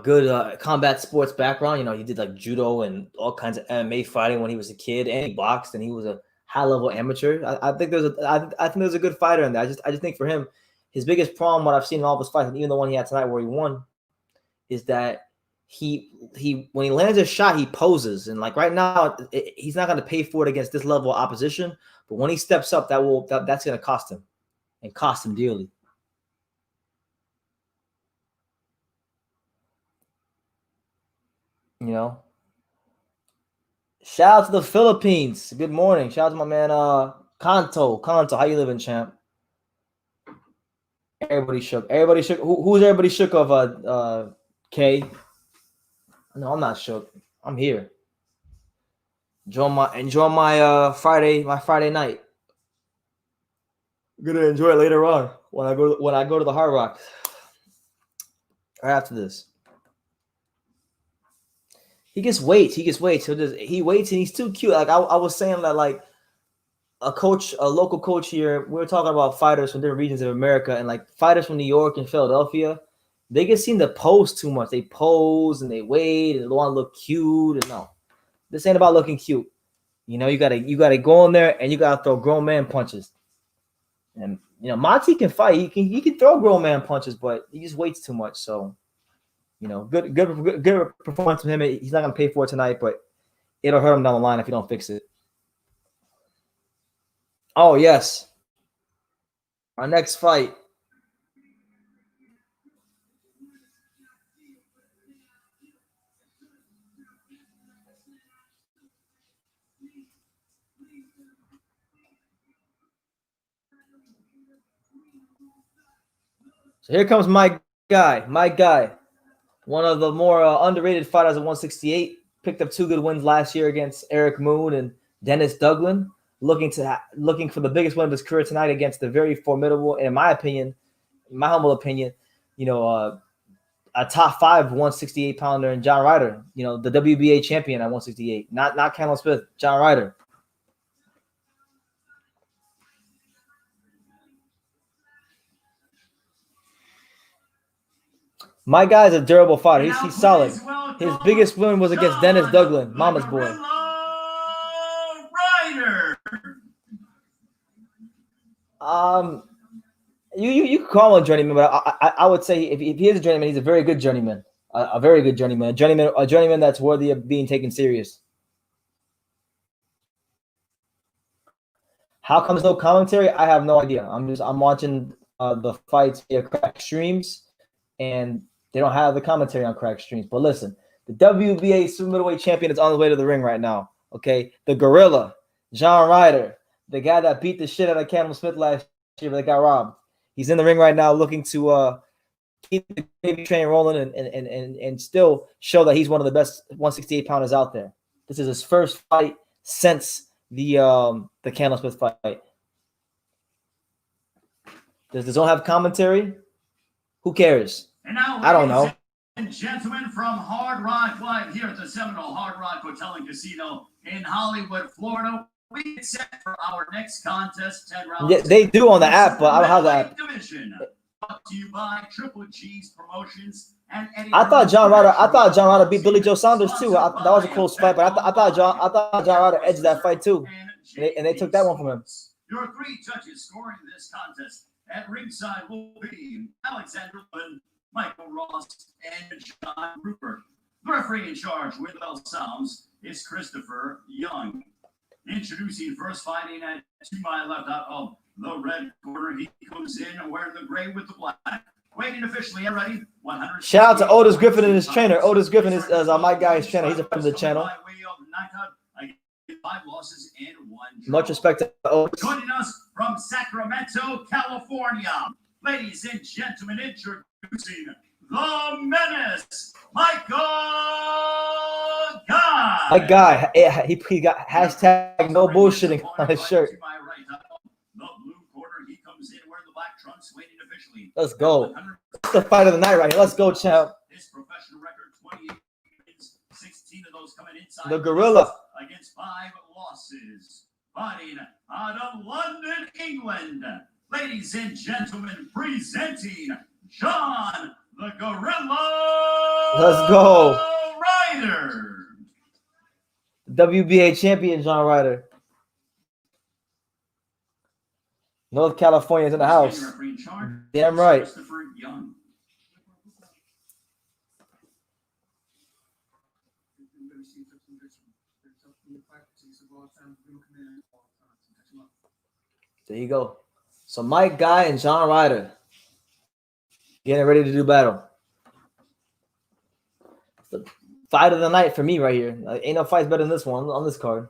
good combat sports background. You know, he did like judo and all kinds of MMA fighting when he was a kid, and he boxed, and he was a high-level amateur. I think there's a good fighter in there. I just think for him, his biggest problem, what I've seen in all of his fights, and even the one he had tonight where he won, is that he when he lands a shot, he poses, and like right now, he's not going to pay for it against this level of opposition. But when he steps up, that's going to cost him, and cost him dearly. You know. Shout out to the Philippines. Good morning. Shout out to my man Kanto. How you living, champ? Everybody shook. Who's everybody shook of? K. No, I'm not shook. I'm here. Enjoy my Friday night. I'm gonna enjoy it later on when I go to the Hard Rock. Right after this. He gets weights. He waits and he's too cute. Like I was saying that like a local coach here, we were talking about fighters from different regions of America and like fighters from New York and Philadelphia. they get seen to pose too much. They pose and they wait and they want to look cute. And no, this ain't about looking cute. You know, you gotta go in there and you gotta throw grown man punches. And you know, Monty can fight. He can throw grown man punches, but he just waits too much. So, you know, good performance from him. He's not gonna pay for it tonight, but it'll hurt him down the line if you don't fix it. Oh yes, our next fight. So here comes my guy, one of the more underrated fighters at 168. Picked up 2 good wins last year against Eric Moon and Dennis Duglin. Looking for the biggest win of his career tonight against the very formidable, in my humble opinion, you know, a top 5 168 pounder in John Ryder. You know, the WBA champion at 168. Not Kamil Smith, John Ryder. My guy's a durable fighter. He's solid. His biggest win was against Dennis Duglin, Mama's boy. You could call him a journeyman, but I would say if he is a journeyman, he's a very good journeyman, a very good journeyman, a journeyman that's worthy of being taken serious. How comes no commentary? I have no idea. I'm watching the fights via crack streams, and they don't have the commentary on crack streams. But listen, the WBA super middleweight champion is on his way to the ring right now. Okay, the Gorilla, John Ryder, the guy that beat the shit out of Kamil Smith last year, but they got robbed. He's in the ring right now, looking to keep the baby train rolling and still show that he's one of the best 168 pounders out there. This is his first fight since the Kamil Smith fight. Does the zone have commentary? Who cares? And now, I don't know. Ladies and gentlemen, from Hard Rock Live here at the Seminole Hard Rock Hotel and Casino in Hollywood, Florida, we get set for our next contest, 10 rounds. Yeah, they do on the app, but I don't have the app. Division, brought to you by Triple G's Promotions and Eddie. I thought John Ryder beat Billy Joe Saunders too. That was a close fight, but I thought John Ryder edged that fight too, and they took that one from him. Your 3 judges scoring this contest at ringside will be Alexander Lynn, Michael Ross, and John Rupert. The referee in charge with bell sounds is Christopher Young. Introducing first, fighting at to my left out of the red corner, he comes in wearing the gray with the black. Waiting officially and ready. 100. Shout out to Otis Griffin and his trainer. Otis Griffin is my guy's trainer. He's a friend of the channel. 5 losses and 1 draw. Much respect to Otis. Joining us from Sacramento, California, ladies and gentlemen, introducing the menace, Michael Guy. My guy, he got hashtag no bullshitting on his shirt. To my right, the blue corner, he comes in wearing the black trunks, waiting officially. Let's go. It's the fight of the night right here. Let's go, champ. His professional record, 28 wins, 16 of those coming inside. The Gorilla. Against 5 losses. Fighting out of London, England. Ladies and gentlemen, presenting John the Gorilla. Let's go. Ryder. WBA champion John Ryder. North California's in the house. Damn right. Christopher Young. There you go. So Mike Guy and John Ryder getting ready to do battle. It's the fight of the night for me right here. Ain't no fights better than this one on this card.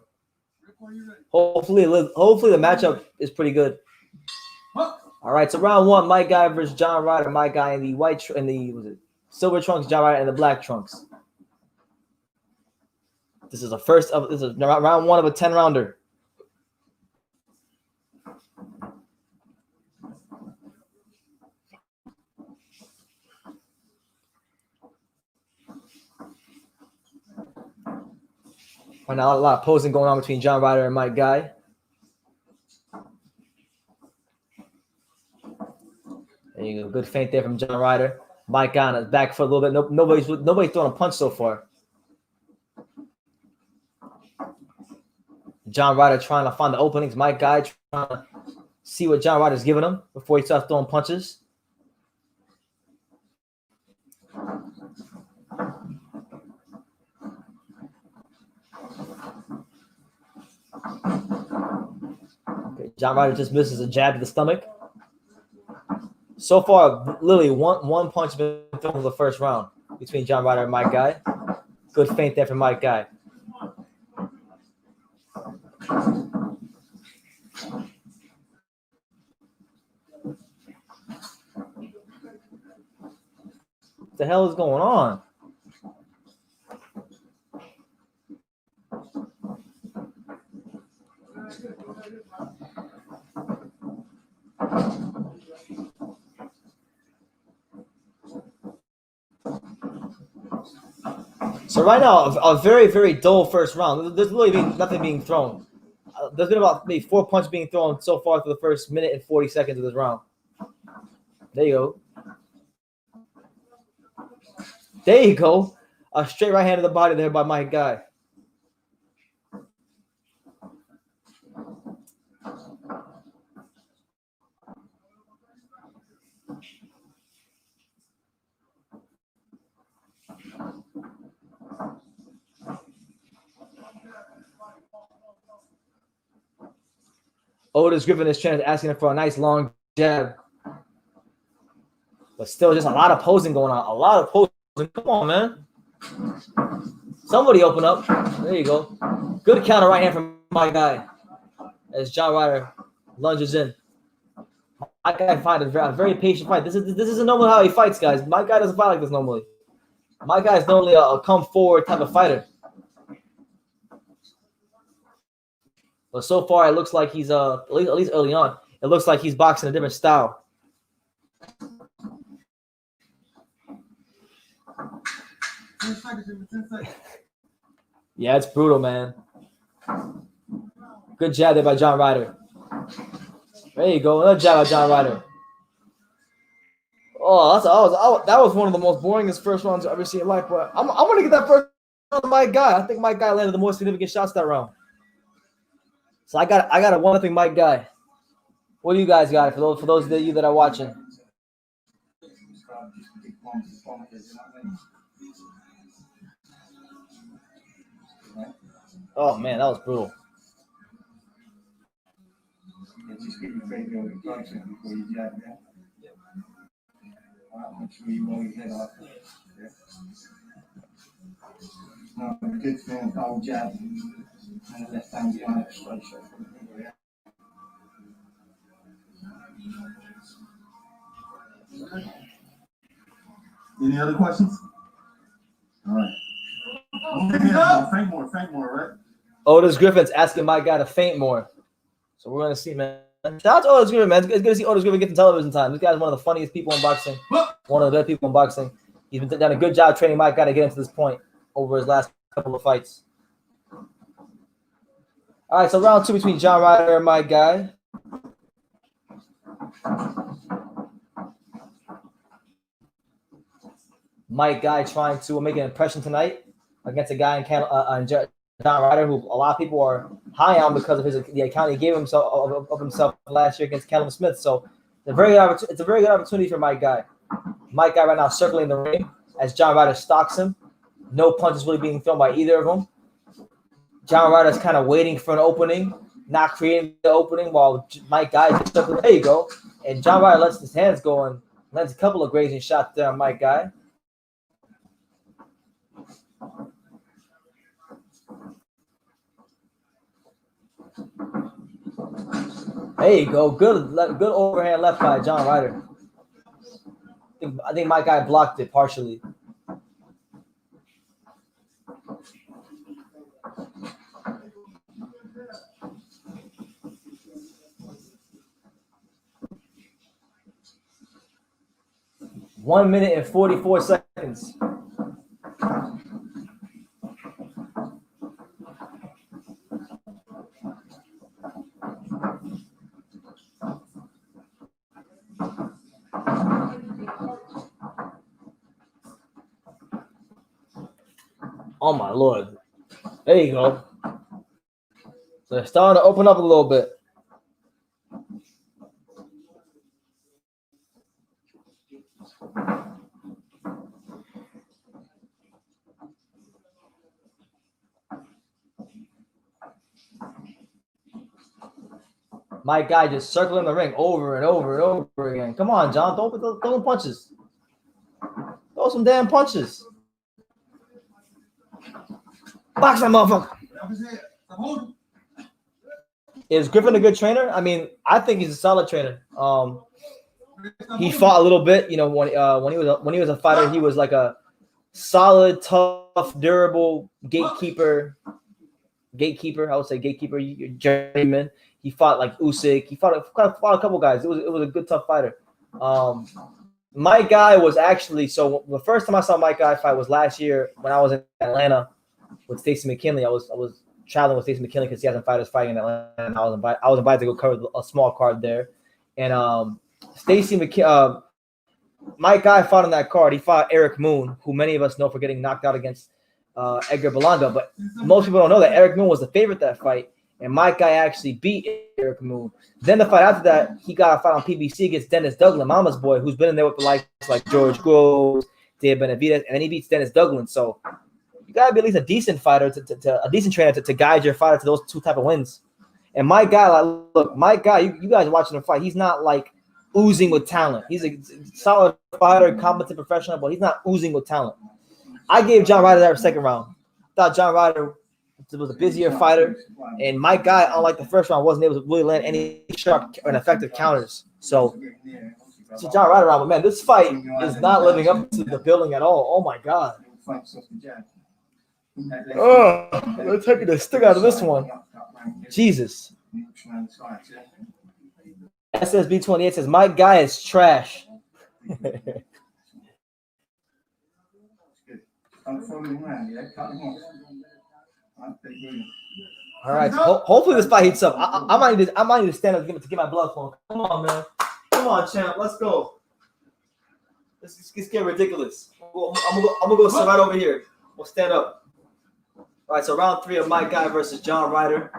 Hopefully the matchup is pretty good. All right, so round 1, Mike Guy versus John Ryder. Mike Guy in the silver trunks, John Ryder in the black trunks. This is round 1 of a 10-rounder. Right now, a lot of posing going on between John Ryder and Mike Guy. There you go. Good feint there from John Ryder. Mike Guy on his back foot a little bit. Nobody's throwing a punch so far. John Ryder trying to find the openings. Mike Guy trying to see what John Ryder's giving him before he starts throwing punches. Okay, John Ryder just misses a jab to the stomach. So far, literally one punch been thrown in the first round between John Ryder and Mike Guy. Good feint there from Mike Guy. What the hell is going on? So right now, a very, very dull first round. There's really nothing being thrown. There's been about maybe 4 punches being thrown so far for the first minute and 40 seconds of this round. There you go. There you go. A straight right hand to the body there by Mike Guy. Otis Griffin is trying to asking him for a nice long jab. But still just a lot of posing going on. A lot of posing. Come on, man. Somebody open up. There you go. Good counter right hand from my guy as John Ryder lunges in. My guy fight a very patient fight. This isn't normally how he fights, guys. My guy doesn't fight like this normally. My guy is normally a come forward type of fighter. But so far, it looks like he's at least early on, it looks like he's boxing a different style. Yeah, it's brutal, man. Good jab there by John Ryder. There you go, another jab by John Ryder. Oh, that was one of the most boringest first rounds I've ever seen in life. But I'm gonna get that first round to Mike Guy. I think Mike Guy landed the more significant shots that round. So I got a 1-0 Mike Guy. What do you guys got for those of you that are watching? Oh man, that was brutal. Just get your finger on the junction before you jab down. Make sure you roll your head off. Now, a good thing, I'll jab and the left hand behind it straight shot. Any other questions? All right. Faint more, right? Otis Griffin's asking Mike Guy to faint more. So we're gonna see, man. Shout out to Otis Griffin, man. It's good to see Otis Griffin get some television time. This guy's one of the funniest people in boxing. One of the best people in boxing. He's been done a good job training Mike Guy to get him to this point over his last couple of fights. All right, so round 2 between John Ryder and Mike Guy. Mike Guy trying to make an impression tonight against a guy in John Ryder, who a lot of people are high on because of the account he gave himself of himself last year against Callum Smith. So it's a very good opportunity for Mike Guy. Mike Guy right now circling the ring as John Ryder stalks him. No punches really being thrown by either of them. John Ryder's kind of waiting for an opening, not creating the opening, while Mike Guy is just circling. There you go. And John Ryder lets his hands go and lands a couple of grazing shots there on Mike Guy. There you go. Good overhand left by John Ryder. I think Mike Guy blocked it partially. One minute and 44 seconds. Oh my Lord. There you go. So they're starting to open up a little bit. My guy just circling the ring over and over and over again. Come on, John. Throw some punches. Throw some damn punches. Box that motherfucker. Is Griffin a good trainer? I mean, I think he's a solid trainer. He fought a little bit, you know, when he was a fighter, he was like a solid, tough, durable gatekeeper. I would say gatekeeper, journeyman. He fought like Usyk. He fought a couple guys. It was a good, tough fighter. My guy was actually, so the first time I saw my guy fight was last year when I was in Atlanta with Stacey McKinley. I was traveling with Stacey McKinley because he hasn't fighters fighting in Atlanta. And I was invited to go cover a small card there. And Stacey McKinley, my guy fought on that card. He fought Eric Moon, who many of us know for getting knocked out against Edgar Berlanga. But most people don't know that Eric Moon was the favorite that fight. And my guy actually beat Eric Moon. Then the fight after that, he got a fight on PBC against Dennis Douglas, Mama's boy, who's been in there with the likes like George Groves, Dave Benavidez, and then he beats Dennis Douglas. So you gotta be at least a decent fighter, a decent trainer to guide your fighter to those two type of wins. And my guy, like, look, my guy, you guys are watching him fight. He's not like oozing with talent. He's a solid fighter, competent professional, but he's not oozing with talent. I gave John Ryder that second round. Thought John Ryder was a busier fighter, and my guy, unlike the first round, wasn't able to really land any sharp and effective counters. So John Ryder, but man, this fight is not living up to the billing at all. Oh my God. Oh, let's take the stick out of this one. Jesus. SSB28 says, my guy is trash. All right. So hopefully this fight heats up. I might need to stand up to get my blood flowing. Come on, man. Come on, champ. Let's go. This is getting ridiculous. I'm gonna go sit right over here. We'll stand up. All right. So round 3 of my guy versus John Ryder.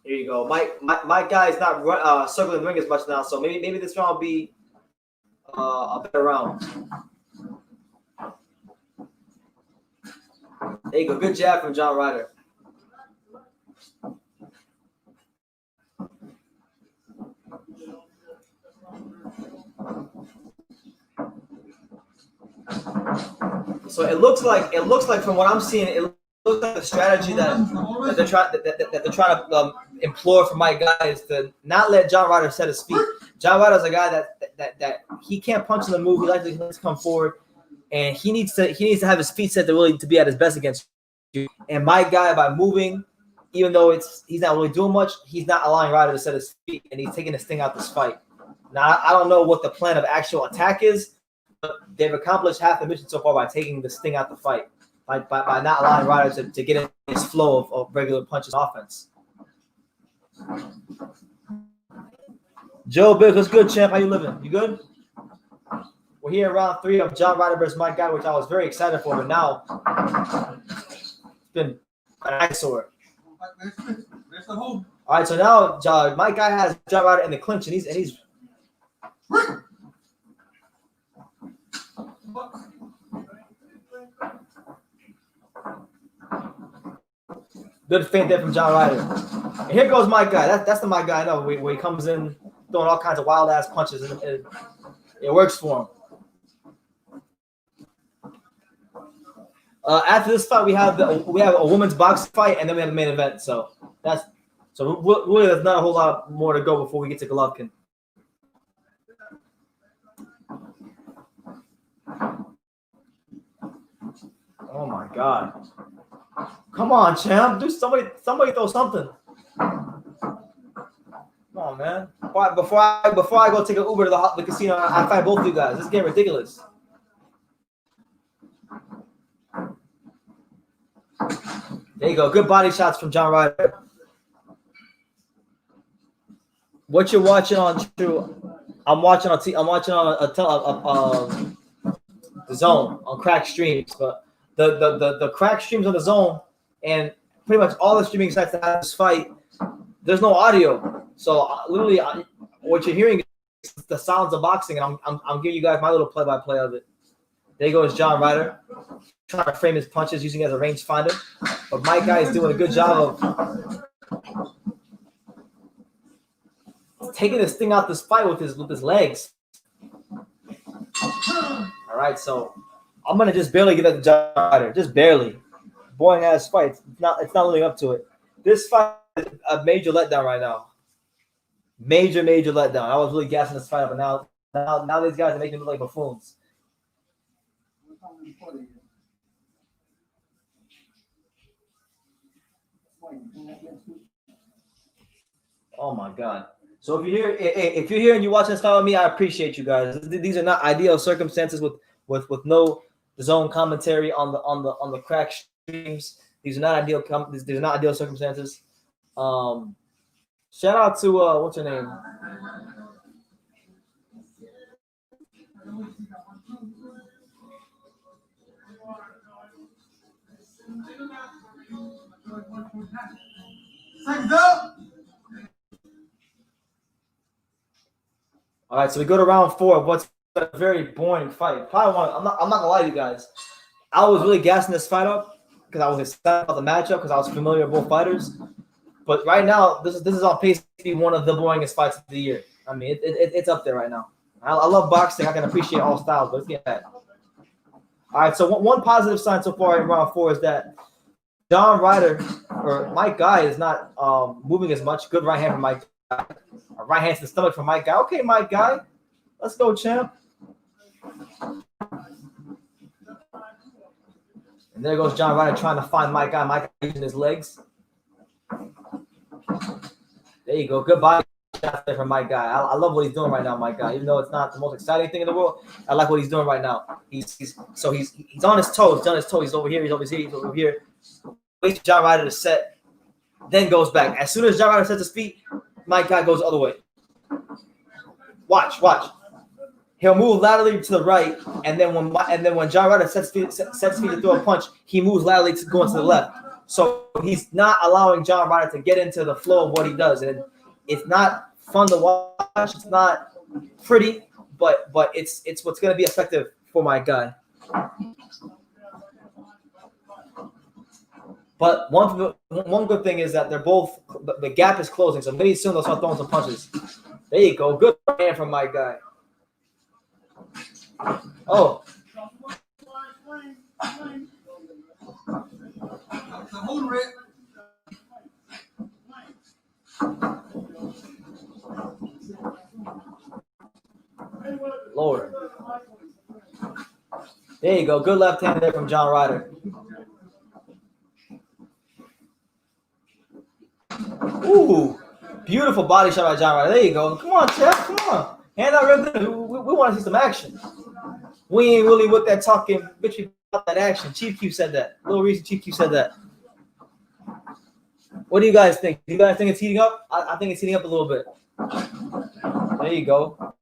Here you go. My guy is not circling the ring as much now, so maybe this round will be a better round. There you go. Good jab from John Ryder. So it looks like from what I'm seeing, it looks like a strategy that they're trying to implore from my guy is to not let John Ryder set his feet. John Ryder's a guy that he can't punch in the move. He likes to come forward. And he needs to have his feet set to be at his best against you. And my guy, by moving, even though he's not really doing much, he's not allowing Ryder to set his feet, and he's taking this thing out this fight. Now I don't know what the plan of actual attack is, but they've accomplished half the mission so far by taking this thing out the fight, by not allowing Ryder to get in his flow of regular punches offense. Joe Biggs, what's good, champ? How you living? You good? We're here in round 3 of John Ryder versus my guy, which I was very excited for, but now it's been an eyesore. All right, so now my guy has John Ryder in the clinch, and he's good feint there from John Ryder. And here goes my guy. That's my guy I know, where he comes in throwing all kinds of wild ass punches, and it works for him. After this fight, we have a women's boxing fight, and then we have the main event. So really, there's not a whole lot more to go before we get to Golovkin. Oh my God! Come on, champ! Do somebody throw something. Come on, man! Before I go take an Uber to the casino, I fight both of you guys. This is getting ridiculous. There you go. Good body shots from John Ryder. What you're watching on I'm watching on the zone on crack streams, but the crack streams on the zone and pretty much all the streaming sites that have this fight, there's no audio. So literally, what you're hearing is the sounds of boxing, and I'm giving you guys my little play-by-play of it. There goes John Ryder trying to frame his punches using it as a rangefinder, but my guy is doing a good job of taking this thing out this fight with his legs. All right, so I'm gonna just barely give that to John Ryder, just barely. Boring ass fight. It's not living up to it. This fight is a major letdown right now. Major letdown. I was really gassing this fight up, and now these guys are making me look like buffoons. Oh my God. So if you're here and you're watching this fight with me, I appreciate you guys. These are not ideal circumstances with no zone commentary on the crack streams. These are not ideal. These are not ideal circumstances. Shout out to what's her name? All right, so we go to round 4. What's a very boring fight. I'm not gonna lie to you guys. I was really gassing this fight up because I was excited about the matchup because I was familiar with both fighters. But right now, this is on pace to be one of the boringest fights of the year. I mean, it's up there right now. I love boxing. I can appreciate all styles, but it's getting bad. All right, so one positive sign so far in round 4 is that John Ryder or Mike Guy is not moving as much. Good right hand from Mike Guy. A right hand to the stomach from Mike Guy. Okay, Mike Guy. Let's go, champ. And there goes John Ryder trying to find Mike Guy. Mike Guy using his legs. There you go. Good body shot there from Mike Guy. I love what he's doing right now, Mike Guy. Even though it's not the most exciting thing in the world, I like what he's doing right now. He's on his toes. He's on his toes. He's over here. He's over here. He's over here. Waits for John Ryder to set, then goes back. As soon as John Ryder sets his feet, Mike Guy goes the other way. Watch. He'll move laterally to the right, and then when John Ryder sets feet to throw a punch, he moves laterally to go into the left. So he's not allowing John Ryder to get into the flow of what he does, and it's not fun to watch. It's not pretty, but it's what's going to be effective for Mike Guy. But one good thing is that they're both the gap is closing, so maybe soon they'll start throwing some punches. There you go, good hand from Mike Guy. Oh. Lord. There you go. Good left hand there from John Ryder. Ooh. Beautiful body shot by John Ryder. There you go. Come on, Jeff. Come on. Hand out real good. We want to see some action. We ain't really with that talking bitch about that action. Chief Q said that. Little reason Chief Q said that. What do you guys think? Do you guys think it's heating up? I think it's heating up a little bit. There you go.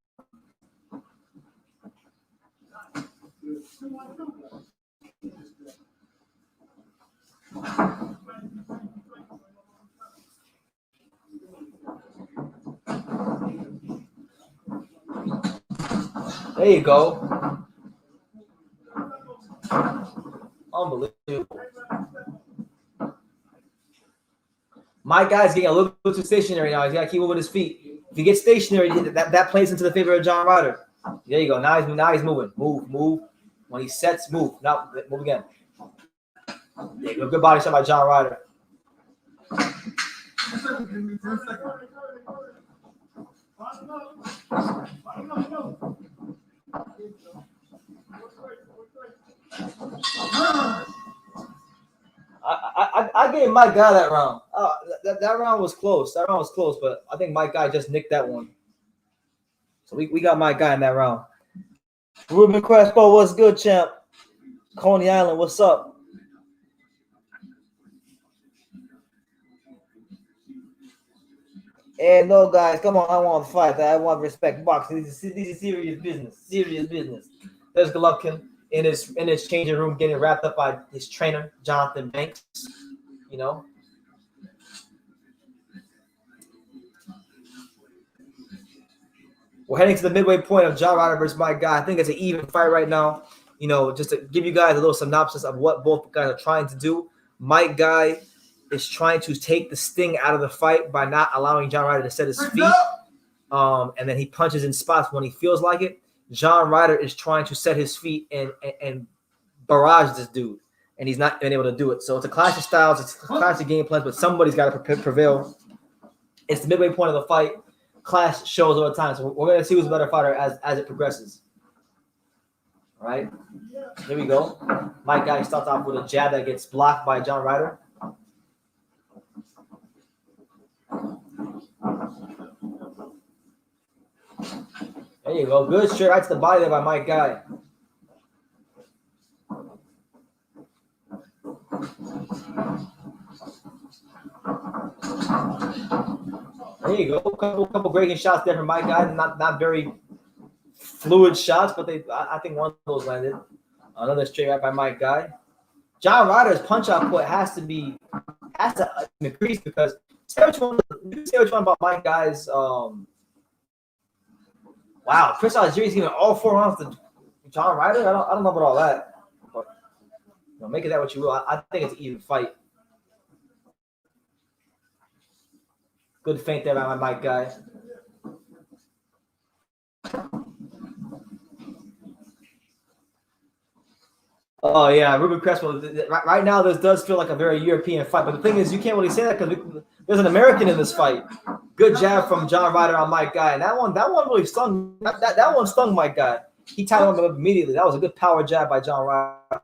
There you go. Unbelievable. My guy's getting a little bit too stationary now. He's got to keep moving his feet. If he gets stationary, that plays into the favor of John Ryder. There you go. Now he's moving. Move. When he sets, move. Now move again. There you go. Good body shot by John Ryder. I gave Mike Guy that round. That round was close. But I think Mike Guy just nicked that one. So we got Mike Guy in that round. Ruben Crespo, what's good, champ? Coney Island, what's up? And no, guys, come on. I want to fight. I want to respect boxing. This is serious business. There's Golovkin. in his changing room getting wrapped up by his trainer, Jonathan Banks. You know. We're heading to the midway point of John Ryder versus Mike Guy. I think it's an even fight right now. You know, just to give you guys a little synopsis of what both guys are trying to do. Mike Guy is trying to take the sting out of the fight by not allowing John Ryder to set his feet. And then he punches in spots when he feels like it. John Ryder is trying to set his feet and barrage this dude. And he's not been able to do it. So it's a clash of styles. It's a clash of game plans, but somebody's got to prevail. It's the midway point of the fight. Clash shows all the time. So we're going to see who's a better fighter as it progresses. All right. Here we go. Mike Guy starts off with a jab that gets blocked by John Ryder. There you go. Good straight right to the body there by Mike Guy. There you go. Couple breaking shots there from Mike Guy. Not very fluid shots, but I think one of those landed. Another straight right by Mike Guy. John Ryder's punch output has to increase because say what you want about Mike Guy's. Wow, Chris Algieri's giving all 4 rounds to John Ryder. I don't know about all that, but make it that what you will. I think it's an even fight. Good feint there by my Mike Guy. Oh yeah, Ruben Crespo. Right now, this does feel like a very European fight, but the thing is, you can't really say that because there's an American in this fight. Good jab from John Ryder on Mike Guy, and that one really stung. That one stung Mike Guy. He tied him up immediately. That was a good power jab by John Ryder.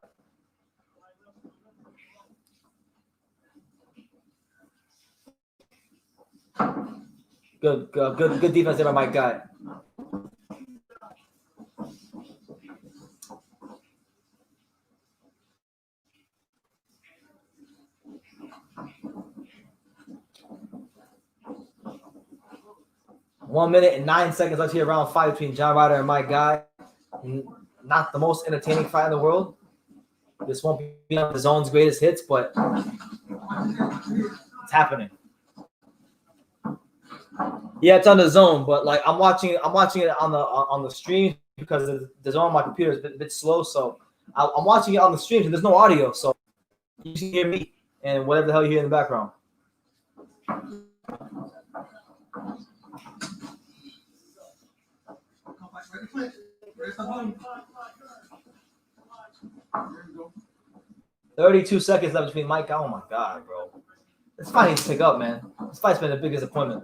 Good defense there by Mike Guy. One minute and 9 seconds left here, round 5 between John Ryder and Mike Guy. Not the most entertaining fight in the world. This won't be on the DAZN's greatest hits, but it's happening. Yeah, it's on the DAZN, but like I'm watching it on the stream because the DAZN on my computer is a bit slow, so I'm watching it on the streams and there's no audio, so you can hear me and whatever the hell you hear in the background. Where's the home? 32 seconds left between Mike. Oh my God, bro. This fight needs to pick up, man. This fight's been a big disappointment.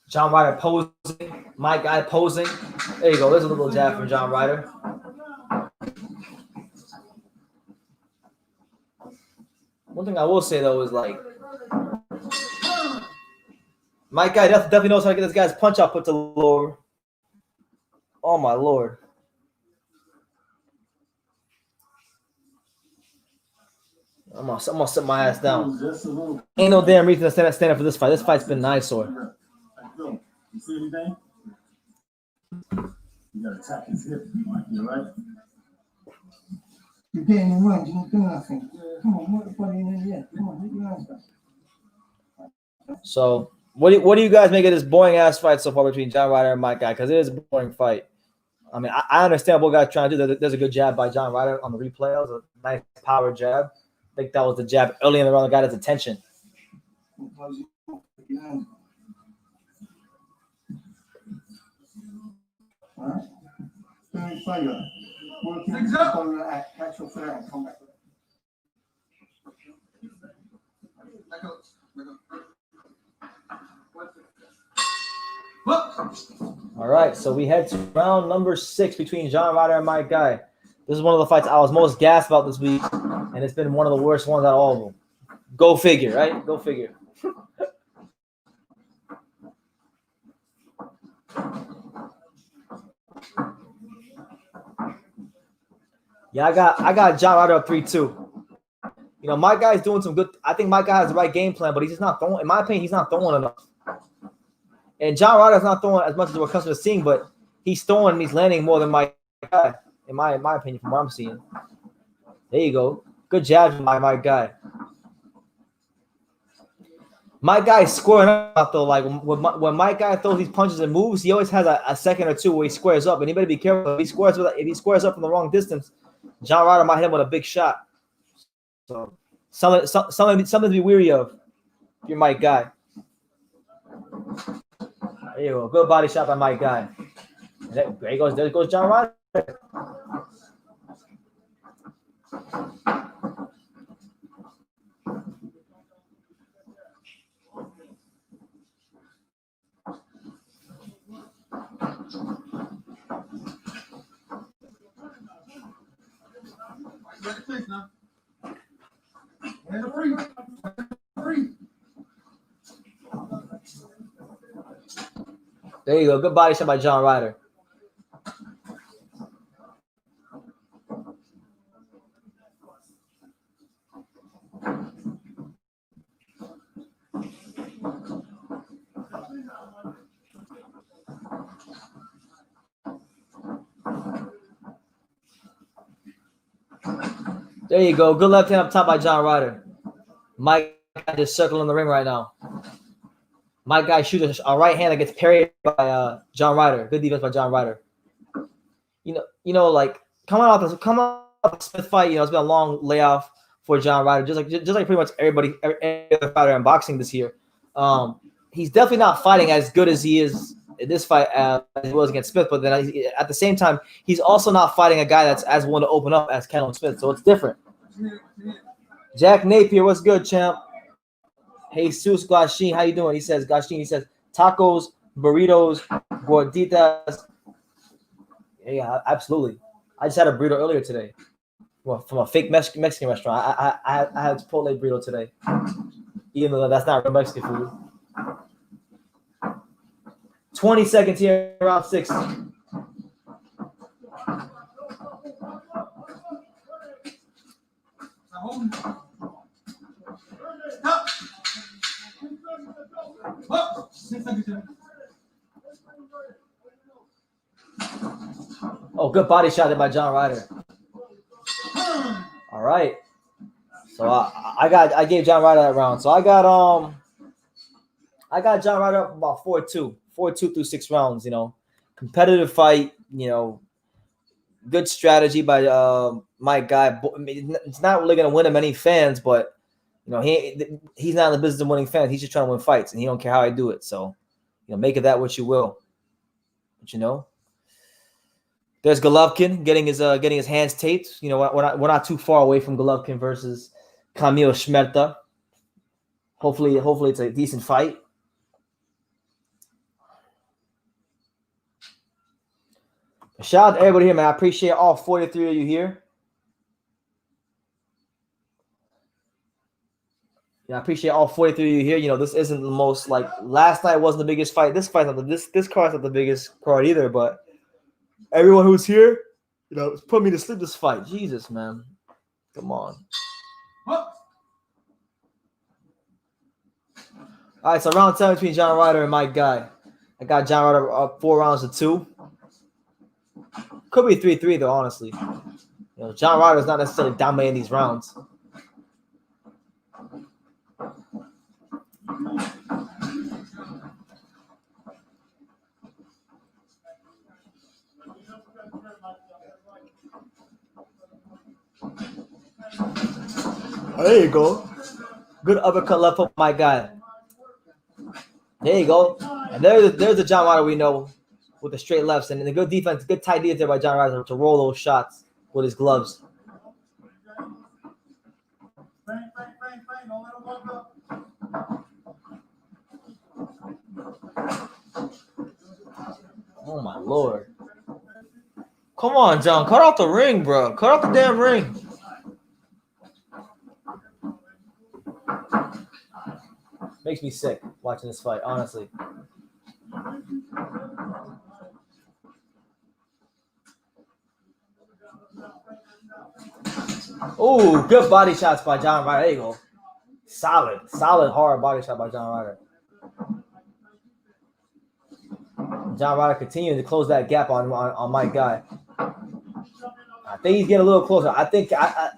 John Ryder posing, Mike Guy posing. There you go. There's a little jab from John Ryder. One thing I will say though is like Mike Guy definitely knows how to get this guy's punch output to lower. Oh my Lord. I'm gonna sit my ass down. Ain't no damn reason to stand up for this fight. This fight's been nice, or. You see anything? You gotta tap his hip. You right? You didn't run. You didn't do nothing. Come on, what the fuck you in there? Come on, you guys. So, what do you guys make of this boring ass fight so far between John Ryder and Mike Guy? Because it is a boring fight. I mean, I understand what guys trying to do. There's a good jab by John Ryder on the replay. That was a nice power jab. I think that was the jab early in the round that got his attention. All right, so we head to round number 6 between John Ryder and Mike Guy. This is one of the fights I was most gassed about this week, and it's been one of the worst ones out of all of them. Go figure, right? Go figure. Yeah, I got John Ryder up 3-2. You know, my guy's doing some good. I think my guy has the right game plan, but he's just not throwing. In my opinion, he's not throwing enough. And John Ryder's not throwing as much as we're accustomed to seeing, but he's throwing and he's landing more than my guy, in my opinion, from what I'm seeing. There you go. Good jab from my guy. My guy's squaring up though. Like when my guy throws these punches and moves, he always has a second or two where he squares up. And you better be careful. If he squares up from the wrong distance, John Ryder might hit him with a big shot. So something to be weary of. If you're my guy. There you go. Good body shot by my guy. There goes John Ryder. There you go. Good body shot by John Ryder. There you go. Good left hand up top by John Ryder. My guy just circling the ring right now. My guy shoots a right hand that gets parried by John Ryder. Good defense by John Ryder. You know, like coming off the Smith fight. You know, it's been a long layoff for John Ryder, just like pretty much every other fighter in boxing this year. He's definitely not fighting as good as he is in this fight as he was against Smith. But then at the same time, he's also not fighting a guy that's as willing to open up as Kamil Smith. So it's different. Jack Napier, what's good, champ? Jesus Gashin, how you doing? He says, tacos, burritos, gorditas. Yeah, absolutely. I just had a burrito earlier today. Well, from a fake Mexican restaurant. I had Chipotle burrito today. Even though that's not real Mexican food. 20 seconds here, round 6. Oh, good body shot there by John Ryder. All right. So I gave John Ryder that round. So I got John Ryder up about 4-2 through 6 rounds. You know, competitive fight. You know, good strategy by my guy. It's not really gonna win him any fans, but you know he's not in the business of winning fans. He's just trying to win fights, and he don't care how I do it. So you know, make of that what you will. But you know. There's Golovkin getting his hands taped. You know, we're not too far away from Golovkin versus Kamil Szeremeta. Hopefully it's a decent fight. Shout out to everybody here, man. I appreciate all 43 of you here. Yeah, I appreciate all 43 of you here. You know, this isn't the most like last night wasn't the biggest fight. This fight's not this card's not the biggest card either, but everyone who's here, you know, put me to sleep this fight. Jesus, man. Come on. All right, so round 7 between John Ryder and my guy. I got John Ryder up 4 rounds to 2. Could be 3-3 though, honestly. You know, John Ryder's not necessarily dominating these rounds. Oh, there you go. Good uppercut left hook, my guy. There you go. And there's the John Ryder we know with the straight lefts and the good defense, good tight defense there by John Ryder to roll those shots with his gloves. Oh my Lord. Come on, John. Cut off the ring, bro. Cut off the damn ring. Makes me sick watching this fight, honestly. Oh, good body shots by John Ryder. There you go. Solid, hard body shot by John Ryder. John Ryder continuing to close that gap on Mike Guy. I think he's getting a little closer. I think there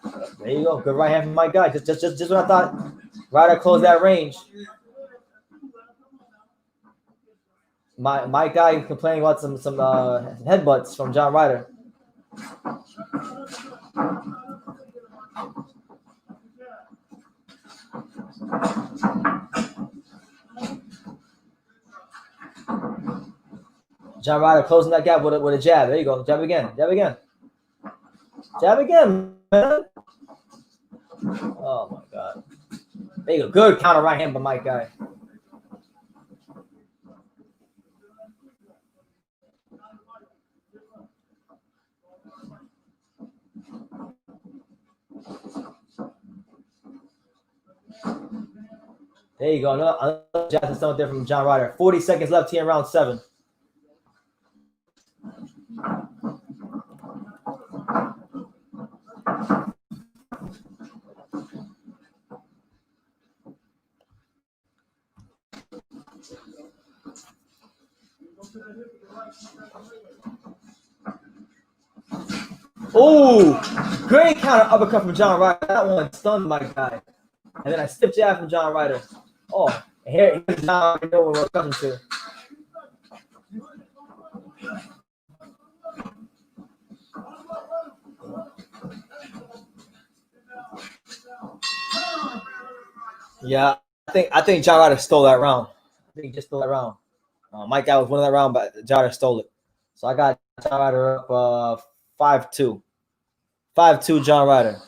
you go. Good right hand from Mike Guy. Just what I thought. Ryder closed that range. Mike Guy complaining about some headbutts from John Ryder. John Ryder closing that gap with a jab. There you go. Jab again. Jab again. Jab again, man. Oh my God. There you go. Good counter right hand by Mike Guy. There you go. Another jab to stomach there from John Ryder. 40 seconds left here in round 7. Oh, great counter uppercut from John Ryder. That one stunned my guy. And then I stiff jab from John Ryder. Oh, and here's John Ryder know what we're coming to. Yeah, I think John Ryder stole that round. I think he just stole that round. Mike Guy was winning that round, but John Ryder stole it. So I got John Ryder up 5-2. 5-2 John Ryder.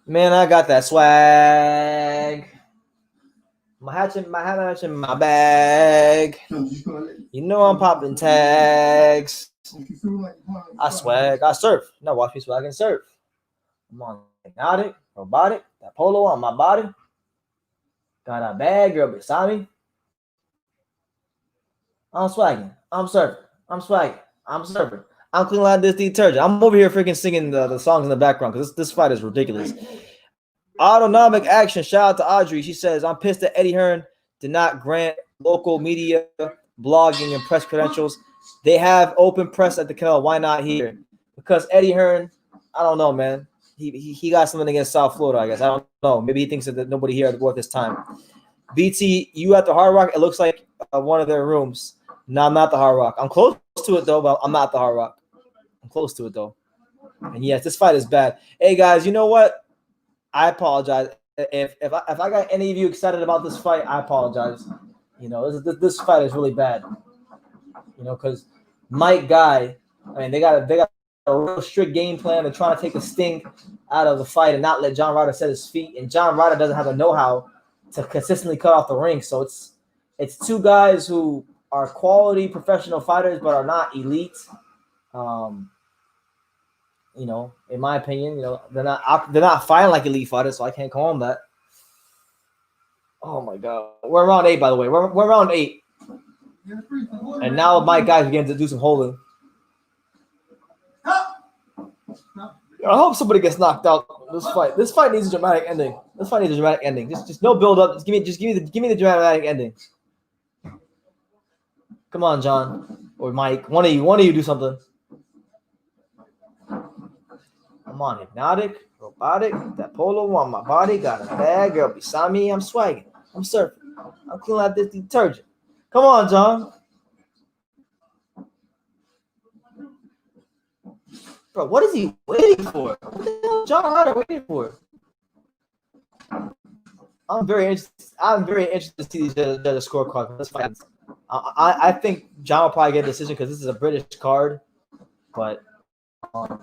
Man, I got that swag. My hat in my bag. You know I'm popping tags. I swag, I surf. Now watch me swag and surf. I'm on hypnotic, robotic, that polo on my body. Got a bag, girl beside me. I'm swagging, I'm surfing, I'm swagging, I'm surfing. I'm cleaning like this detergent. I'm over here freaking singing the songs in the background because this fight is ridiculous. Autonomic action. Shout out to Audrey. She says, I'm pissed that Eddie Hearn did not grant local media, blogging, and press credentials. They have open press at the Canelo. Why not here? Because Eddie Hearn, I don't know, man. He got something against South Florida, I guess. I don't know. Maybe he thinks that nobody here is worth his time. BT, you at the Hard Rock? It looks like one of their rooms. No, I'm not the Hard Rock. I'm close to it, though, but I'm not the Hard Rock. I'm close to it, though. And yes, this fight is bad. Hey, guys, you know what? I apologize. If I got any of you excited about this fight, I apologize. You know, this fight is really bad. You know, because Mike Guy, I mean, they got a real strict game plan. They're trying to take the sting out of the fight and not let John Ryder set his feet. And John Ryder doesn't have the know-how to consistently cut off the ring. So it's two guys who are quality professional fighters but are not elite. You know, in my opinion, you know, they're not fighting like elite fighters, so I can't call them that. Oh my God, we're round 8, by the way. We're round 8, and now my guys begin to do some holding. I hope somebody gets knocked out. This fight needs a dramatic ending. Just no build up. Just give me the dramatic ending. Come on, John or Mike. One of you do something. I'm on hypnotic, robotic, that polo on my body, got a bag, girl beside me, I'm swagging, I'm surfing, I'm cleaning out this detergent. Come on, John. Bro, what is he waiting for? What the hell is John Ryder waiting for? I'm very interested to see these judges scorecard for this fight. I think John will probably get a decision because this is a British card, but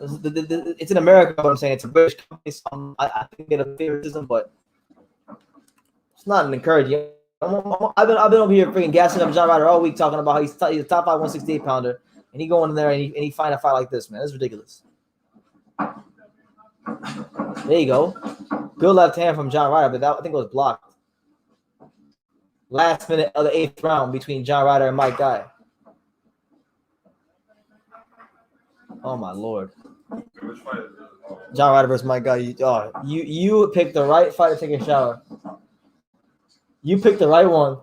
it's in America. What I'm saying, it's a British company. So I think they get a favoritism, but it's not an encouraging. I've been over here freaking gassing up John Ryder all week, talking about how he's a top 5 168 pounder, and he going in there and he find a fight like this, man. It's ridiculous. There you go. Good left hand from John Ryder, but I think it was blocked. Last minute of the 8th round between John Ryder and Mike Guy. Oh my Lord. Which fight is this? Oh. John Ryder versus Mike Guy. You picked the right fight to take a shower. You picked the right one.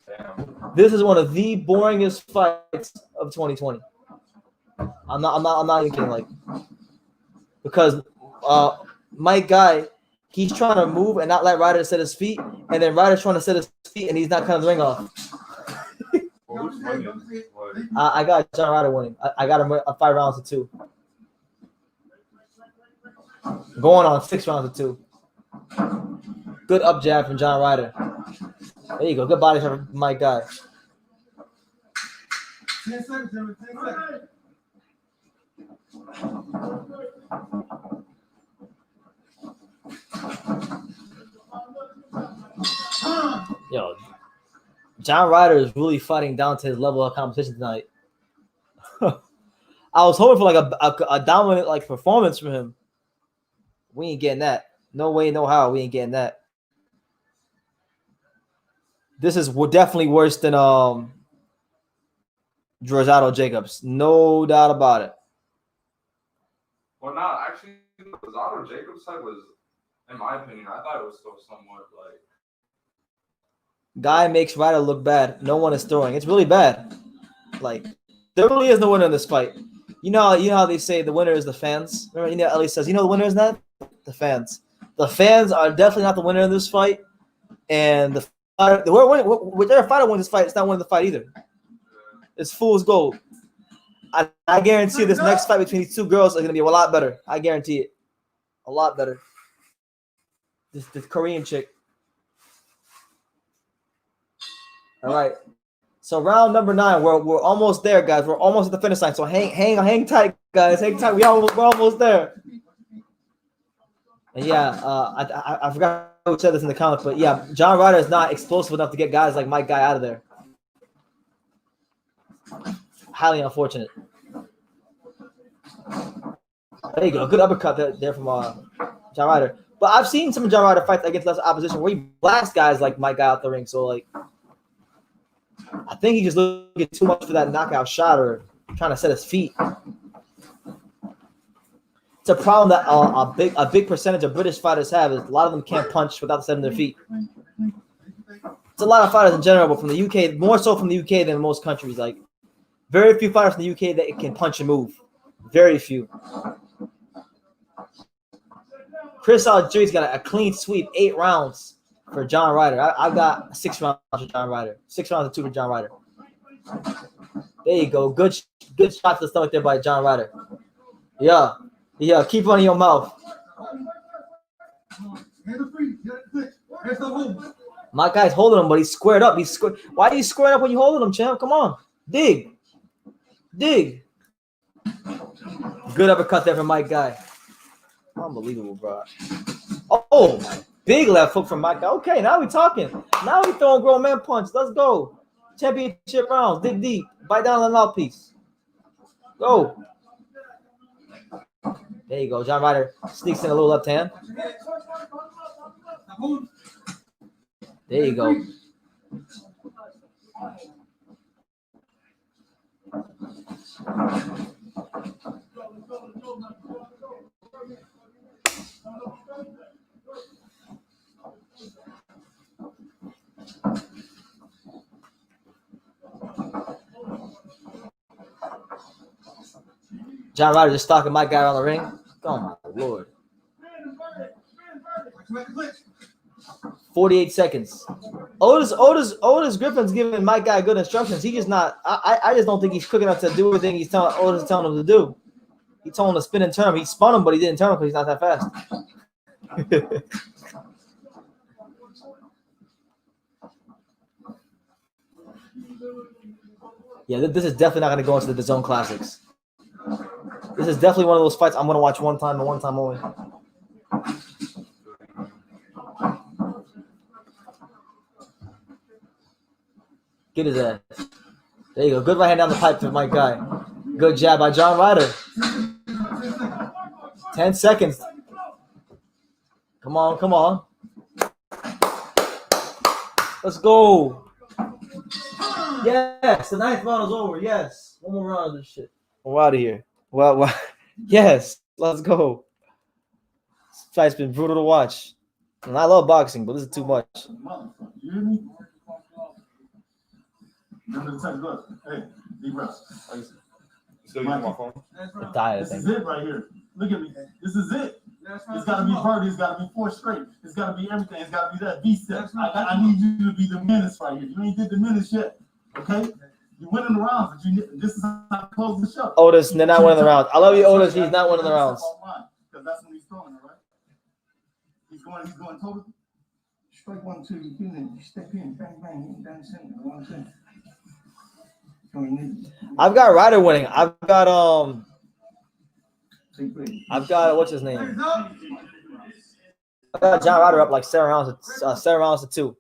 Damn. This is one of the boringest fights of 2020. I'm not even kidding. Like, because Mike Guy, he's trying to move and not let Ryder set his feet, and then Ryder's trying to set his feet and he's not cutting the ring off. Well, who's winning? Like, I got John Ryder winning. I got him 5 rounds to 2. Going on 6 rounds to 2. Good up jab from John Ryder. There you go. Good body shot from Mike Guy. 10 seconds, gentlemen. 10 seconds. Yo, John Ryder is really fighting down to his level of competition tonight. I was hoping for like a dominant like performance from him. We ain't getting that. No way, no how. We ain't getting that. This is definitely worse than Rosado Jacobs. No doubt about it. well, not actually. The Rosado Jacobs fight was, in my opinion, I thought it was still somewhat like. Guy makes Ryder look bad. No one is throwing. It's really bad. Like, there really is no winner in this fight. You know how they say the winner is the fans? Remember, Ellie says, the winner is not the fans. The fans are definitely not the winner in this fight. And whichever fighter wins this fight, it's not winning the fight either. It's fool's gold. I guarantee this next fight between these two girls is going to be a lot better. I guarantee it. A lot better. This Korean chick. All right. So round number 9, we're almost there, guys. We're almost at the finish line. So hang tight, guys. Hang tight. We're almost there. And yeah, I forgot who said this in the comments, but yeah, John Ryder is not explosive enough to get guys like Mike Guy out of there. Highly unfortunate. There you go. Good uppercut there from John Ryder. But I've seen some of John Ryder fights against less opposition where he blasts guys like Mike Guy out the ring. So like, I think he just looking too much for that knockout shot or trying to set his feet. It's a problem that a big percentage of British fighters have is a lot of them can't punch without setting their feet. It's a lot of fighters in general, but from the UK, more so from the UK than most countries. Like, very few fighters from the UK that can punch and move. Very few. Chris Algieri's got a clean sweep, 8 rounds for John Ryder. I've got 6 rounds for John Ryder. 6 rounds to 2 for John Ryder. There you go. Good shot to the stomach there by John Ryder. Yeah. Keep running your mouth. My guy's holding him, but he's squared up. Why are you squaring up when you holding him, champ? Come on. Dig. Good uppercut there from Mike Guy. Unbelievable, bro. Oh, big left hook from Mike Guy. Okay, now we're talking. Now we're throwing grown man punch. Let's go. Championship rounds. Dig deep. Bite down on the mouthpiece. Go. There you go. John Ryder sneaks in a little left hand. There you go. John Ryder just stalking my guy around the ring. Oh my Lord. 48 seconds. Otis Griffin's giving my guy good instructions. He just not. I just don't think he's quick enough to do everything Otis is telling him to do. He told him to spin and turn him. He spun him, but he didn't turn him because he's not that fast. Yeah, this is definitely not going to go into the DAZN Classics. This is definitely one of those fights I'm going to watch one time and one time only. Get his ass. There you go. Good right hand down the pipe to my guy. Good jab by John Ryder. 10 seconds. Come on. Let's go. Yes, the 9th round is over. Yes. One more round of this shit. We're out of here. Well, yes. Let's go. This fight's been brutal to watch. And I love boxing, but this is too much. You hear me? Remember to touch gloves. Hey, deep breath. Still using my phone? I'm tired, This is it right here. Look at me. This is it. It's got to be Purdy. It's got to be 4 straight. It's got to be everything. It's got to be that V-step. I need you to be the menace right here. You ain't did the menace yet. Okay? You're winning the rounds, but this is how to close the show. Otis, they're not winning the rounds. I love you, Otis. He's not winning the rounds. Because that's when he's throwing it, right? He's going total. Strike 1, 2, you can step in, bang, bang, down center, 1, 2. I've got Ryder winning. I've got what's his name? I got John Ryder up like 7 rounds to 2.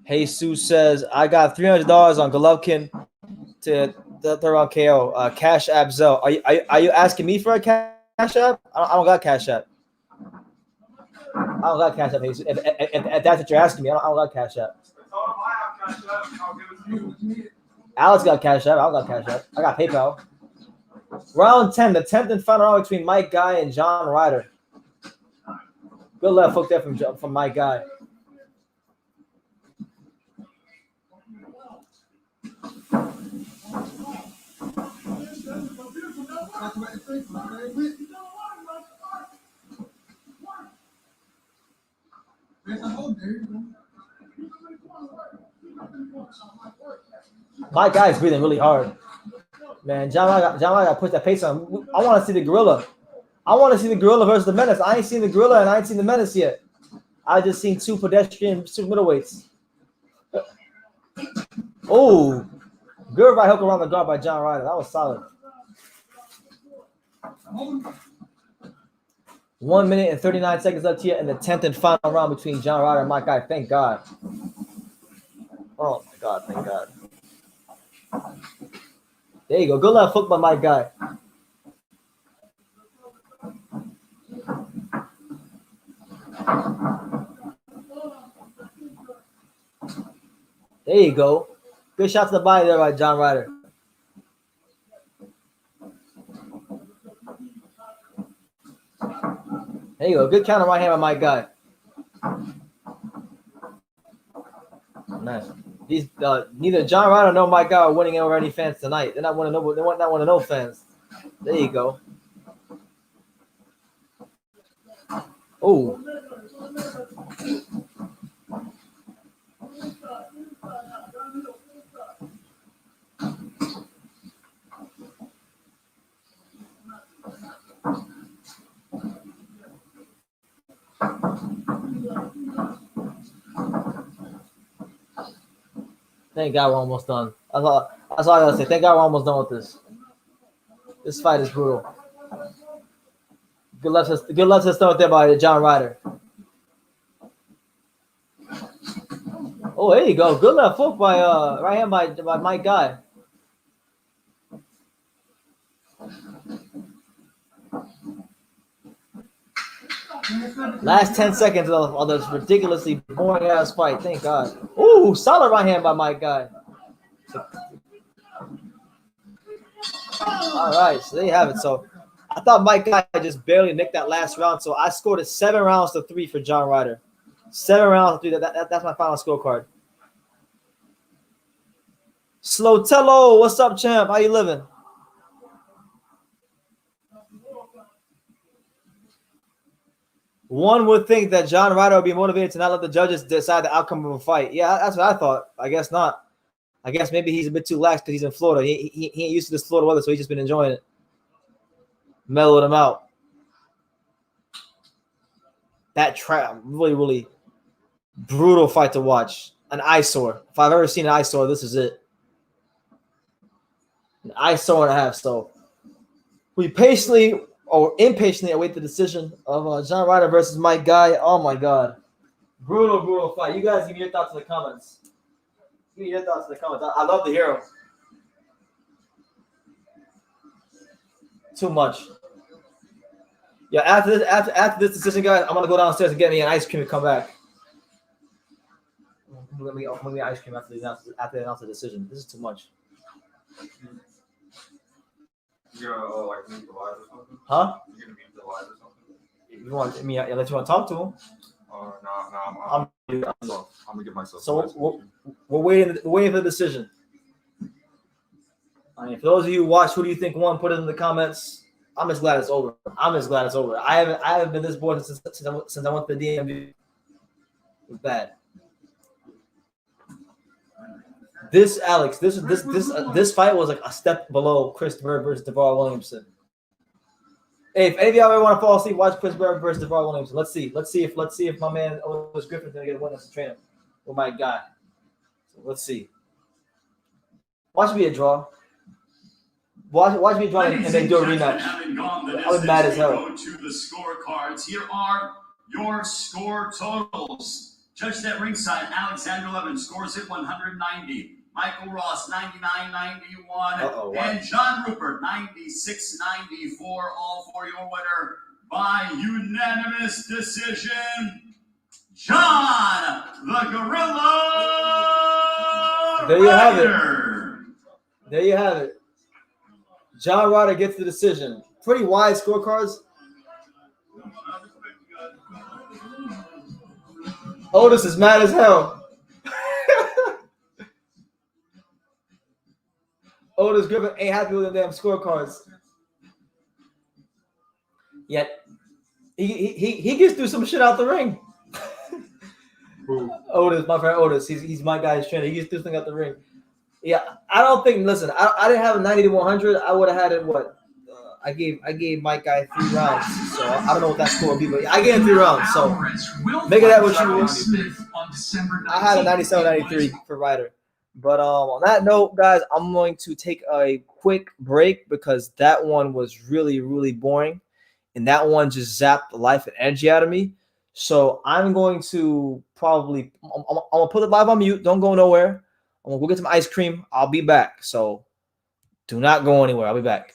Jesus says, I got $300 on Golovkin to the third round KO. Cash App Zell. Are you asking me for a Cash App? I don't got Cash App. I don't got Cash App. Jesus. If that's what you're asking me, I don't got Cash App. Alex got Cash App. I don't got Cash App. I got PayPal. Round 10, the 10th and final round between Mike Guy and John Ryder. Good left hook there from Mike Guy. My guy's breathing really hard. Man, John got to put that pace on. I want to see the gorilla. I want to see the gorilla versus the menace. I ain't seen the gorilla and I ain't seen the menace yet. I just seen 2 pedestrian super middleweights. Oh, good right hook around the guard by John Ryder. That was solid. 1 minute and 39 seconds left here in the 10th and final round between John Ryder and my guy. Thank God. Oh my God, thank God. There you go. Good left hook by my guy. There you go. Good shot to the body there by John Ryder. There you go. Good counter right hand by my guy. Nice. These neither John Ryder nor my guy are winning over any fans tonight. They're not winning no. They want not winning no fans. There you go. Oh. Thank God we're almost done. That's all I gotta say. Thank God we're almost done with this. This fight is brutal. Good luck to start there by John Ryder. Oh, there you go. Good left hook by right hand by Mike Guy. Last 10 seconds of this ridiculously boring ass fight. Thank God. Ooh, solid right hand by Mike Guy. All right, so there you have it. So I thought Mike Guy just barely nicked that last round. So I scored it 7 rounds to 3 for John Ryder. 7 rounds to 3. That's my final scorecard. Slotello, what's up, champ? How you living? One would think that John Ryder would be motivated to not let the judges decide the outcome of a fight. Yeah, that's what I thought. I guess not. I guess maybe he's a bit too lax because he's in Florida. He ain't used to this Florida weather, so he's just been enjoying it. Mellowed him out. That trap, really, really brutal fight to watch. An eyesore. If I've ever seen an eyesore, this is it. An eyesore and a half. So we impatiently await the decision of John Ryder versus Mike Guy. Oh my God. Brutal fight. You guys give me your thoughts in the comments. Give me your thoughts in the comments. I love to hear them. Too much. Yeah, after this decision, guys, I'm gonna go downstairs and get me an ice cream and come back. I'm gonna get ice cream after they announce the decision. This is too much. You're gonna like mute the live or something? Huh? You're gonna mute the live or something? You want me? Unless you want to talk to him. No, I'm gonna give myself. So we're waiting for the decision. I mean, for those of you who watch, who do you think won? Put it in the comments. I'm just glad it's over. I haven't been this bored since I went to the DMV. It was bad. This fight was like a step below Chris Bird versus DeVar Williamson. Hey, if any of y'all ever want to fall asleep, watch Chris Bird versus DeVar Williamson. Let's see if my man Otis Griffin's gonna get a win as a trainer with my guy. So let's see. Watch me a draw. Watch me draw and then do a rematch. I was mad as hell. Go to the scorecards. Here are your score totals. Judged at ringside, Alexander Levin scores it 190. Michael Ross, 99.91. And John Rupert, 96.94. All for your winner by unanimous decision, John the Gorilla There you have Ryder. it. There you have it. John Ryder gets the decision. Pretty wide scorecards. Otis is mad as hell. Otis Griffin ain't happy with the damn scorecards. Yet he gets through some shit out the ring. Otis, my friend Otis, he's my guy's trainer. He gets through something out the ring. Yeah, I don't think. Listen, I didn't have a 90 to 100. I would have had it. What? I gave my guy 3 rounds, so I don't know what that score would be, but I gave him 3 rounds. So make it that what you want. I had a 97-93 for Ryder. But on that note, guys, I'm going to take a quick break because that one was really, really boring, and that one just zapped the life and energy out of me. So I'm going to I'm gonna put the live on mute. Don't go nowhere. I'm gonna go get some ice cream. I'll be back. So do not go anywhere. I'll be back.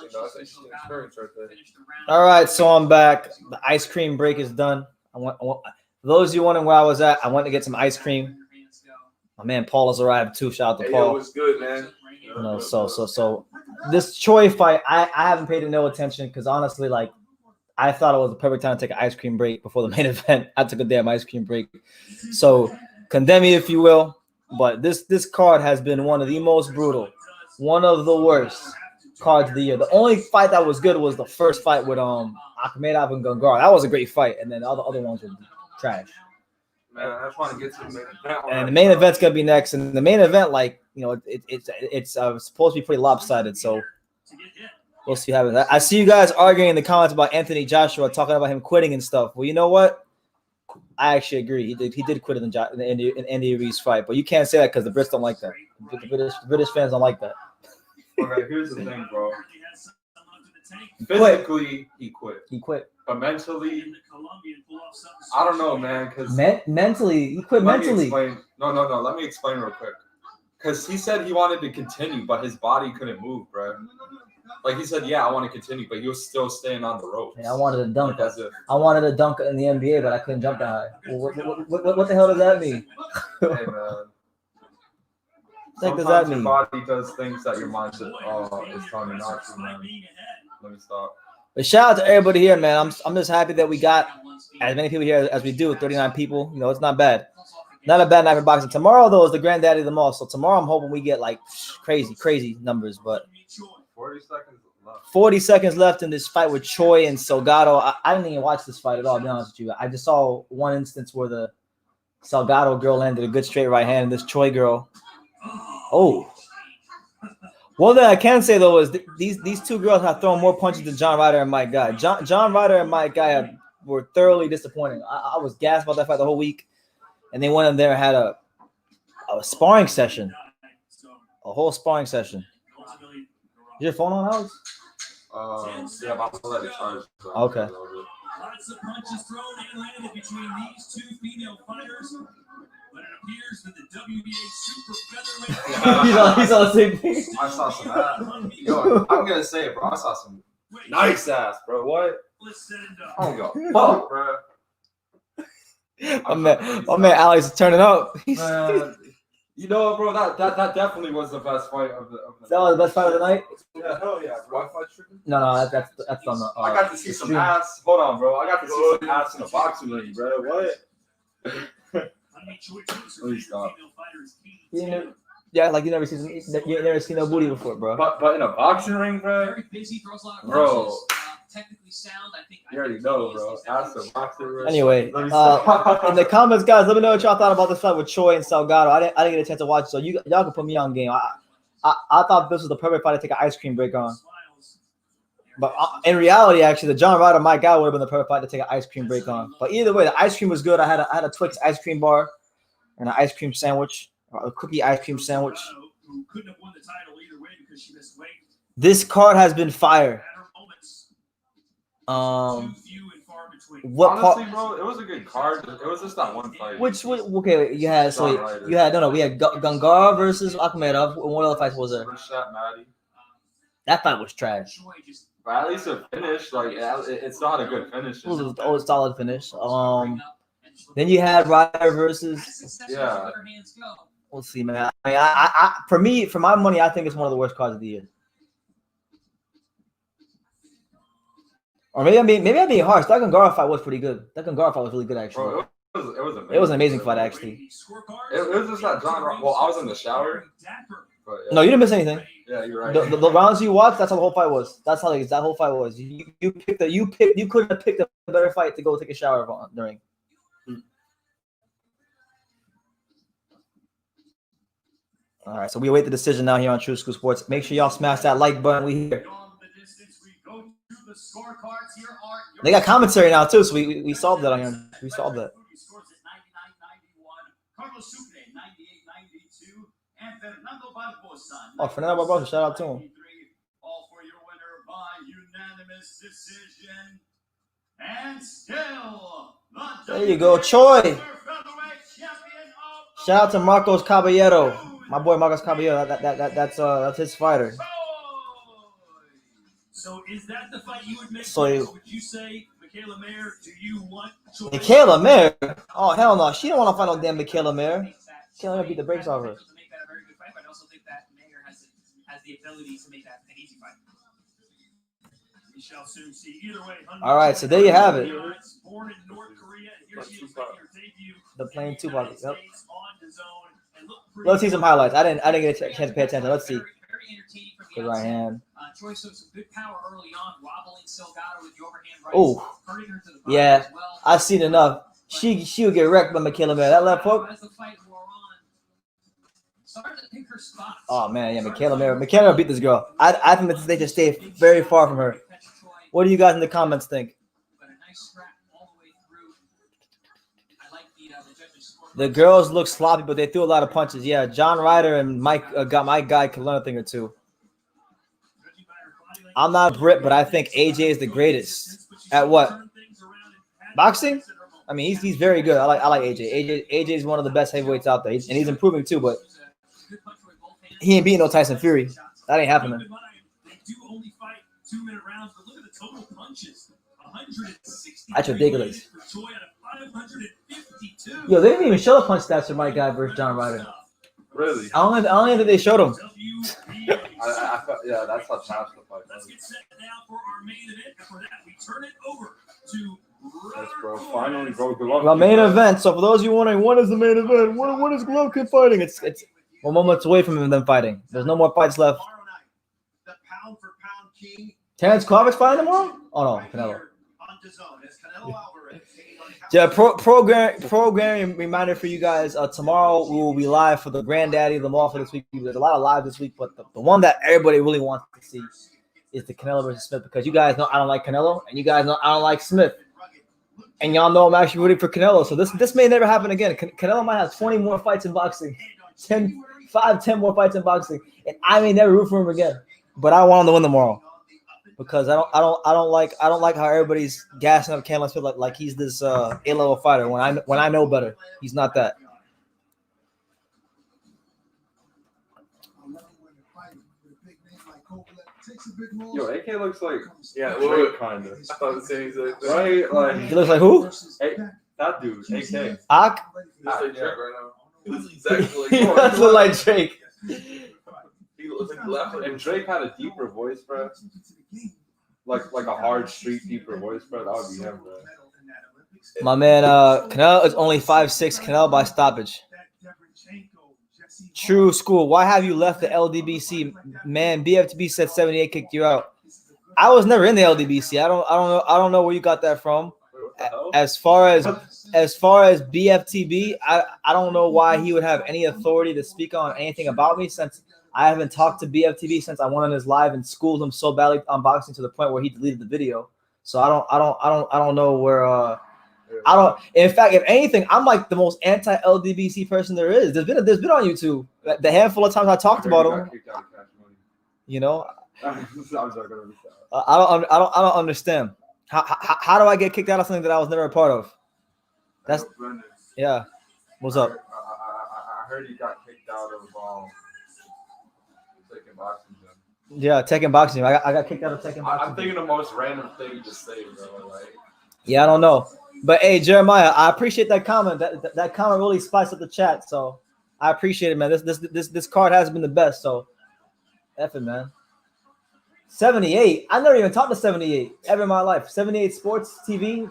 You know, that's an interesting experience right there. All right, so I'm back. The ice cream break is done. For those of you wondering where I was at, I went to get some ice cream. My man Paul has arrived too. Shout out to Hey, Paul. yo, what's good, man? You know, so this Choi fight, I haven't paid no attention because honestly, like, I thought it was the perfect time to take an ice cream break before the main event. I took a damn ice cream break. So condemn me if you will, but this card has been one of the most brutal, one of the worst cards of the year. The only fight that was good was the first fight with Akhmedov and Gungar. That was a great fight, and then all the other ones were trash. Man, I just want to get to the main event. And the main event's gonna be next, and the main event, like, you know, it's supposed to be pretty lopsided. So we'll see how happens. I see you guys arguing in the comments about Anthony Joshua, talking about him quitting and stuff. Well, you know what? I actually agree. He did quit in Andy Ruiz fight, but you can't say that because the Brits don't like that. The British fans don't like that. Okay, here's the thing, bro. Physically, he quit. He quit. But mentally, I don't know, man. Because mentally, he quit mentally. No. Let me explain real quick. Because he said he wanted to continue, but his body couldn't move, bro. Like, he said, yeah, I want to continue, but he was still staying on the ropes. Yeah, I wanted to dunk. Like, as if, I wanted to dunk in the NBA, but I couldn't jump that high. What the hell does that mean? hey, man. What does that mean? Your body does things that your mind is telling you not to, man. Let me stop. But shout out to everybody here, man. I'm just happy that we got as many people here as we do. 39 people. You know, it's not bad. Not a bad night for boxing. Tomorrow, though, is the granddaddy of them all. So tomorrow, I'm hoping we get like crazy numbers. But 40 seconds left. 40 seconds left in this fight with Choi and Salgado. I didn't even watch this fight at all, to be honest with you. I just saw one instance where the Salgado girl landed a good straight right hand, and this Choi girl. Oh. One thing I can say, though, is these two girls have thrown more punches than John Ryder and Mike Guy. John Ryder and Mike Guy were thoroughly disappointing. I was gassed about that fight the whole week. And they went in there and had a sparring session. A whole sparring session. Is your phone on, Alex? Yeah, I'm gonna let it charge. So okay. Lots of punches thrown and landed between these two female fighters. But it appears that the WBA super featherweight. He's on the same thing. I saw some ass. Yo, I'm gonna say it, bro. I saw some nice ass, bro. What? I don't go fuck, bro. My man Alex is turning up. Man, you know what, bro? That definitely was the best fight of the That was the best fight of the night? Yeah, hell yeah, bro. No, that's on the. I got to see some ass. Hold on, bro. I got to see some ass in a boxing ring, bro. What? Please stop. Yeah, like you never seen no booty before, bro. But in a boxing ring, bro. Very busy, throws a lot of Bro. punches. Technically sound, I think. You already know, bro. Ass a boxing ring. Anyway, in the comments, guys, let me know what y'all thought about this fight with Choi and Salgado. I didn't get a chance to watch, so y'all can put me on game. I thought this was the perfect fight to take an ice cream break on. But in reality, actually, the John Ryder Mike Guy would have been the perfect fight to take an ice cream break on. But either way, the ice cream was good. I had a Twix ice cream bar and an ice cream sandwich, or a cookie ice cream sandwich. Who couldn't have won the title either way because she missed weight. This card has been fire. Too few and far between. What Honestly, part? bro, it was a good card. It was just that one fight. Okay, you had we had Gungar versus Akhmedov. And what other fights was there? Rashad Maddie. That fight was trash. But at least a finish, like it's not a good finish. It was a solid finish. Then you had Ryder versus. Yeah. We'll see, man. I mean, for my money, I think it's one of the worst cards of the year. Or maybe I'm being harsh. That Gungar fight was pretty good. That Gungar fight was really good, actually. Bro, it was amazing. It was an amazing fight, actually. It was just that John. Well, I was in the shower. But yeah. No, you didn't miss anything. Yeah, you're right. The rounds you watched, that's how the whole fight was. That's how that whole fight was. You couldn't have picked a better fight to go take a shower during. All right, so we await the decision now here on True School Sports. Make sure y'all smash that like button. We here. They got commentary now too, so we solved that on here. We solved that. Oh, Fernando Barbosa, shout out to him. All for your winner by unanimous decision. And still, there you go, Choi. Shout out to Marcos Caballero, my boy Marcos Caballero. That's his fighter. So is that the fight you would make? So would you say, Michaela Mayer, do you want Michaela Mayer? Oh hell no, she don't want to fight no damn Michaela Mayer. Michaela Mayer beat the brakes off her. To make that a very good fight, but I also think that Mayer has the ability to make that an easy fight. We shall soon see. Either way. All right, so there you have it. Born in North Korea, and here she is making her debut. The plain Tupac. Yep. On DAZN, and look pretty Let's see some highlights. I didn't get a chance to pay attention. Let's see. very entertaining from the Good right outset. hand. Choice of some good power early on, wobbling Salgado with the overhand right. Oh, Hurting her to the body yeah. as well. I've seen enough. She would get wrecked by Michaela Mayer. That left hook. As the fight wore on, started to pick her spots. Oh man, yeah, Michaela Mayer. Michaela Mayer beat this girl. I think that they should stay very far from her. What do you guys in the comments think? But a nice scrap all the way through. I like the judges' score. The girls look sloppy, but they threw a lot of punches. Yeah, John Ryder and Mike got my guy could learn a thing or two. I'm not a Brit, but I think AJ is the greatest at what? Boxing? I mean, he's very good. I like AJ. AJ is one of the best heavyweights out there, and he's improving too. But he ain't beating no Tyson Fury. That ain't happening. They do only fight 2-minute rounds, but look at the total punches. 160. That's ridiculous. For Choi out of 552. Yo, they didn't even show the punch stats for my guy versus John Ryder. Really? I don't even think they showed him. I thought, yeah, that's how fast the fight Let's was. get set now for our main event, and for that we turn it over to Yes, bro. Finally, bro. Golovkin. My main event. So for those of you wondering, what is the main event? What is Golovkin fighting? It's 1 moment away from them fighting. There's no more fights left. Tomorrow night, the pound for pound king Terrence Crawford's fighting tomorrow? Oh no, right Canelo. here on DAZN. It's Canelo Alvarez taking on Yeah, programming reminder for you guys. Tomorrow we will be live for the Granddaddy of them all for this week. There's a lot of live this week, but the one that everybody really wants to see is the Canelo versus Smith, because you guys know I don't like Canelo, and you guys know I don't like Smith, and y'all know I'm actually rooting for Canelo. So this may never happen again. Canelo might have 20 more fights in boxing, 10 more fights in boxing, and I may never root for him again. But I want him to win tomorrow, because I don't like how everybody's gassing up Canelo Smith like he's this A-level fighter when I know better. He's not that. Yo, AK looks like Drake, kind of. I thought the same exact thing. Right? Like He looks like who? hey, that dude, AK. Ak? He looks like Drake right now. He looks exactly like He does look like Drake. He looks like laughing. And Drake had a deeper voice, bro. Like a hard street deeper voice, bro. That would be him, bro. My man, Canelo is only 5'6". Canelo by stoppage. True school. Why have you left the LDBC? Man, BFTB said 78 kicked you out. I was never in the LDBC. I don't know where you got that from. As far as BFTB, I don't know why he would have any authority to speak on anything about me, since I haven't talked to BFTB since I went on his live and schooled him so badly on boxing to the point where he deleted the video. So I don't know where in fact, if anything, I'm like the most anti-LDBC person there is. There's been on YouTube the handful of times I talked about him. You know, I don't understand. How do I get kicked out of something that I was never a part of? That's yeah. What's up? I heard he got kicked out of Tekken boxing gym. Yeah, Tekken boxing. I got kicked out of Tekken boxing. I'm thinking the most random thing to say, bro. Like, yeah, I don't know. But hey, Jeremiah, I appreciate that comment. That comment really spiced up the chat. So I appreciate it, man. This card has been the best. So F it, man. 78. I never even talked to 78 ever in my life. 78 Sports TV.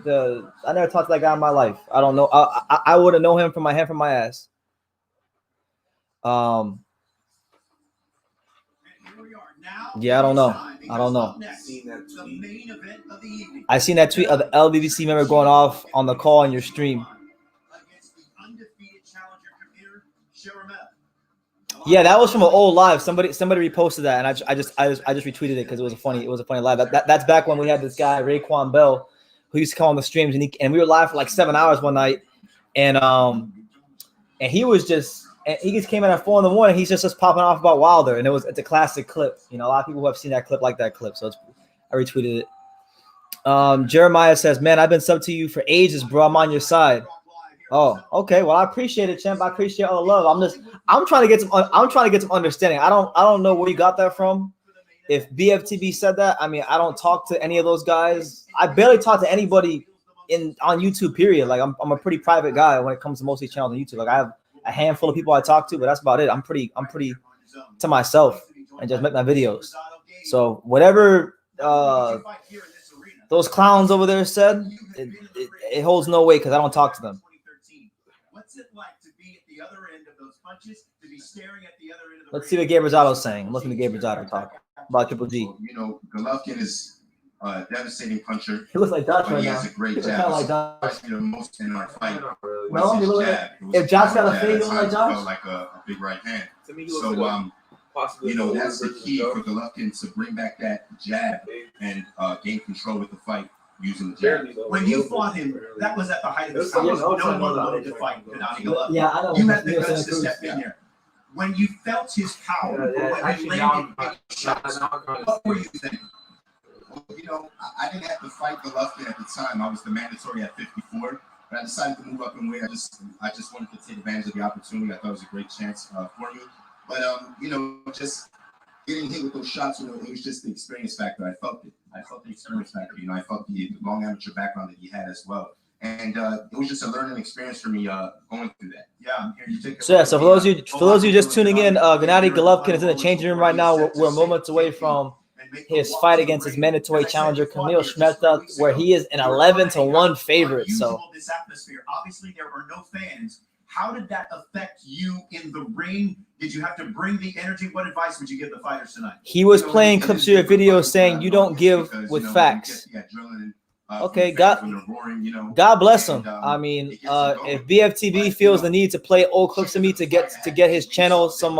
I never talked to that guy in my life. I don't know. I wouldn't know him from my hand from my ass. Yeah, I don't know. I seen that tweet of the LBBC member going off on the call on your stream. Yeah, that was from an old live. Somebody reposted that, and I just retweeted it because it was a funny live. That's back when we had this guy Raekwon Bell, who used to come on the streams, and we were live for like 7 hours one night, and he just came in at 4 a.m. He's just popping off about Wilder, and it's a classic clip. You know, a lot of people who have seen that clip like that clip, so I retweeted it. Jeremiah says, "Man, I've been sub to you for ages, bro. I'm on your side." Oh, okay. Well, I appreciate it, champ. I appreciate all the love. I'm trying to get some understanding. I don't know where you got that from. if BFTB said that, I mean, I don't talk to any of those guys. I barely talk to anybody on YouTube, period. Like I'm a pretty private guy when it comes to most of these channels on YouTube. Like I have a handful of people I talk to, but that's about it. I'm pretty to myself and just make my videos. So whatever those clowns over there said, it holds no weight because I don't talk to them. What's it like to be at the other end of those punches, to be staring at the other end of the Let's see what Gabe Rosado's saying. I'm listening to Gabe Rosado talk about Triple G. You know, Golovkin is a devastating puncher. He looks like Josh right He now. has a great He looks jab. kind of like Josh. Especially the most in our fight. No, he look like, if Josh got a fade, he look like Josh. Felt like a big right hand. To me, So, you know, that's the key for Golovkin to bring back that jab and gain control with the fight using the jab. When you fought him, that was at the height of his powers. No one wanted to fight Gennady Golovkin. Yeah, I know. You had the guts to step in there. When you felt his power, when he landed big shots, what were you thinking? Well, you know, I didn't have to fight Golovkin at the time. I was the mandatory at 54. But I decided to move up in weight. I just wanted to take advantage of the opportunity. I thought it was a great chance for me. But you know, just getting hit with those shots, you know, it was just the experience factor. I felt it. I felt the experience factor. You know, I felt the long amateur background that he had as well. And it was just a learning experience for me going through that. Yeah, I'm here. You take. So for those of you just tuning in, Gennady Golovkin is in the changing room right now. We're moments away from his fight against his mandatory challenger Kamil Szeremeta, where he is an 11-1 favorite. So this atmosphere. Obviously, there are no fans. How did that affect you in the ring? Did you have to bring the energy? What advice would you give the fighters tonight? he was playing clips of your video saying you don't give with facts. Okay, God bless him. I mean, if BFTB feels the need to play old clips of me to get his channel some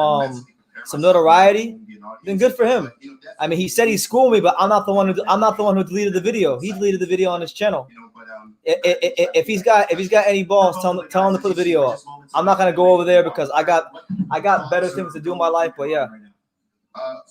notoriety, then good for him. I mean, he said he schooled me, but I'm not the one who deleted the video. He deleted the video on his channel. If he's got any balls, tell him to put the video up. I'm not gonna go over there because I got better things to do in my life. But yeah.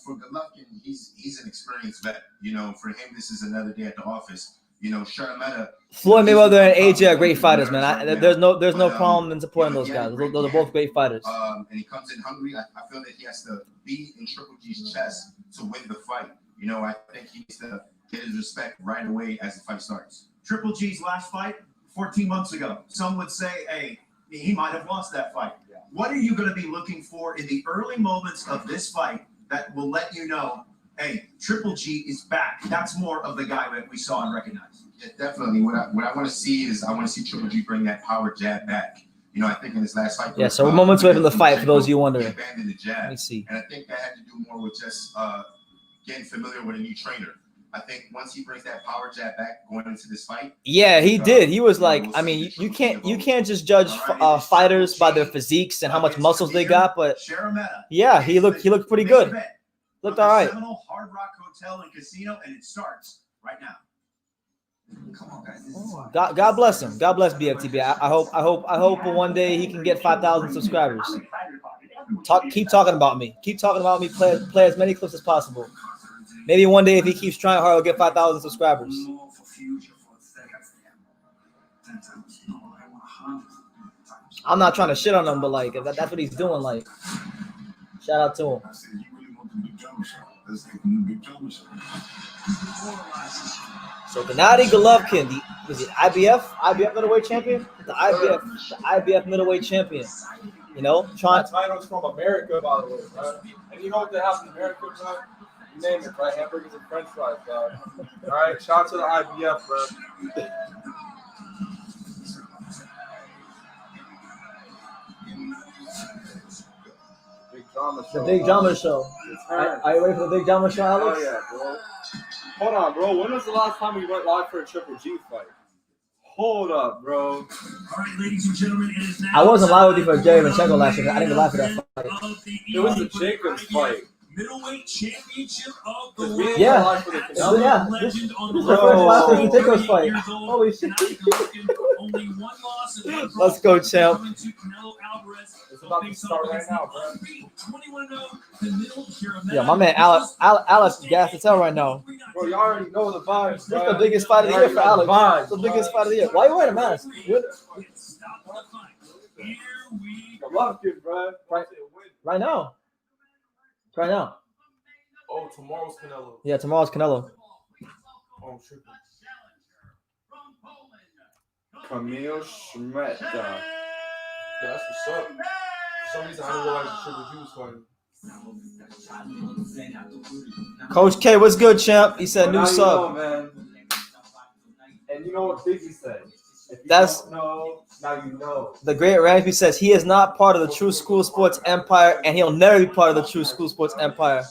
For Golovkin, he's an experienced vet. You know, for him, this is another day at the office. You know, Szeremeta. Floyd Mayweather and AJ are great fighters, man. There's no problem in supporting those guys. Those are both great fighters. And he comes in hungry. I feel that he has to be in Triple G's chest to win the fight. You know, I think he needs to get his respect right away as the fight starts. Triple G's last fight, 14 months ago. Some would say, hey, he might have lost that fight. Yeah. What are you going to be looking for in the early moments of this fight that will let you know, hey, Triple G is back? That's more of the guy that we saw and recognized. Yeah, definitely. What I want to see is I want to see Triple G bring that power jab back. You know, I think in his last fight. Yeah, so we're moments away from the fight for those of you wondering. Abandoned the jab. Let me see. And I think that had to do more with just getting familiar with a new trainer. I think once he brings that power jab back going into this fight. Yeah, he did. He was like, I mean, you can't just judge fighters by their physiques and how much muscles they got, but yeah, he looked pretty good. Looked all right. Hard Rock Hotel and Casino, and it starts right now. Come on, guys. God bless him. God bless BFTB. I hope one day he can get 5,000 subscribers. Keep talking about me. Keep talking about me. Play as many clips as possible. Maybe one day if he keeps trying hard, he'll get 5,000 subscribers. I'm not trying to shit on him, but like if that's what he's doing, like shout out to him. So Gennady Golovkin, is it IBF middleweight champion? The IBF middleweight champion. You know, that title's from America, by the way, bro. And you know what they have in America, bro? You name it, right? Hamburgers and French fries, bro. All right, shout out to the IBF, bro. Big drama show. The Big Drama Show. Are you ready for the Big Drama Show, Alex? Oh yeah, bro. Hold on, bro. When was the last time we went live for a Triple G fight? Hold up, bro. All right, ladies and gentlemen, it is now. I wasn't live with you for Jerry Manchenko last year. I didn't laugh at that fight. It was the Jacobs fight. Middleweight championship of the world. Yeah. Legend on This is the first last of the Jacobs fight. Holy shit. Only one loss and one Let's go, champ. It's about to start right now, bro. Yeah, my man Alex gas to tell right now. Bro, you already know the vibes. This is the biggest fight of the year for Alex. It's the biggest fight of the year. Why are you wearing a mask? Golovkin, bro. Right now. Right now. Oh, tomorrow's Canelo. Yeah, tomorrow's Canelo. Oh, shit. Kamil Szeremeta. Yeah, that's what's up. For some reason, I didn't realize the Triple G was fighting. Coach K, what's good, champ? He said Well, new now sub. you know, man. And you know what Biggie said? If you That's- don't know, now you know. The great Ramsey says he is not part of the True School Sports empire, and he'll never be part of the True School Sports empire.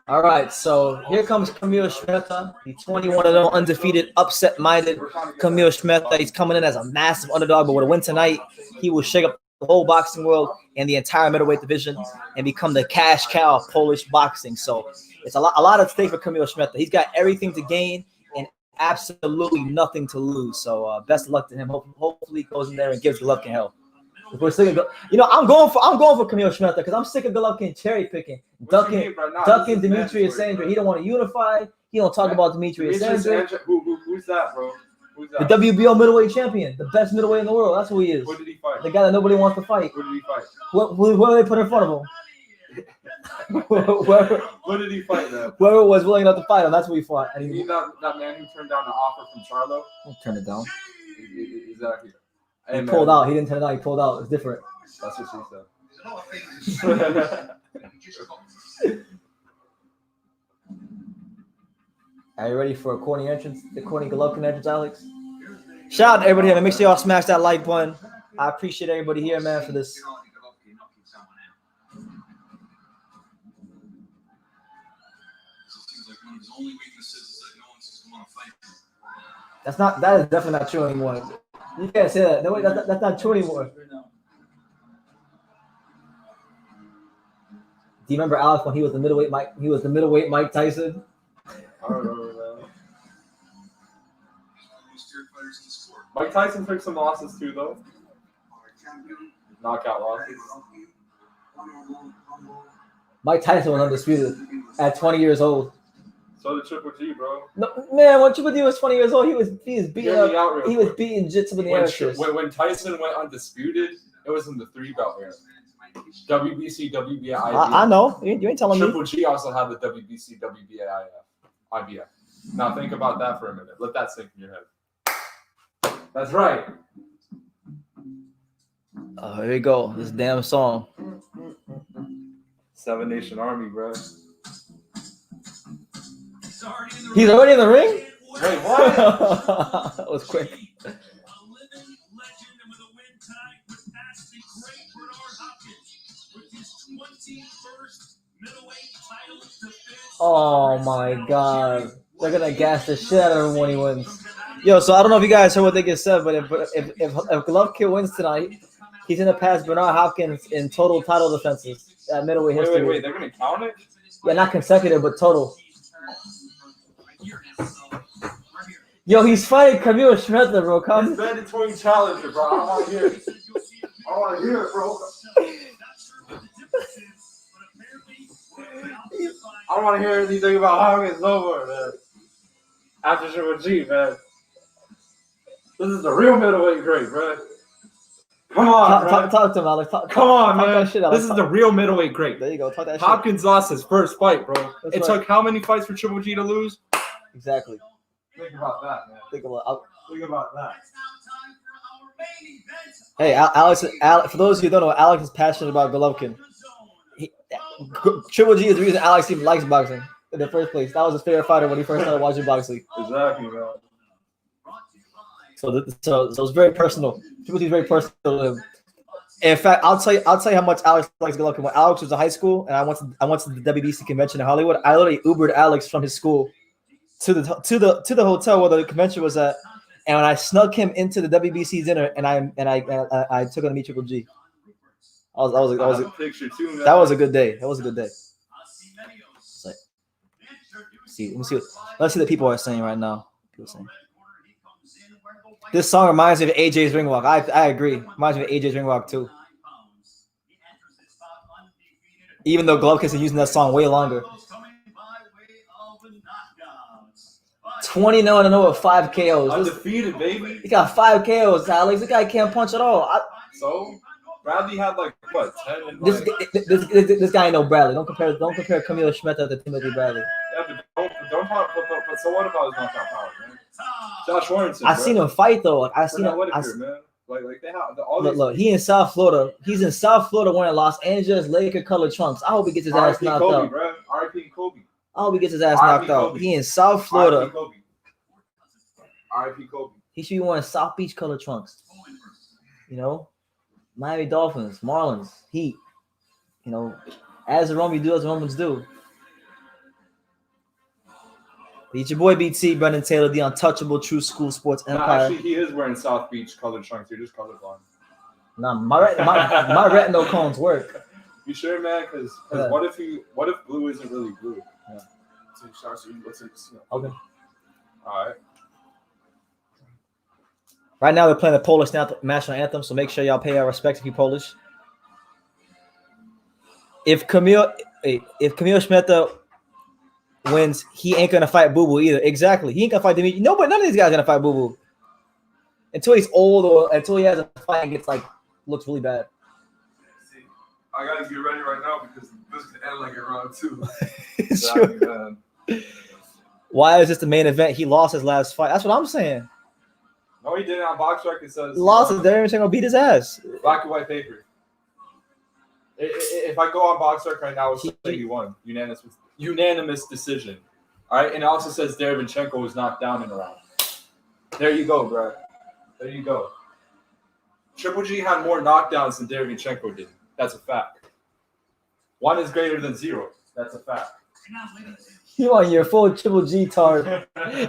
All right, so here comes Kamil Szeremeta, the 21-0 undefeated, upset-minded Kamil Szeremeta. He's coming in as a massive underdog, but with a win tonight, he will shake up the whole boxing world and the entire middleweight division and become the cash cow of Polish boxing. So it's a lot at stake for Kamil Szeremeta. He's got everything to gain and absolutely nothing to lose. So best of luck to him. Hopefully he goes in there and gives Golovkin hell. If we're sick of, I'm going for Kamil Szeremeta because I'm sick of Golovkin cherry picking, ducking Demetrius Sandra. He don't want to unify. He don't talk about Demetrius Sandra. Who's that, bro? Who's The that? WBO middleweight champion, the best middleweight in the world. That's who he is. What did he fight? The guy that nobody wants to fight. What did he fight? Whoever they put in front of him. What did he fight, man? Whoever was willing enough to fight him, that's who he fought. And He he that man who turned down the offer from Charlo? turned it down. Exactly. He pulled out. He didn't turn it down. He pulled out. It's different. That's what she said. Are you ready for a corny entrance? The corny Golovkin entrance, Alex? Shout out to everybody here, man. Make sure y'all smash that like button. I appreciate everybody here, man, for this. That is definitely not true anymore. You can't say that. No, that's not true anymore. Do you remember Alex when he was the middleweight Mike? He was the middleweight Mike Tyson. I remember that. Mike Tyson took some losses too, though. Knockout losses. Mike Tyson was undisputed at 20 years old. So did Triple G, bro. No, man, when Triple G was 20 years old, he was beating Hear me out real he was quick. beating jits up in the air. When Tyson went undisputed, it was in the 3-belt era. WBC, WBA, IBF. I know. You ain't telling me. Triple G also had the WBC, WBA, IBF. Now think about that for a minute. Let that sink in your head. That's right. Oh, here we go. This damn song. Seven Nation Army, bro. He's already in the ring? Wait, what? That was quick. Oh my god. They're gonna gas the shit out of him when he wins. Yo, so I don't know if you guys heard what they just said, but if Golovkin wins tonight, he's gonna pass Bernard Hopkins in total title defenses at middleweight history. Wait, they're gonna count it? Yeah, not consecutive, but total. Yo, he's fighting Kamil Szeremeta, bro. Come. It's mandatory challenger, bro. I don't want to hear it. I don't want to hear it, bro. I don't want to hear anything about Hopkins no more, man. After Triple G, man. This is the real middleweight great, bro. Come on, Talk to him, Alex. Come on, talk man. that shit, Alex. This is the real middleweight great. There you go. Talk that Hopkins lost his first fight, bro. That's It right. took how many fights for Triple G to lose? shit. Exactly. Think about that, man. Think about that. Hey, Alex. For those who don't know, Alex is passionate about Golovkin. Triple G is the reason Alex even likes boxing in the first place. That was his favorite fighter when he first started watching boxing. Exactly, man. So it's very personal. Triple G is very personal to him. In fact, I'll tell you how much Alex likes Golovkin. When Alex was in high school and I went to the WBC convention in Hollywood, I literally Ubered Alex from his school to the hotel where the convention was at, and when I snuck him into the WBC dinner, and I took him to meet Triple G. That was a picture too, man. That was a good day. That was a good day. It's like, let's see what people are saying right now. People saying this song reminds me of AJ's ring walk. I agree. Reminds me of AJ's ring walk too. Even though Golovkin's been using that song way longer. 29-0 with 5 KOs. Undefeated, baby. He got 5 KOs, Alex. This guy can't punch at all. So Bradley had like what 10? And This guy ain't no Bradley. Don't compare Kamil Szeremeta to Timothy Bradley. Yeah, but don't talk. But so what about his knockout power, man? Josh Warrington. I seen him fight though. Like, I seen him. Man. Like they have all look, he in South Florida. He's in South Florida wearing Los Angeles Laker colored trunks. I hope he gets his ass knocked out. R.I.P. Kobe. I hope he gets his ass knocked out. He in South Florida. R.I.P. Kobe. He should be wearing South Beach colored trunks. You know, Miami Dolphins, Marlins, Heat. You know, as the Romans do, as the Romans do. It's your boy BT, Brendan Taylor, the untouchable True School Sports Empire. No, actually, he is wearing South Beach colored trunks. You're just colorblind. Nah, my retinal cones work. You sure, man? Because Yeah. what if blue isn't really blue? Yeah. Okay. All right. Right now, we're playing the Polish national anthem, so make sure y'all pay our respects if you're Polish. If Kamil Szeremeta wins, he ain't gonna fight Boo Boo either. Exactly, he ain't gonna fight Dimitri. None of these guys gonna fight Boo Boo until he's old or until he has a fight and gets looks really bad. See, I gotta get ready right now because this could end like in round 2. Exactly, man. Why is this the main event? He lost his last fight. That's what I'm saying. No, he didn't. On Box Rec, it says Lost his Darren gonna beat his ass. black and white paper. If I go on Box Rec right now, it's saying he won. Unanimous decision. All right, and it also says Derevyanchenko was knocked down in a round. There you go, bro. There you go. Triple G had more knockdowns than Derevyanchenko did. That's a fact. 1 is greater than 0. That's a fact. You on your full Triple G tard.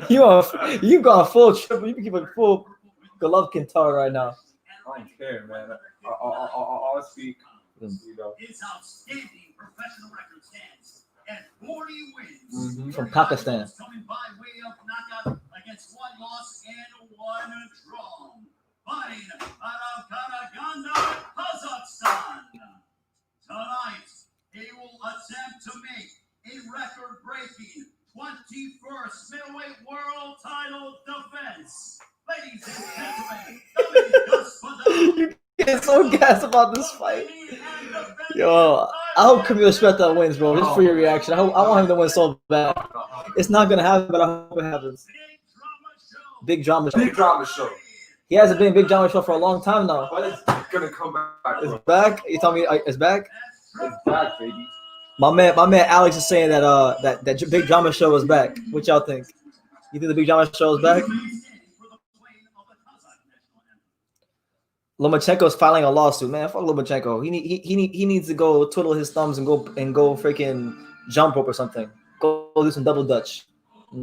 You got full triple. You can keep a full Golovkin tard right now. I don't care, man. I'll speak. You know. His outstanding professional record stands at 40 wins. From Pakistan. Coming by way of knockout against 1 loss and 1 draw. Fighting out of Extravaganza, Kazakhstan. Tonight, he will attempt to make a record-breaking 21st middleweight world title defense. Ladies and gentlemen, You get so gassed about this fight. Yo, I hope Kamil Szeremeta wins, bro. Just for your reaction. I want him to win so bad. It's not gonna happen, but I hope it happens. Big drama show. Big drama show. He hasn't been big drama show for a long time now. But it's gonna come back. It's back. You tell me it's back? It's back, baby. My man Alex is saying that big drama show is back. What y'all think? You think the big drama show is back? Lomachenko's filing a lawsuit, man. Fuck Lomachenko. He needs to go twiddle his thumbs and go freaking jump rope or something. Go do some double dutch.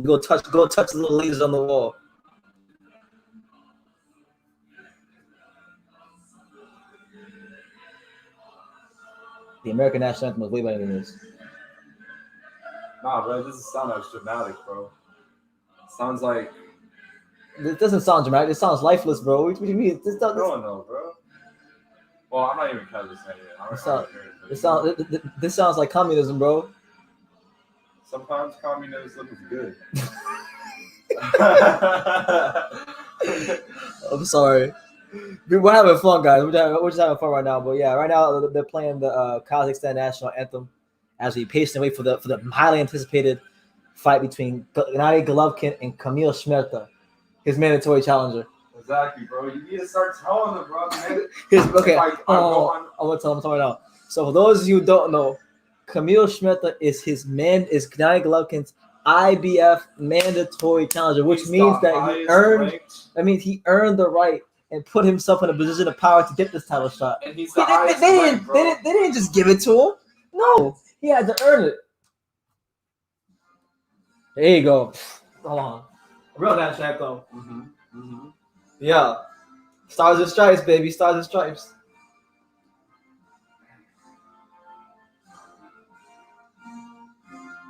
Go touch the little ladies on the wall. The American national anthem was way better than this. Nah, bro, it doesn't sound as dramatic, bro. It sounds like It doesn't sound dramatic. It sounds lifeless, bro. What do you mean? I don't know, bro. Well, I'm not even kind of saying it. This sounds like communism, bro. Sometimes communism is good. I'm sorry. We're having fun, guys. We're just having fun right now. But yeah, right now they're playing the Kazakhstan national anthem as we patiently wait for the highly anticipated fight between Gennady Golovkin and Kamil Szeremeta, his mandatory challenger. Exactly, bro. You need to start telling them, bro. Man. Okay. I'm gonna tell them right now. So for those of you who don't know, Kamil Szeremeta is Gennady Golovkin's IBF mandatory challenger, which means that he earned the right and put himself in a position of power to get this title shot. And he's They didn't just give it to him. No, he had to earn it. There you go. Hold on. Real national anthem. Yeah. Stars and stripes, baby. Stars and stripes.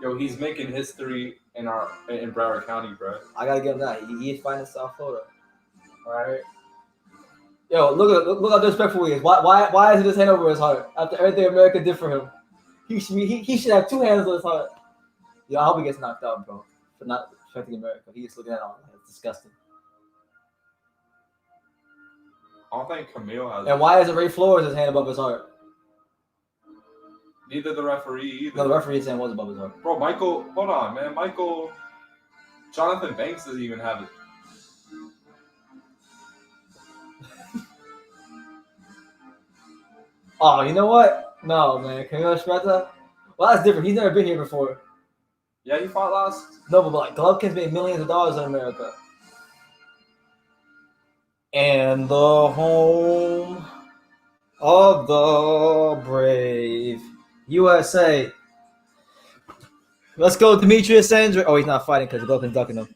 Yo, he's making history in Broward County, bro. I gotta give him that. He's fighting in South Florida. All right. Yo, look how disrespectful he is. Why is he just hand over his heart after everything America did for him? He should have 2 hands on his heart. Yo, I hope he gets knocked out, bro. disrespecting America. He's looking at all. It's disgusting. I don't think Kamil has. And why isn't Ray Flores his hand above his heart? Neither the referee either. No, the referee's hand was above his heart. Bro, Michael, hold on, man. Jonathan Banks doesn't even have it. Oh, you know what? No, man. Kamil Szeremeta? Well, that's different. He's never been here before. Yeah, he fought last. No, but like Golovkin's made millions of dollars in America. And the home of the brave. USA. Let's go, Demetrius Sandra. Oh, he's not fighting because Golovkin's ducking him.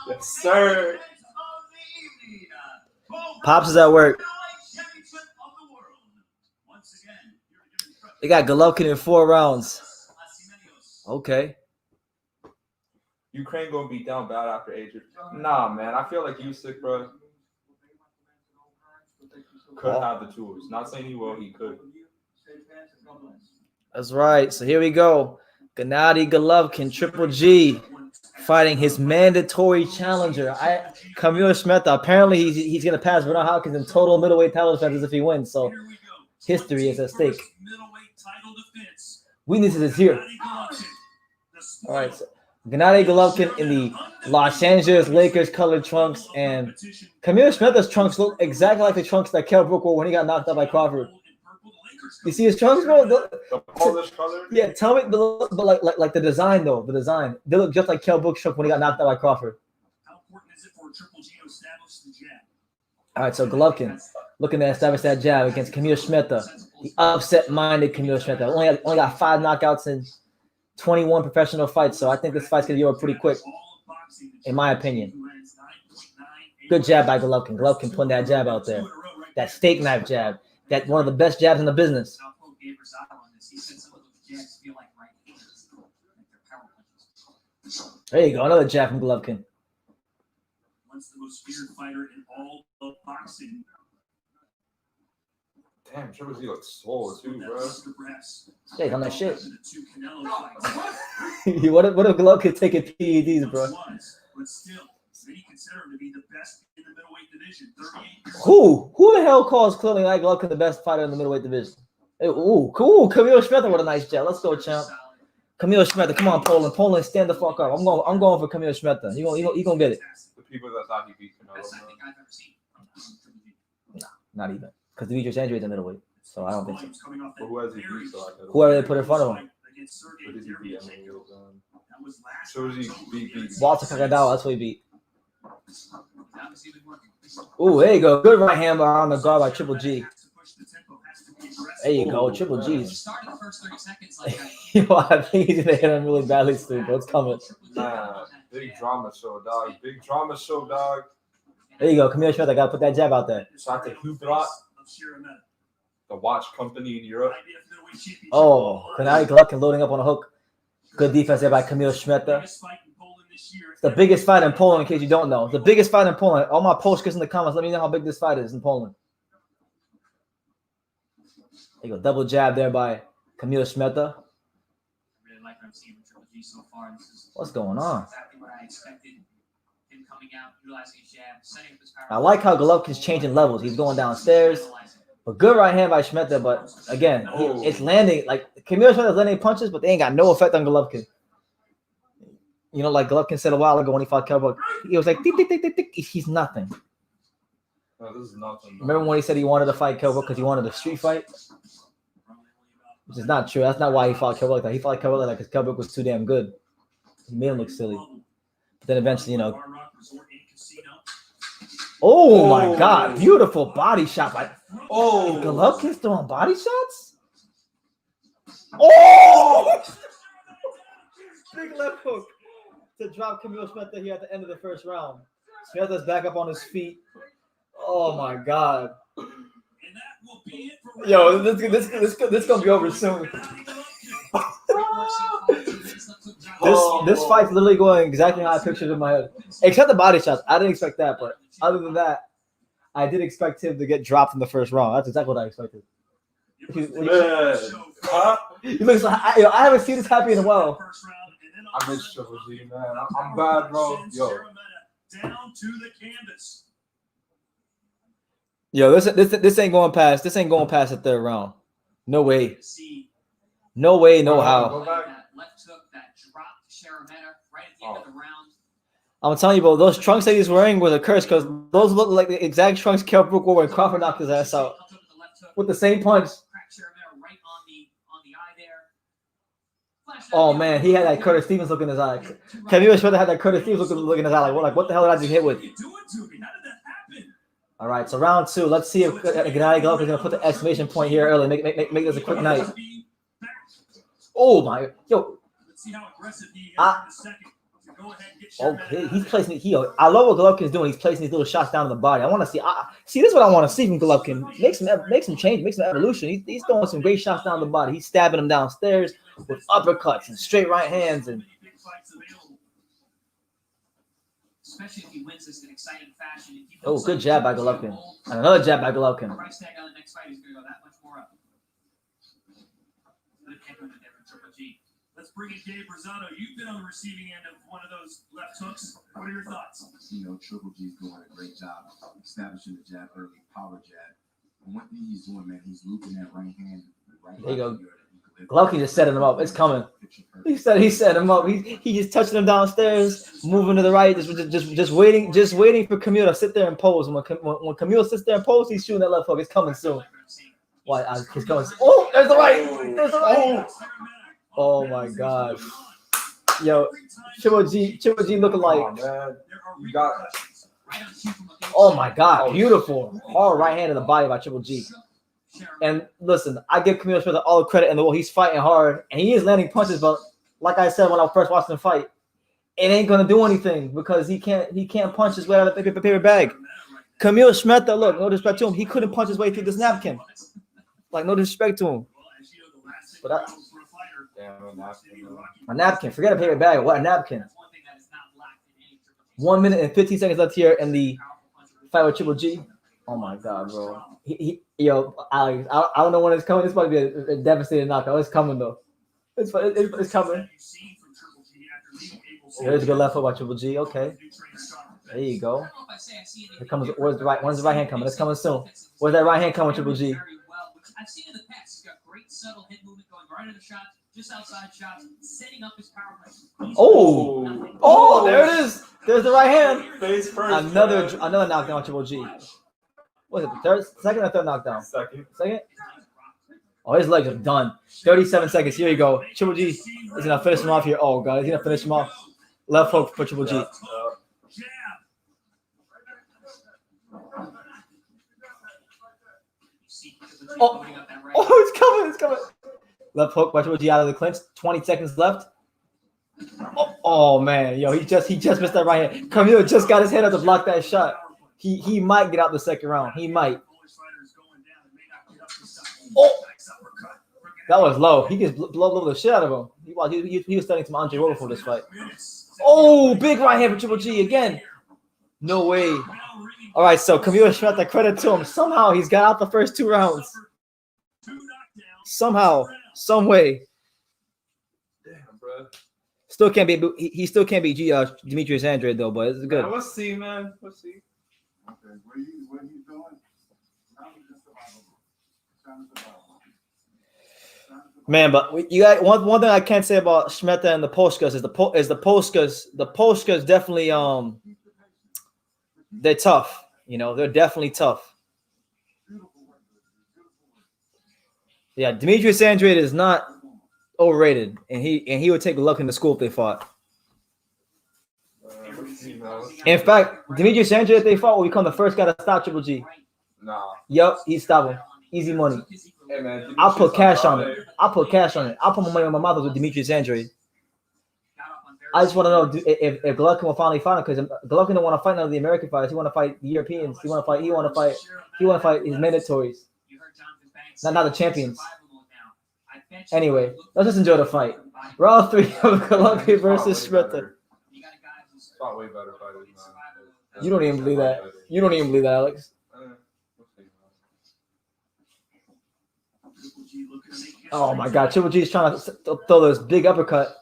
Yes, sir. Pops is at work. They got Golovkin in 4 rounds. Okay. Ukraine gonna be down bad after Adrian. Nah, man. I feel like Usyk, bro, could have the tools. Not saying he will. He could. That's right. So here we go. Gennady Golovkin, Triple G, fighting his mandatory challenger. Kamil Szeremeta. Apparently, he's gonna pass Bernard Hopkins in total middleweight title defense if he wins. So history is at stake. Weaknesses is here. All right. So Gennady Golovkin in the Los Angeles Lakers colored trunks, and Kamil Szeremeta's trunks look exactly like the trunks that Kell Brook wore when he got knocked out by Crawford. You see his trunks, bro? The Polish color? Yeah, tell me, but like the design though, the design, they look just like Kell Brook's trunk when he got knocked out by Crawford. How important is it for Triple G to establish the jab? All right, so Golovkin looking to establish that jab against Kamil Szeremeta, the upset-minded Kamil Szeremeta. Only got 5 knockouts in 21 professional fights, so I think this fight's gonna be over pretty quick, in my opinion. Good jab by Golovkin. Golovkin putting that jab out there, that steak knife jab, that one of the best jabs in the business. There you go, another jab from Golovkin. Once the most feared fighter in all of boxing. Damn, Triple G looks swole too, bro. Yeah, he's on that shit. what if Golovkin taking PEDs, bro? But still, many consider him to be the best in the middleweight division. 38. Who the hell calls clearly like Golovkin the best fighter in the middleweight division? Hey, ooh, cool. Kamil Szeremeta with a nice jab. Let's go, champ. Kamil Szeremeta, come on, Poland. Poland, stand the fuck up. I'm going for Kamil Szeremeta. He gonna get it. The people that thought he beat Canelo. Nah, not even. Because Demetrius Andre's a middleweight, so I don't think so. But who has he beat? Whoever they put in front of him. Who did he beat? So he beat Walter Kakadawa, that's what he beat. Ooh, there you go. Good right hand on the guard by Triple G. There you go, Triple G's. Yo, I think he's gonna hit him really badly soon, but it's coming. Nah, big drama show, dog. Big drama show, dog. There you go, Kamil Szeremeta. Gotta put that jab out there. Shout out to Hubrat, the watch company in Europe. Oh, Gennady Golovkin loading up on a hook. Good defense there by Kamil Szeremeta. It's the biggest fight in Poland, in case you don't know. It's the biggest fight in Poland. All my Polskers in the comments, let me know how big this fight is in Poland. There you go, double jab there by Kamil Szeremeta. What's going on? I like how Golovkin's changing levels. He's going downstairs. But good right hand by Szeremeta, but again, it's landing. Like, Kamil Szeremeta's landing punches, but they ain't got no effect on Golovkin. You know, like Golovkin said a while ago when he fought Kell Brook, he was like, tick, tick, tick, tick, tick. He's nothing. No, this is nothing. Remember when he said he wanted to fight Kell Brook because he wanted a street fight? Which is not true. That's not why he fought Kell Brook like that. He fought Kell Brook like that because Kell Brook was too damn good. He made him look silly. But then eventually, you know. Oh my God. Beautiful body shot by. Oh, Golovkin's throwing body shots? Oh! Big left hook to drop Kamil Szeremeta here at the end of the first round. Szeremeta's back up on his feet. Oh my God. Yo, this gonna be over soon. This fight's literally going exactly how I pictured it in my head. Except the body shots. I didn't expect that, but other than that, I did expect him to get dropped in the first round. That's exactly what I expected. He looks like, I haven't seen this happy in a while. I miss Triple G, man. I'm glad, bro. Yo. Down to the canvas. Yo, this ain't going past. This ain't going past the third round. No way. No way. No how. That left hook that dropped Szeremeta right at the end of the round. I'm telling you, bro. Those trunks that he's wearing was a curse because those look like the exact trunks Kell Brook wore when Crawford knocked his ass out with the same punch. Right on the eye there. Oh man, he had that Curtis Stevens look in his eye. Kamil Szeremeta had that Curtis Stevens look in his eye. Like what the hell did I just hit with? All right, so round 2. Let's see if Gennady Golovkin is gonna put the exclamation point here early. Make this a quick night. Oh my, yo. Let's see how aggressive he is in the second. Go ahead and get Okay, he's placing it. I love what Golovkin's doing. He's placing these little shots down in the body. I want to see. See, this is what I want to see from Golovkin. Make some change, make some evolution. He's throwing some great shots down the body. He's stabbing them downstairs with uppercuts and straight right hands and. Especially if he wins this in exciting fashion. Oh, good jab by Golovkin. And another jab by Golovkin. Price tag on the next fight is going to go that much more up. Triple G. Let's bring in Dave Rosado. You've been on the receiving end of one of those left hooks. What are your thoughts? You know, Triple G's doing a great job establishing the jab early, power jab. And one thing he's doing, man, he's looping that right hand. There you go. Golovkin just setting him up. It's coming. He set him up. He just touching him downstairs, moving to the right, just waiting for Kamil to sit there and pose. When Kamil sits there and pose, he's shooting that left hook. It's coming soon. Why? He's going. Oh, there's the right. There's the right. Oh my God. Yo, Triple G looking like. You got. Oh my God, beautiful. Hard right hand in the body by Triple G. And listen, I give Kamil Szeremeta all the credit in the world. He's fighting hard and he is landing punches, but like I said when I first watched him fight, it ain't gonna do anything because he can't punch his way out of the paper bag. Kamil Szeremeta, look, no disrespect to him, he couldn't punch his way through this napkin. Like no disrespect to him. But a napkin, forget a paper bag. What a napkin. 1 minute and 15 seconds left here in the fight with Triple G. Oh my God, bro. Yo, Alex, I don't know when it's coming. This might be a devastating knockout. It's coming though. It's coming. Here's a good left hook by Triple G. Okay. There you go. Here comes. When's the right hand coming? It's coming soon. Where's that right hand coming, Triple G? I've seen in the past. He's got great subtle hip movement going right into the shot, just outside shots, setting up his power play. Oh, there it is. There's the right hand. Face first. Another knockdown on Triple G. Was it the second or third knockdown? Second. Oh, his legs are done. 37 seconds. Here you go. Triple G is gonna finish him off here. Oh God, he's gonna finish him off. Left hook for Triple G. Oh, it's coming. Left hook by Triple G out of the clinch. 20 seconds left. Oh man, yo, he just missed that right hand. Kamil just got his head up to block that shot. He might get out the second round. He might. Oh, that was low. He just blow the shit out of him. He was studying some Andre Ward for this fight. Oh, big right hand for Triple G again. No way. All right, so Kamil Szeremeta, credit to him. Somehow he's got out the first 2 rounds. Somehow, some way. Damn, bro. Still can't be. He still can't be Demetrius Andrade though, but it's good. Yeah, we'll see, man. We'll see. Okay, what are you doing? Man, but you got one thing I can't say about Szeremeta and the Polskas is the Polskas. The Polskas definitely they're tough. You know, they're definitely tough. Yeah, Demetrius Andrade is not overrated, and he would take Golovkin to school if they fought. In fact, Demetrius Andrade, if they fought, will become the first guy to stop Triple G. Nah. Yup, he'd stop him. Easy money. Hey, man, I'll put cash on it. I'll put my money on my mouth with Demetrius Andrade. I just want to know if Golovkin will finally fight him, because Golovkin don't want to fight none of the American fighters. He want to fight the Europeans. He want to fight his mandatories. Not the champions. Anyway, let's just enjoy the fight. Round 3 of Golovkin versus Szeremeta. Fought way better fighters, man. You don't even believe that. You don't even believe that, Alex. Oh my God, Triple G is trying to throw this big uppercut.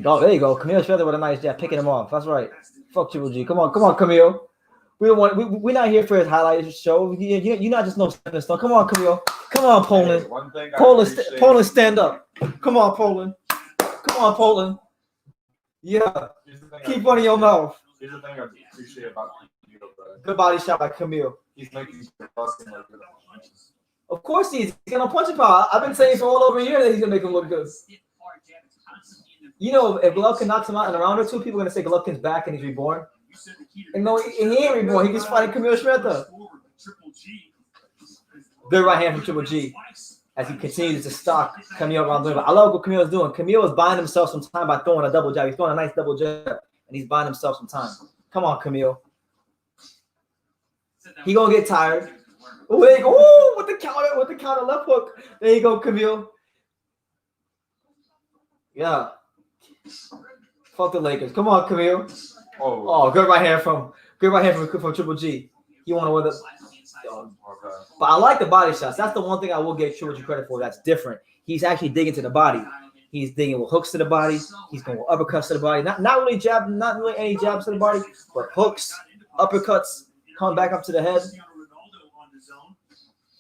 Oh, there you go. Kamil Szeremeta with a nice jab, picking him off. That's right. Fuck Triple G. Come on, Kamil. We're not here for his highlight show. You're not just no stepping stone. Come on, Kamil. Come on, Poland. Poland, stand up. Come on, Poland. Come on, Poland. Yeah. Keep running your mouth. Here's the thing I appreciate about Kamil, bro. Good body shot by Kamil. He's making busting like good punches. Of course he's got no punching power. I've been saying for all over a year that he's gonna make him look good. You know, if Golovkin knocks him out in a round or two, people are gonna say Golovkin's back and he's reborn. And no, he ain't reborn. He's just fighting Kamil Szeremeta. Good right hand from Triple G as he continues to stalk Kamil around the ring. I love what Kamil's doing. Kamil is buying himself some time by throwing a double jab. He's throwing a nice double jab, and he's buying himself some time. Come on, Kamil. He gonna get tired. Oh, with the counter left hook. There you go, Kamil. Yeah. Fuck the Lakers. Come on, Kamil. Oh, good right hand from Triple G. He want to win the. But I like the body shots. That's the one thing I will give Triple G credit for. That's different. He's actually digging to the body. He's digging with hooks to the body. He's going with uppercuts to the body. Not really any jabs to the body, but hooks, uppercuts, coming back up to the head.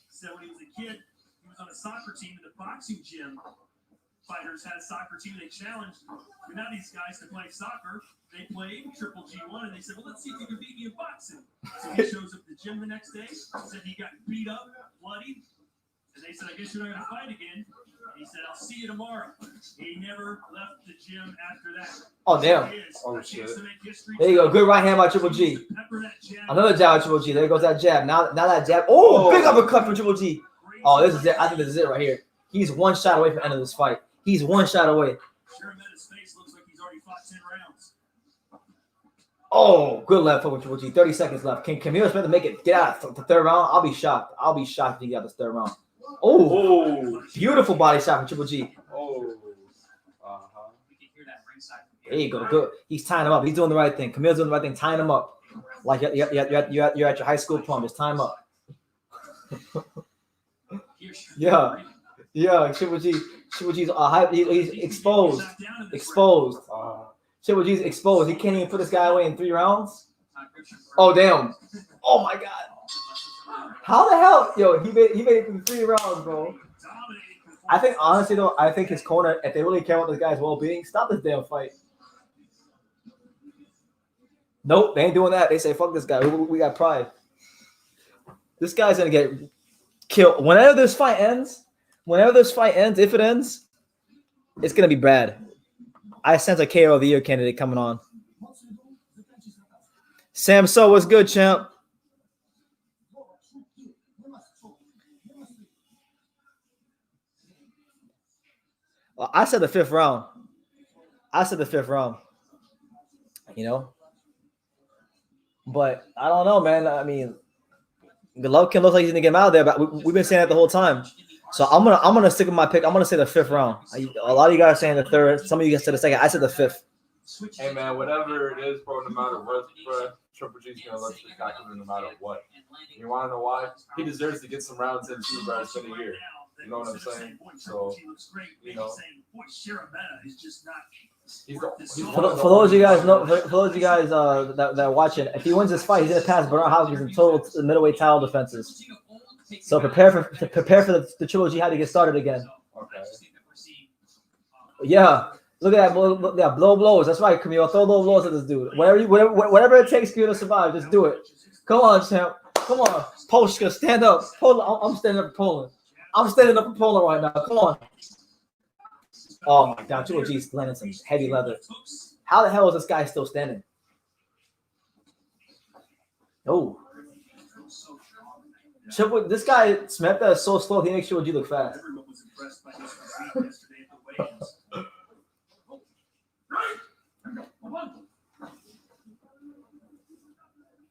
So when he was a kid, he was on a soccer team in the boxing gym. Fighters had a soccer team. They challenged Gennady's guys to play soccer. They played Triple G won, and they said, "Well, let's see if you can beat me in boxing." So he shows up at the gym the next day. Said he got beat up, bloody, and they said, "I guess you're not going to fight again." And he said, "I'll see you tomorrow." He never left the gym after that. Oh damn! Oh shit! There you go. Good right hand by Triple G. Another jab by Triple G. There goes that jab. Now that jab. Oh, big uppercut from Triple G. Oh, this is it. I think this is it right here. He's one shot away from the end of this fight. He's one shot away. Szeremeta's face looks like he's already fought 10 rounds. Oh, good left hook with Triple G. 30 seconds left. Can Kamil Szeremeta make it? Get out of the third round. I'll be shocked. I'll be shocked if he got this third round. Oh, beautiful body shot from Triple G. There you go. Good. He's tying him up. He's doing the right thing. Camille's doing the right thing. Tying him up. Like you're at your high school prom. Just tie him up. Yeah. Triple G's he's exposed. Triple G's exposed. He can't even put this guy away in 3 rounds. Oh damn. Oh my god. How the hell? Yo, he made it through 3 rounds, bro. I think honestly though, I think his corner, if they really care about this guy's well-being, stop this damn fight. Nope, they ain't doing that. They say fuck this guy. We got pride. This guy's gonna get killed. Whenever this fight ends, if it ends, it's gonna be bad. I sense a KO of the year candidate coming on. Sam, so what's good, champ? Well, I said the 5th round. You know, but I don't know, man. I mean, Golovkin looks like he's gonna get him out of there, but we've been saying that the whole time. So I'm gonna stick with my pick. I'm gonna say the 5th round. A lot of you guys are saying the 3rd. Some of you guys said the 2nd. I said the 5th. Hey man, whatever it is, bro, no matter what, bro, Triple G's gonna look spectacular no matter what. You wanna know why? He deserves to get some rounds in too, bro. It's been a year. You know what I'm saying? So, you know. For those of you guys that are watching, if he wins this fight, he's gonna pass Bernard Hopkins in total middleweight title defenses. So prepare for the Triple G how to get started again. Okay. Yeah, look at that blow blows. That's right, Camille. Throw low blows at this dude. Whatever it takes for you to survive, just do it. Come on, champ. Come on, Polska, stand up. I'm standing up for Poland. I'm standing up for Poland right now. Come on. Oh my God, Triple G's landing some heavy leather. How the hell is this guy still standing? Oh. This guy, Szeremeta, is so slow, he makes Triple G look fast. Everyone was impressed by his physique yesterday at the weigh-ins.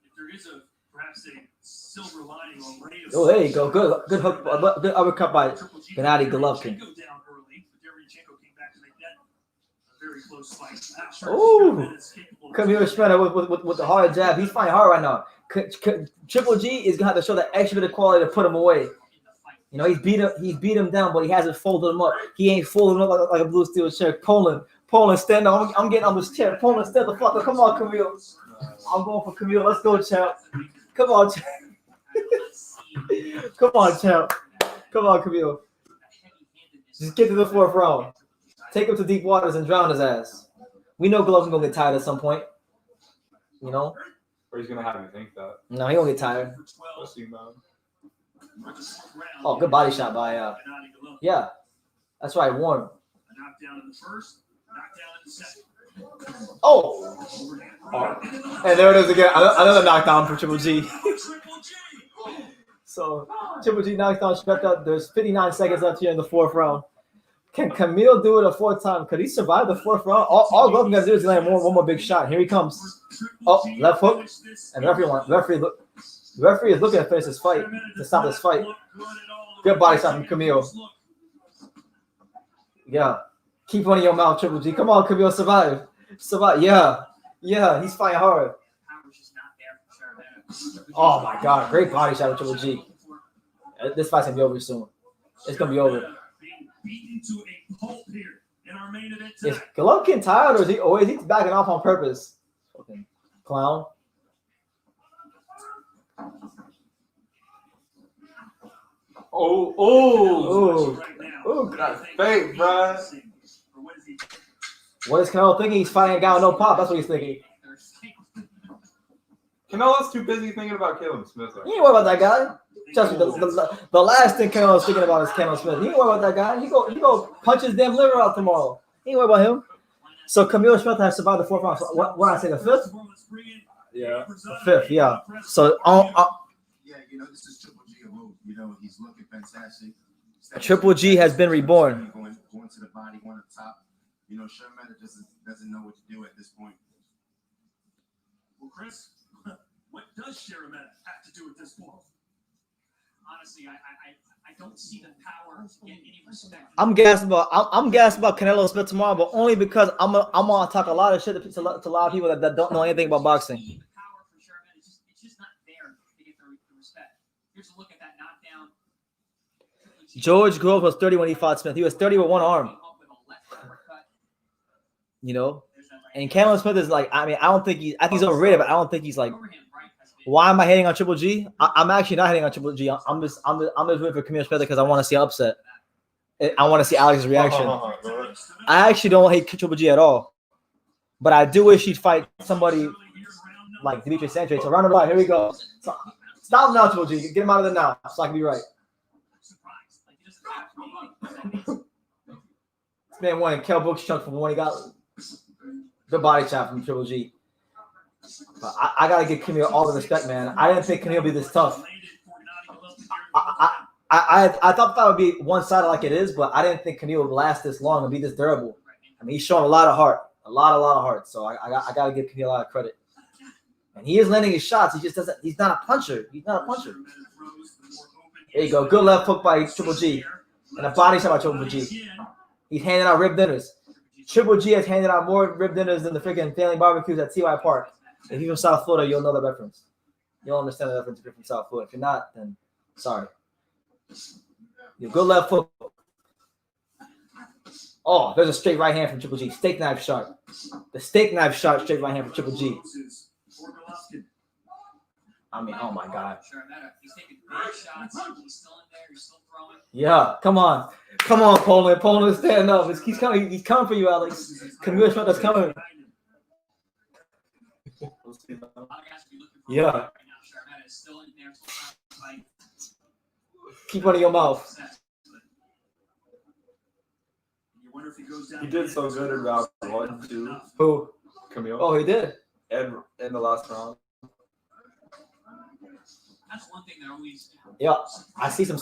If there is perhaps a silver lining on Ray. Oh, there you go. Good hook, good uppercut by Gennady Golovkin. Oh, Kamil Szeremeta with the hard jab. He's fighting hard right now. Triple G is gonna have to show that extra bit of quality to put him away. You know, he's beat him down, but he hasn't folded him up. He ain't folded him up like a blue steel chair. Poland Poland, stand up. I'm getting on this chair. Poland, stand the fuck up. Come on, Kamil. I'm going for Kamil. Let's go, champ. Come on, champ. Come on, champ. Come on, Kamil. Just get to the 4th round. Take him to deep waters and drown his ass. We know Golovkin's gonna get tired at some point. You know? Or he's gonna have you think that. No, he gonna get tired. Oh, good body shot by yeah. That's right, warm. Knockdown in the first, knockdown in the second. Oh, and there it is again. Another knockdown for Triple G. So Triple G knocks down Szeremeta. There's 59 seconds left here in the 4th round. Can Kamil do it a 4th time? Could he survive the 4th round? All Golovkin has to do is land one more big shot. Here he comes. Oh, left hook. And the referee is looking to finish this fight, to stop this fight. Good body shot from Kamil. Yeah. Keep running your mouth, Triple G. Come on, Kamil, survive. Survive. Yeah. Yeah, he's fighting hard. Oh, my God. Great body shot of Triple G. This fight's going to be over soon. It's going to be over. Is Golovkin tired or is he backing off on purpose? Fucking clown. Oh, that's fake, bro. What is Canelo thinking? He's fighting a guy with no pop. That's what he's thinking. Canelo's too busy thinking about Caleb Smith. Right? He ain't worried about that guy. Trust me, the last thing Canelo's thinking about is Kamil Smith. He ain't worried about that guy. He go punch his damn liver out tomorrow. He ain't worried about him. So Kamil Szeremeta has survived the 4th round. So what I say, the 5th? Yeah. The 5th, yeah. So yeah, you know, this is Triple G move. You know, he's looking fantastic. Triple G has been reborn. Going to the body, going up top. You know, Szeremeta doesn't know what to do at this point. Well, Chris, what does Szeremeta have to do at this point? Honestly, I don't see the power in any respect. I'm gassed about Canelo Smith tomorrow, but only because I'm gonna talk a lot of shit to a lot of people that don't know anything about boxing. The power for Szeremeta it's just not there to get the respect. Here's a look at that knockdown. George Grove was 30 when he fought Smith. He was 30 with one arm. You know, and Kamil Smith is like, I think he's overrated, but I don't think he's like. Why am I hating on Triple G? I'm actually not hating on Triple G. I'm just waiting for Kamil Szeremeta because I want to see an upset. I want to see Alex's reaction. I actually don't hate Triple G at all, but I do wish he'd fight somebody like Dimitri Sanchez. So round of applause. Here we go. So, stop him now, Triple G. Get him out of there now, so I can be right. This man won a Kell Brooks chunk from when he got the body shot from Triple G. But I gotta give Kamil all the respect, man. I didn't think Kamil would be this tough. I thought that would be one-sided like it is, but I didn't think Kamil would last this long and be this durable. I mean, he's showing a lot of heart, a lot of heart. So I gotta give Kamil a lot of credit. And he is landing his shots. He just doesn't. He's not a puncher. He's not a puncher. There you go. Good left hook by Triple G, and a body shot by Triple G. He's handing out rib dinners. Triple G has handed out more rib dinners than the freaking family barbecues at TY Park. If you're from South Florida, you'll know the reference. You'll understand the reference if you're from South Florida. If you're not, then sorry. Your good left foot. Oh, there's a straight right hand from Triple G. Steak knife shot. The steak knife shot, straight right hand from Triple G. I mean, oh my God. He's taking big shots. He's still in there. He's still throwing. Yeah, come on. Come on, Poland. Poland, stand up. He's coming. He's coming for you, Alex. Kamil Szeremeta's coming. Yeah. Keep running your mouth. He did so good in round 1, 2. Who? Kamil. Oh, he did. And in the last round. That's one thing that always. Yeah, I see some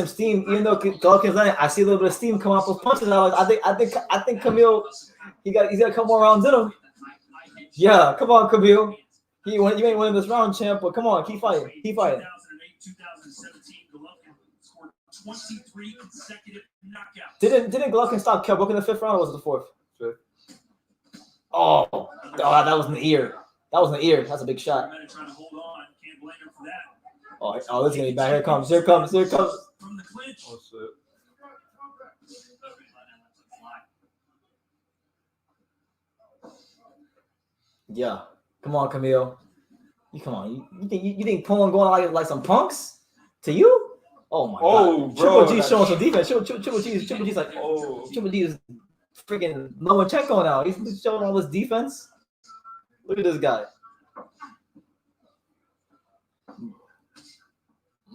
steam. Even though Golovkin's landing, I see a little bit of steam coming off those punches. I think Kamil, he's got a couple more rounds in him. Yeah, come on, Kamil. You ain't winning this round, champ. But come on, keep fighting. Keep fighting. 2017, Golovkin scored 23 consecutive knockouts. Didn't Golovkin stop Kell Brook in the 5th round, or was it the 4th? 5th. Oh, that was in the ear. That was in the ear. That's a big shot. Trying to hold on. Can't blame him for that. Oh, this is gonna be bad. Here it comes. Here it comes. Here it comes. From the clinch. Oh shit. Yeah. Come on, Kamil. Come on. You think Poland going like some punks to you? Oh my God. Bro, Triple G showing some defense. Triple G's like, Triple G is freaking Lomachenko now. He's showing all this defense. Look at this guy.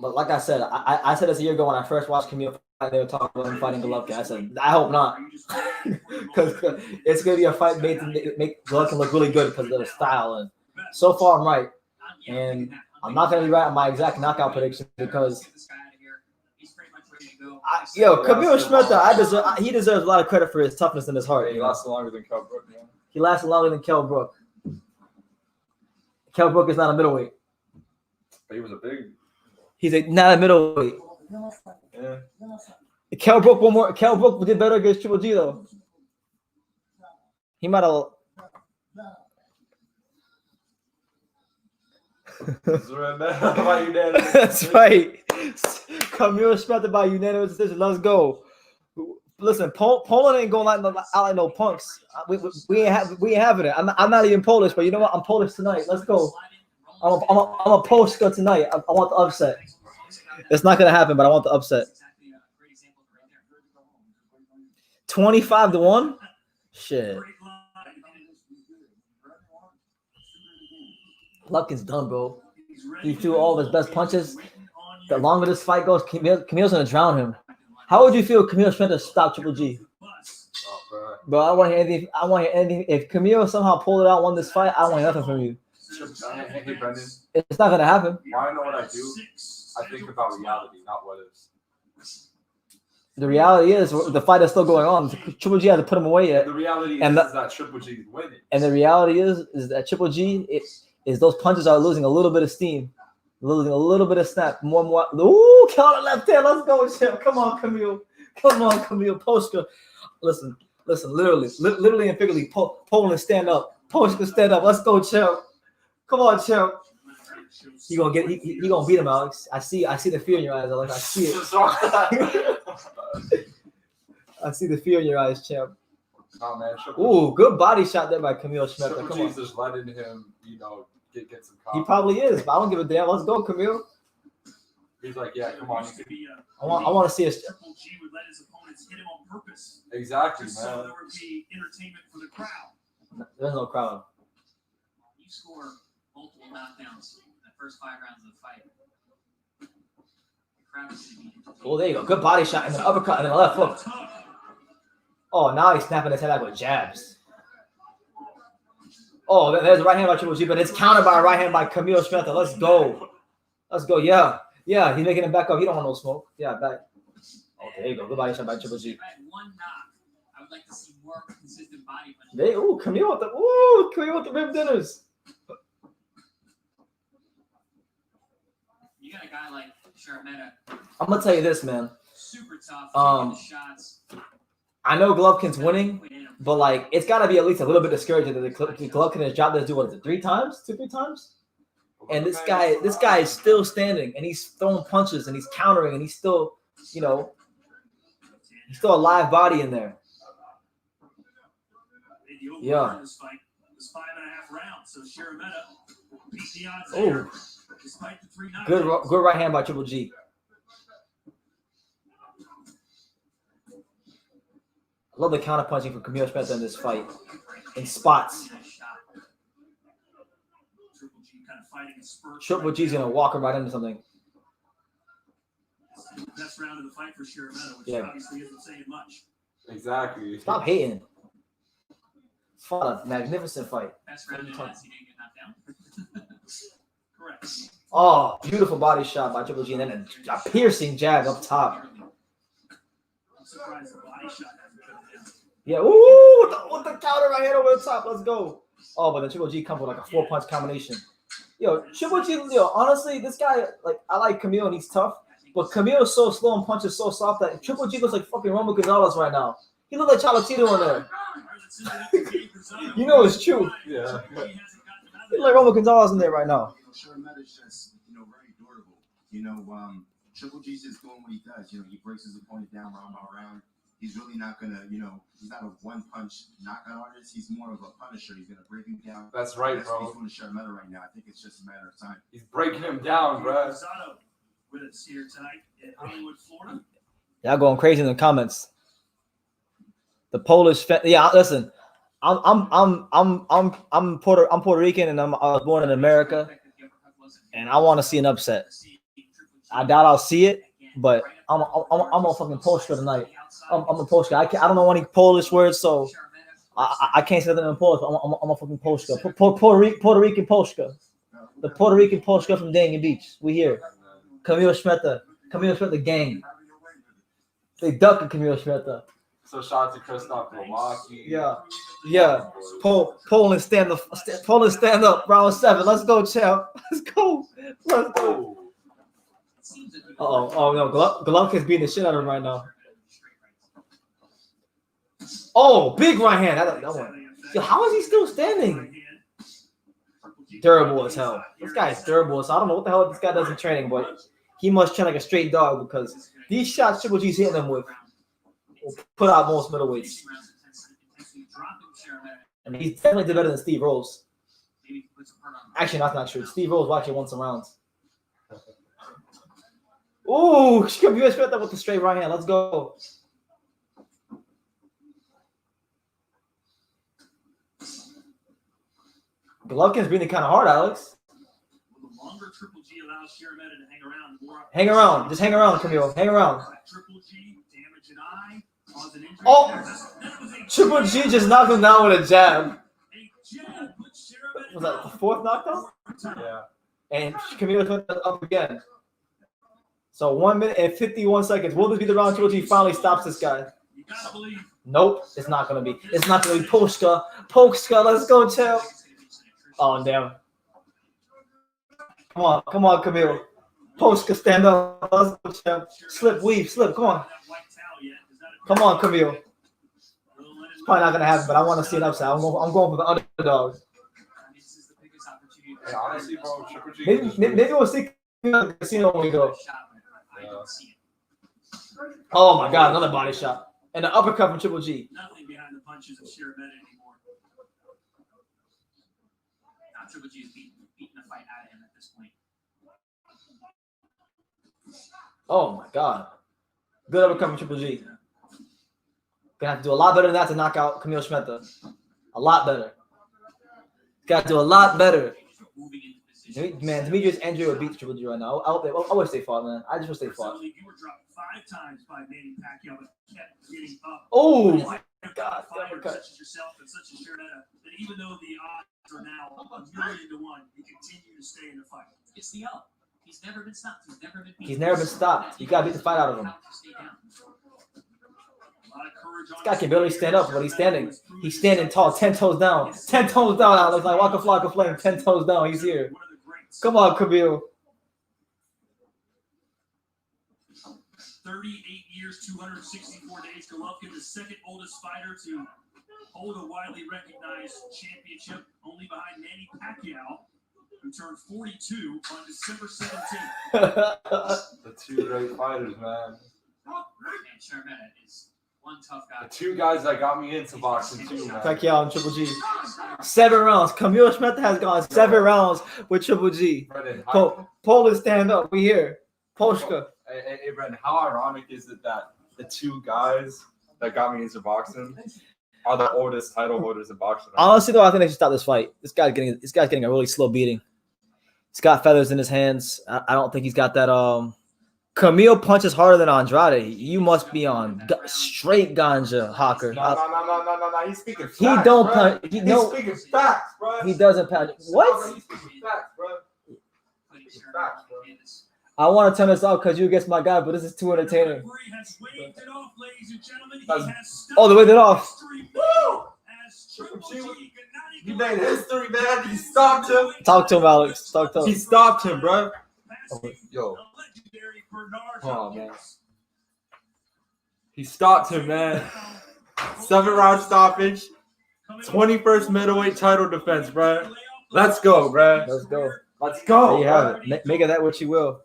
But like I said, I said this a year ago when I first watched Kamil fight. They were talking about him fighting Golovkin. I said, I hope not, because it's gonna be a fight made to make Golovkin look really good because of the style. And so far, I'm right, and I'm not gonna be right on my exact knockout prediction because, Kamil Szeremeta, he deserves a lot of credit for his toughness and his heart. He lasted longer than Kell Brook, man. He lasted longer than Kell Brook. Kell Brook is not a middleweight. But he was a big. He's not a middleweight. Yeah. Kell Brook did better against Triple G though. He might have. That's right. Kamil Szeremeta by unanimous decision. Let's go. Listen, Poland ain't going out like no punks. We ain't having it. I'm not even Polish, but you know what? I'm Polish tonight. Let's go. I'm a Polska tonight. I want the upset. It's not gonna happen, but I want the upset. 25-1. Shit. Golovkin's done, bro. He threw all of his best punches. The longer this fight goes, Kamil's gonna drown him. How would you feel if Kamil Szeremeta stopped Triple G? Bro, I want to hear anything. If Kamil somehow pulled it out, won this fight, I don't want nothing from you. Hey, Brendan. It's not gonna happen. Why know what I do? I think about reality, not what is. The reality is the fight is still going on. Triple G hasn't put him away yet. The reality is that Triple G is winning. And the reality is that Triple G is those punches are losing a little bit of steam, losing a little bit of snap. More. Ooh, counter left hand. Let's go, Chip. Come on, Kamil. Come on, Kamil. Polska. Listen. Literally and figuratively. Poland, stand up. Polska, stand up. Let's go, Chip. Come on, Chip. He gonna beat him, Alex. I see the fear in your eyes, Alex. I see it. I see the fear in your eyes, champ. Oh man, ooh, good body shot there by Kamil Szeremeta. Come on, just letting him, get some. He probably is, but I don't give a damn. Let's go, Kamil. He's like, yeah, come on. I want to see us. Triple G would let his opponents hit him on purpose. Exactly, so man. there would be entertainment for the crowd. There's no crowd. You score multiple knockdowns in the first 5 rounds of the fight. Oh, there you go. Good body shot and an uppercut and then a left hook. Oh, now he's snapping his head out with jabs. Oh, there's a right hand by Triple G, but it's countered by a right hand by Kamil Szeremeta. Let's go. Let's go. Yeah. He's making him back up. He don't want no smoke. Yeah, back. Oh, there you go. Good body shot by Triple G. If I had one knock, I would like to see more consistent body punches. Kamil with the rib dinners. You got a guy like Szeremeta. I'm gonna tell you this, man. Super tough. Taking the shots. I know Golovkin's winning, but like it's got to be at least a little bit discouraging that Golovkin has dropped this. What is it? 3 times? 3 times? And this guy is still standing and he's throwing punches and he's countering and he's still, he's still a live body in there. Yeah. This fight was 5.5 rounds, so Szeremeta beat the odds Oh. there, despite the 3 knockdowns. Good right hand by Triple G. I love the counter punching from Kamil Szeremeta in this fight. In spots. Triple G's gonna walk him right into something. Best round of the fight for Szeremeta, which Yeah. obviously isn't saying much. Exactly. Stop hating. Fought a magnificent fight. Best round of the he didn't get knocked down. Correct. Oh, beautiful body shot by Triple G, and then a piercing jab up top. I'm surprised the body shot hasn't come down. Yeah, ooh, with the counter right hand over the top. Let's go. Oh, but then Triple G comes with like a 4-punch combination. Yo, Triple G, honestly, this guy, like, I like Kamil and he's tough, but Kamil is so slow and punches so soft that Triple G looks like fucking Roman Gonzalez right now. He looks like Cholatito in there. You know it's true. Yeah. He looks like Roman Gonzalez in there right now. Szeremeta's just, very durable. Triple G's just doing what he does. He breaks his opponent down round by round. He's really not gonna, you know, he's not a one-punch knockout artist. He's more of a punisher. He's gonna break him down. That's right, That's bro. what he's doing to Szeremeta right now. I think it's just a matter of time. He's breaking him down, bro. With us here tonight in Hollywood, Florida. Y'all going crazy in the comments. The Polish, listen. I'm Puerto Rican and I was born in America, and I want to see an upset. I doubt I'll see it, but I'm a fucking Polska tonight. I'm a Polska. I don't know any Polish words, so I can't say that in Polish. But I'm a fucking Polska. Puerto Rican Polska. The Puerto Rican Polska from Dania Beach. We here. Kamil Szeremeta gang. They ducking Kamil Szeremeta. So shout out to Krzysztof Golovkin. Yeah. Poland stand up. Round 7. Let's go, champ. Let's go. Oh no, Golovkin's beating the shit out of him right now. Oh, big right hand. That one. Yo, how is he still standing? Durable as hell. This guy's durable, so I don't know what the hell this guy does in training, but he must train like a straight dog because these shots Triple G's hitting him with will put out most middleweights. And he's definitely did better than Steve Rolls. Actually, that's not true. Steve Rolls actually won some rounds. Ooh, she could be with that with the straight right hand. Let's go. Golovkin's beating kind of hard, Alex. The longer Triple G allows Szeremeta to hang around, the more hang around. Just hang around, Camille. Hang around. Triple G, damage an eye, cause an injury. Oh! Triple G just knocked him down with a jab. Was that the 4th knockdown? Yeah. And Camille put that up again. So 1 minute and 51 seconds. Will this be the round Triple G finally stops this guy? Nope, it's not gonna be. It's not gonna be Polska. Let's go, champ. Oh damn. Come on, Camille. Polska, stand up. Let's go, champ. Slip, come on. Come on, Camille. It's probably not gonna happen, but I want to see an upset. I'm going for the underdog. Hey, honestly, bro, Triple G. Maybe we'll see the casino when we go. Oh my God, another body shot. And the uppercut from Triple G. Nothing behind the punches of Szeremeta anymore. Now Triple G is beating the fight out of him at this point. Oh my God. Good uppercut from Triple G. Gonna have to do a lot better than that to knock out Kamil Szeremeta. A lot better. Got to do a lot better. Man, Demetrius Andrew would beat Triple G right now. I wish they fought, man. I just wish they fought. You were dropped 5 times by Manny Pacquiao, but kept getting up. Oh my God! Such as yourself and such as Szeremeta, that even though the odds are now 1,000,000 to 1, you continue to stay in the fight. It's the L. He's never been stopped. He's never been stopped. You gotta beat the fight out of him. This guy can barely stand up, but he's standing. He's standing tall, 10 toes down. 10 toes down. I was like Waka Flocka Flame, 10 toes down. He's here. Come on, Kamil. 38 years, 264 days. Golovkin, the second oldest fighter to hold a widely recognized championship, only behind Manny Pacquiao, who turned 42 on December 17th. The 2 great fighters, man. And Szeremeta is one tough guy. The 2 guys that got me into boxing too, man. Pacquiao and Triple G. 7 rounds. Kamil Szeremeta has gone 7 rounds with Triple G. Poland stand up. We here. Polska. Hey, Brendan, how ironic is it that the 2 guys that got me into boxing are the oldest title holders in boxing? Honestly, though, I think they should stop this fight. This guy's getting a really slow beating. He's got feathers in his hands. I don't think he's got that. Kamil punches harder than Andrade. You must be on straight ganja, Hawker. No. He's speaking facts. He don't bro. punch. He's speaking facts, bro. He doesn't punch. What? He's speaking facts, bro. Facts, bro. I want to turn this off because you against my guy, but this is too entertaining. Oh, they waved it off. He made history, man. He stopped him. Talk to him, Alex. Talk to him. He stopped him, bro. Yo. Oh, man. He stopped him, man. 7-round stoppage. 21st middleweight title defense, bro. Let's go, bro. Let's go. Let's go. There you have it. Make of that what you will.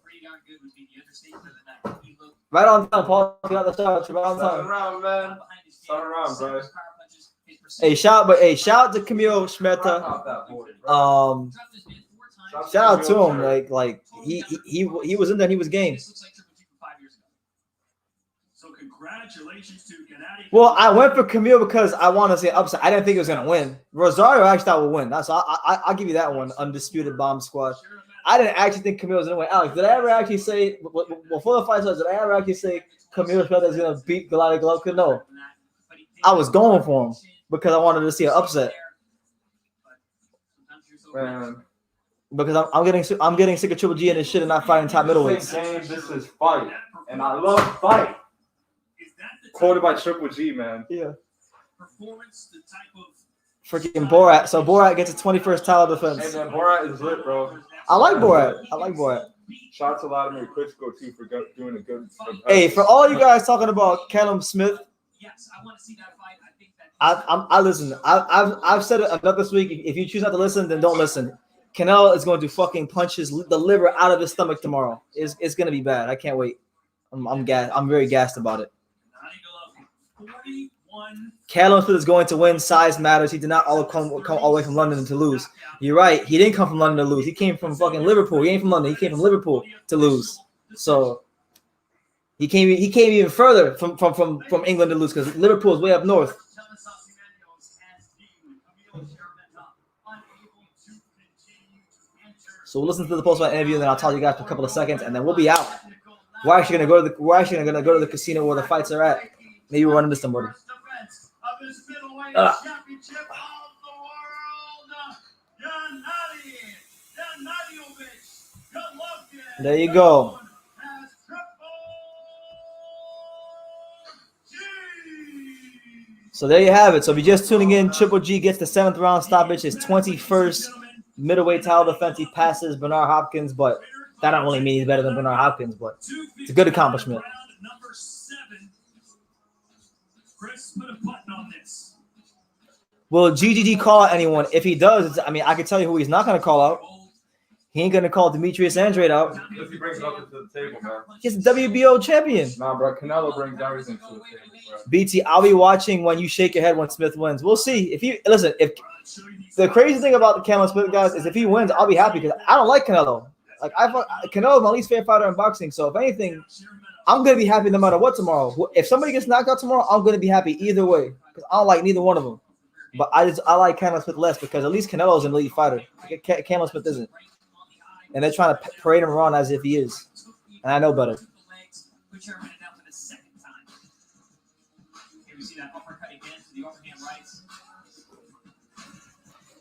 Right on time, Paul. Got the shout. Right on time. 7 round, man. 7 round, bro. Hey, shout out to Kamil Szeremeta. Shout out to him. Like he was in there. He was game. So congratulations to Gennady. Well, I went for Kamil because I want to say upset. I didn't think he was gonna win. Rosario actually thought would win. That's I'll give you that one. Undisputed bomb squad. I didn't actually think Kamil was gonna win. Alex, did I ever actually say before the fight starts? Did I ever actually say Kamil Szeremeta is gonna beat Gennady Golovkin? No, I was going for him because I wanted to see an upset. Man. Because I'm getting sick of Triple G and this shit and not fighting top middleweights. This is fight, and I love fight. Quoted by Triple G, man. Yeah. Performance, the type of Freaking Borat. So Borat gets a 21st title defense. Hey man, Borat is lit, bro. I like Borat. Shout out to Vladimir Klitschko too for doing a good. Hey, for all you guys talking about Kamil Smith, Yes, I want to see that fight. I think that. I listen. I've said it enough this week. If you choose not to listen, then don't listen. Canelo is going to fucking punch the liver out of his stomach tomorrow. It's going to be bad. I can't wait. I'm gassed. I'm very gassed about it. Callum Smith is going to win. Size matters. He did not come all the way from London to lose. You're right. He didn't come from London to lose. He came from fucking Liverpool. He ain't from London. He came from Liverpool to lose. So he came even further from England to lose because Liverpool is way up north. So we'll listen to the post-fight interview, and then I'll tell you guys for a couple of seconds, and then we'll be out. We're actually gonna go to the casino where the fights are at. Maybe we'll run into somebody. There you go. So there you have it. So if you're just tuning in, Triple G gets the 7th round stoppage, his 21st middleweight title defense. He passes Bernard Hopkins, but that don't really mean he's better than Bernard Hopkins, but it's a good accomplishment. Will GGG call out anyone? If he does, I mean, I can tell you who he's not going to call out. He ain't going to call Demetrius Andrade out. If he brings it up to the table, man. He's the WBO champion. Nah, bro. Canelo brings everything to the table, bro. BT, I'll be watching when you shake your head when Smith wins. We'll see. If the crazy thing about the Kamil Smith guys is if he wins, I'll be happy because I don't like Canelo. Like Canelo is my least favorite fighter in boxing. So if anything, I'm gonna be happy no matter what tomorrow. If somebody gets knocked out tomorrow, I'm gonna be happy either way because I don't like neither one of them. But I like Kamil Smith less because at least Canelo's an elite fighter. Kamil Smith isn't, and they're trying to parade him around as if he is. And I know better.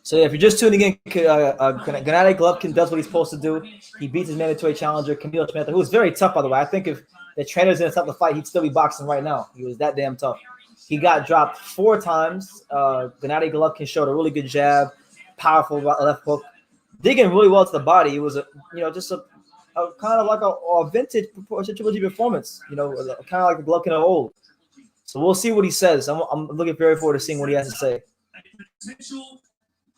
So if you're just tuning in, Gennady Golovkin does what he's supposed to do. He beats his mandatory challenger, Kamil Szeremeta, who was very tough, by the way. I think if the trainers didn't stop the fight, he'd still be boxing right now. He was that damn tough. He got dropped 4 times. Gennady Golovkin showed a really good jab, powerful left hook, digging really well to the body. It was just a kind of like a vintage Triple G performance. Kind of like the Golovkin of old. So we'll see what he says. I'm looking very forward to seeing what he has to say. Potential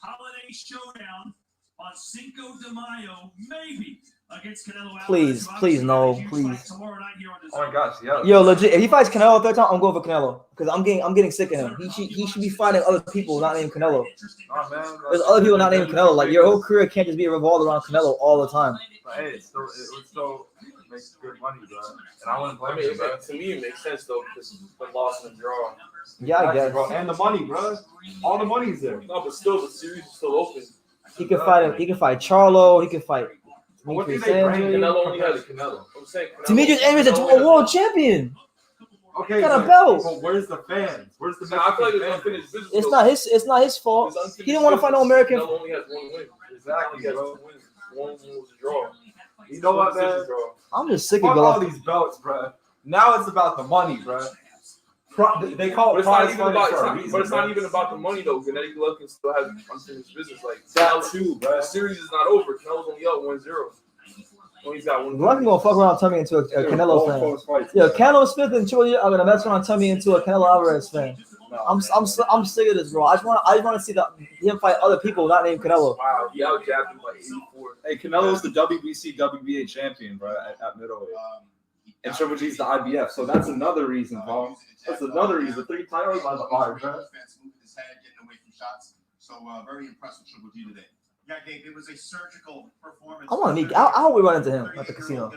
holiday showdown on Cinco de Mayo, maybe against Canelo. Please, no, please. Tomorrow night here on DAZN. Oh my gosh, yeah. Yo, legit. If he fights Canelo 3rd time, I'm going for Canelo because I'm getting sick of him. He should be fighting other people not named Canelo. Oh, man, There's other people not named Canelo. Like your whole career can't just be revolved around Canelo all the time. But hey, it still makes good money, bro. And I wouldn't blame him, bro. To me, it makes sense though because the loss and the draw. Yeah, I guess. Bro. And the money, bro. All the money's there. No, but still, the series is still open. He can fight him. He can fight Charlo. He can fight. What do Demetrius they bring? Andrade. Canelo only has a Canelo. I'm saying Demetrius Andrade's a world champion. Okay, He got a belt. But where's the fans? Where's the I feel like it's fans? unfinished business. It's not his fault. He didn't want to fight no American. Canelo only has 1 win. Exactly, He has bro. 2 wins. 1 was a draw. You know what, man? I'm just sick of Fuck all Golovkin. these belts, bro. Now it's about the money, bro. They call it But it's not prize even fighting about. for a reason, But it's not bro. even about the money though. Gennady Golovkin still has unfinished business. Like That too, the bro. series is not over. Canelo's only up 1-0. Well, he's got 1. Golovkin gonna fuck around and turn me into a Canelo fan. Yeah, Canelo Smith and Triple G are gonna mess around and turn me into a Canelo Alvarez fan. I'm sick of this, bro. I just want to see him fight other people not named Canelo. Wow, he out jabbed him like 84. Hey, Canelo's the WBC, WBA champion, bro, at middleweight. and Triple G's the IBF. So that's another reason, Paul. That's another reason. 3 titles on the hard, bro. His head, getting away from shots. So very impressed with Triple G today. Yeah, Gabe, it was a surgical performance. I want to meet. I hope we run into him at the casino.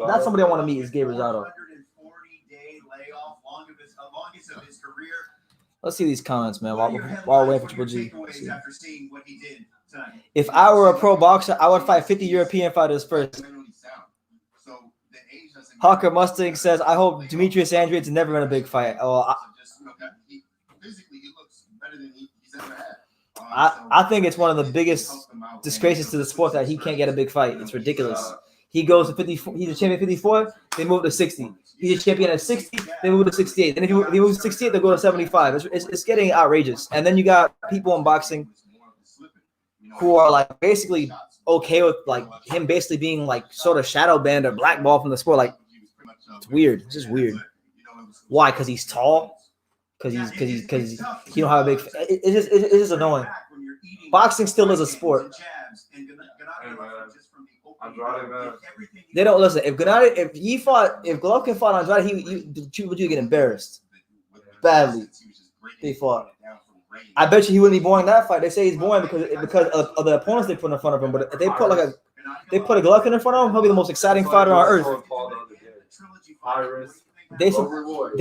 That's somebody I want to meet. Is Gabe Rosado. 140-day layoff, longest of his career. Let's see these comments, man. While we're waiting for Triple G. After seeing what he did tonight. If I were a pro boxer, I would fight 50 European fighters first. Hawker Mustang says, I hope Demetrius Andrade's never in a big fight. Oh, Physically, he looks better than he's ever had. I think it's one of the biggest disgraces to the sport that he can't get a big fight. It's ridiculous. He goes to 54. He's a champion at 54. They move to 60. He's a champion at 60. They move to 68. And if he moves to 68, they go to 75. It's getting outrageous. And then you got people in boxing who are like basically okay with like him basically being like sort of shadow banned or blackballed from the sport. Like it's weird. It's just weird. Why? Because he's tall. Because he don't have a big. It's just annoying. Boxing still is a sport. They don't listen. If Golovkin fought Andrade, Triple G would get embarrassed badly. They fought. I bet you he wouldn't be boring that fight. They say he's boring because of the opponents they put in front of him. But if they put a Golovkin in front of him, he'll be the most exciting fighter on earth. They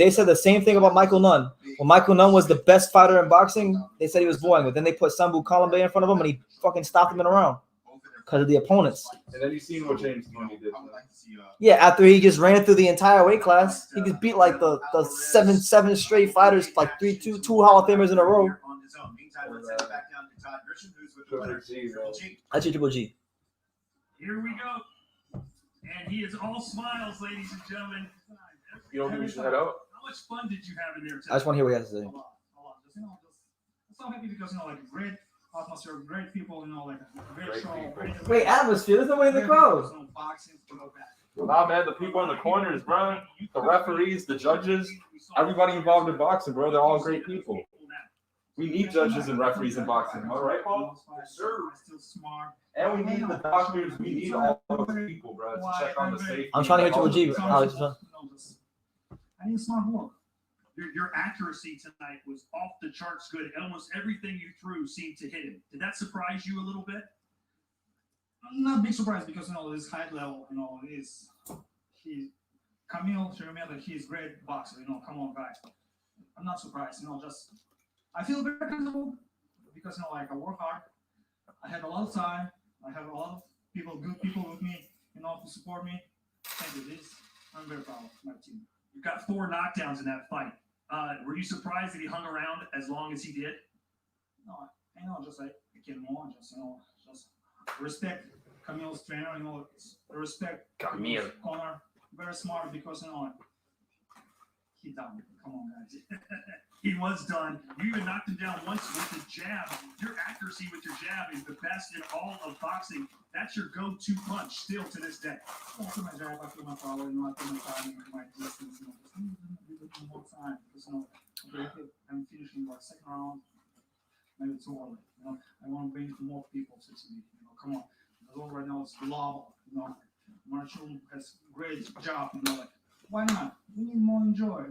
said the same thing about Michael Nunn. When Michael Nunn was the best fighter in boxing, they said he was boring. But then they put Sambu Colombe in front of him, and he fucking stopped him in a round because of the opponents. And then you seen what James Toney did. Yeah, after he just ran through the entire weight class, he just beat like the seven straight fighters, like two Hall of Famers in a row. That's your Triple G. Here we go. And he is all smiles, ladies and gentlemen. You don't think we should head out? How much fun did you have in there today? I just want to hear what he has to say. Hold on. I'm so happy because like great atmosphere, great people, like great show. Great atmosphere. There's nobody in the crowd. Nah, man, the people in the corners, bro. The referees, the judges, everybody involved in boxing, bro. They're all great people. We need judges and referees in boxing. All right, Paul? Sure. And we need the doctors. We need all those people, bro, to check on the safety. I'm trying to hear Triple G. Alex, I need smart work. Your accuracy tonight was off the charts good. Almost everything you threw seemed to hit him. Did that surprise you a little bit? I'm not big surprised because this high level, Kamil Szeremeta, he's a great boxer. Come on, guys. I'm not surprised. Just I feel very comfortable because I work hard. I have a lot of time. I have a lot of people, good people with me, to support me. Thank you. I'm very proud of my team. You got 4 knockdowns in that fight. Were you surprised that he hung around as long as he did? No, just I can more, just respect Kamil's trainer, respect Kamil. Corner. Very smart because he done. Come on, guys. He was done. You even knocked him down once with the jab. Your accuracy with your jab is the best in all of boxing. That's your go-to punch still to this day. After my jab, I feel my power, I feel my time, my distance, just need more time because I'm finishing second round, maybe too early. I want to bring more people to me. Come on. The Lord right now is lava. Marshall has great job. Why not? We need more enjoy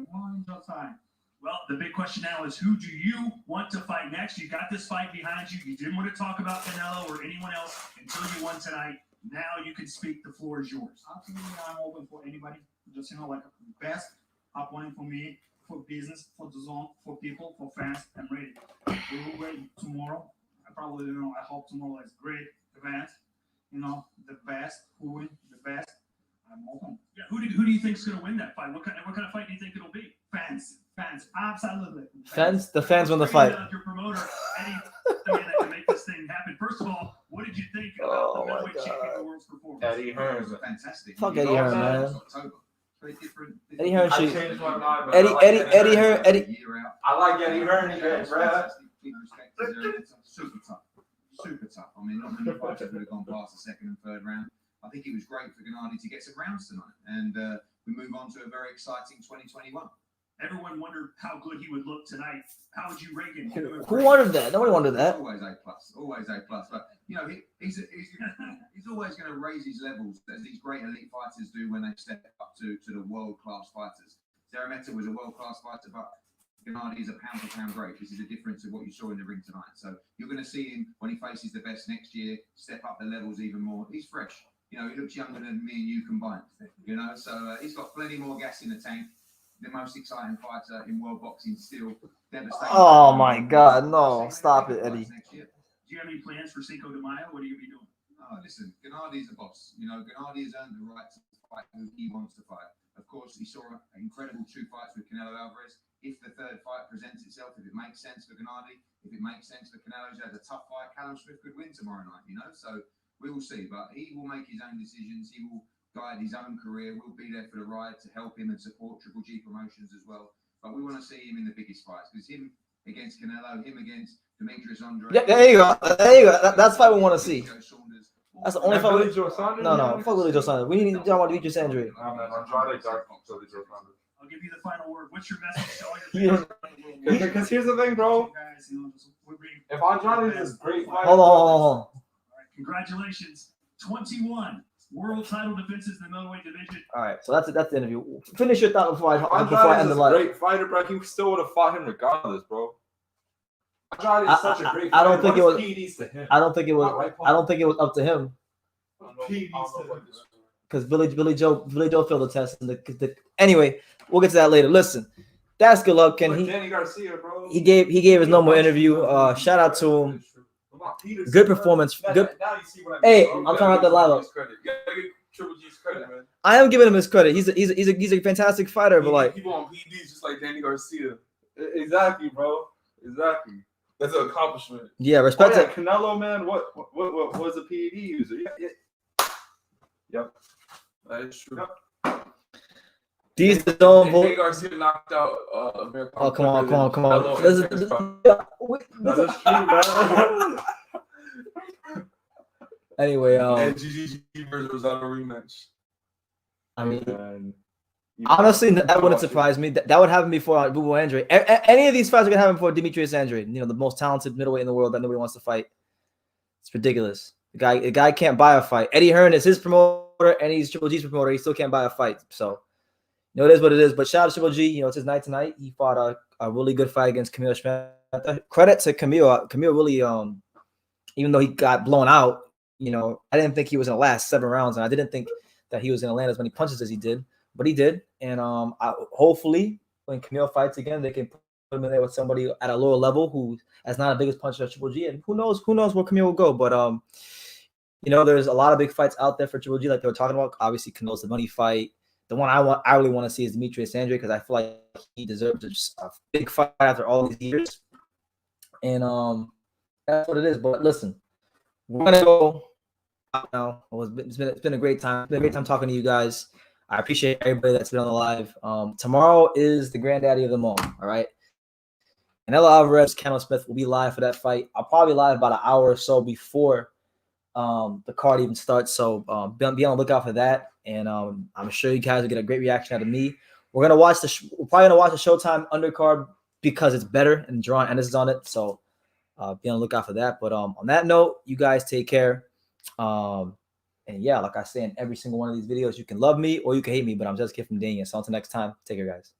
time. Well, the big question now is who do you want to fight next? You got this fight behind you. You didn't want to talk about Canelo or anyone else until you won tonight. Now you can speak. The floor is yours. Absolutely, I'm open for anybody. Just best opponent for me, for business, for the zone, for people, for fans. I'm ready. We will wait tomorrow. I hope tomorrow is great event. The best who win the best. I'm open. Yeah, who do you think is going to win that fight? What kind of fight do you think it'll be? Fans, absolutely. Fans, the fans win the fight. Your promoter, Eddie, to make this thing happen. First of all, what did you think about the middleweight champion of the world's performance? Eddie Hearn. Fantastic. Fuck Eddie Hearn, man. Eddie Hearn, I changed my mind. Eddie Hearn. I like Eddie Hearn, bro. Super tough. I mean, not many fighters would have gone past the second and third round. I think it was great for Gennady to get some rounds tonight, and we move on to a very exciting 2021. Everyone wondered how good he would look tonight. How would you rate him? Who wanted that? Nobody wanted that. Always A+. Always A+. But he's always going to raise his levels as these great elite fighters do when they step up to the world-class fighters. Szeremeta was a world-class fighter, but Gennady is a pound-for-pound great. This is a difference of what you saw in the ring tonight. So you're going to see him when he faces the best next year, step up the levels even more. He's fresh. You know, he looks younger than me and you combined. You know, so he's got plenty more gas in the tank. The most exciting fighter in world boxing still. Devastating. Oh my God, no! Stop it, Eddie. Do you have any plans for Cinco de Mayo? What are you going to be doing? Oh, listen, Gennady's a boss. You know, Gennady has earned the right to fight who he wants to fight. Of course, he saw an incredible 2 fights with Canelo Alvarez. If the 3rd fight presents itself, if it makes sense for Gennady, if it makes sense for Canelo, who has a tough fight, Callum Smith could win tomorrow night, you know? So we will see. But he will make his own decisions. He will guide his own career. We'll be there for the ride to help him and support Triple G Promotions as well. But we want to see him in the biggest fights, because him against Canelo, him against Demetrius Andre. Yeah, there you go. There you go. That's fight we want to see. That's the only fight. No, fuck Willie Joe Saunders. We need to talk about Demetrius Andre. I'll give you the final word. What's your message to all your fans? Because here's the thing, bro. If Andrade is great fighter, Hold on. All right, congratulations. 21 world title defenses in the middleweight division. All right, so that's the interview. Finish your thought before I end the Andrade is live. a great fighter, bro. He still would have fought him regardless, bro. Andrade is such a great fighter. I don't think it was. PEDs to him? I don't think it was. I don't think it was up to him. Because Billy Joe failed the test. And anyway, we'll get to that later. Listen, that's Golovkin. Danny Garcia, bro. He gave his normal interview. Shout out to him. Good performance. Good. Hey, I'm talking about the live up. Triple G's credit, man. I am giving him his credit. He's a fantastic fighter, but like people on PEDs just like Danny Garcia. Exactly, bro. Exactly. That's an accomplishment. Yeah, respect to it. Canelo, man. What was a PED user? Yep. That is true. Yep. These don't vote. Danny Garcia knocked out American. Oh, come on. That is true, man. Anyway, and GG versus Rosado rematch. I mean, honestly, that wouldn't surprise me. That would happen before Bubu Andre. Any of these fights are gonna happen before Demetrius Andre. You know, the most talented middleweight in the world that nobody wants to fight. It's ridiculous. The guy can't buy a fight. Eddie Hearn is his promoter, and he's Triple G's promoter. He still can't buy a fight. So, you know, it is what it is. But shout out to Triple G. You know, it's his night tonight. He fought a really good fight against Kamil Szeremeta. Credit to Kamil. Kamil really, even though he got blown out, you know, I didn't think he was gonna last 7 rounds, and I didn't think that he was gonna land as many punches as he did, but he did. And hopefully, when Kamil fights again, they can put him in there with somebody at a lower level who has not a biggest puncher as Triple G. And who knows where Kamil will go. But you know, there's a lot of big fights out there for Triple G, like they were talking about. Obviously, Canelo's the money fight. The one I really want to see is Demetrius Andre, because I feel like he deserves a big fight after all these years. And that's what it is. But listen, we're gonna go out now. It's been a great time. It's been a great time talking to you guys. I appreciate everybody that's been on the live. Tomorrow is the granddaddy of them all. All right. Canelo Alvarez, Callum Smith will be live for that fight. I'll probably live about an hour or so before the card even starts. So be on the lookout for that. And I'm sure you guys will get a great reaction out of me. We're probably gonna watch the Showtime undercard because it's better and Jerron Ennis is on it. So be on the lookout for that. But on that note, you guys take care. And yeah, like I say in every single one of these videos, you can love me or you can hate me, but I'm just a kid from Dania. So until next time, take care, guys.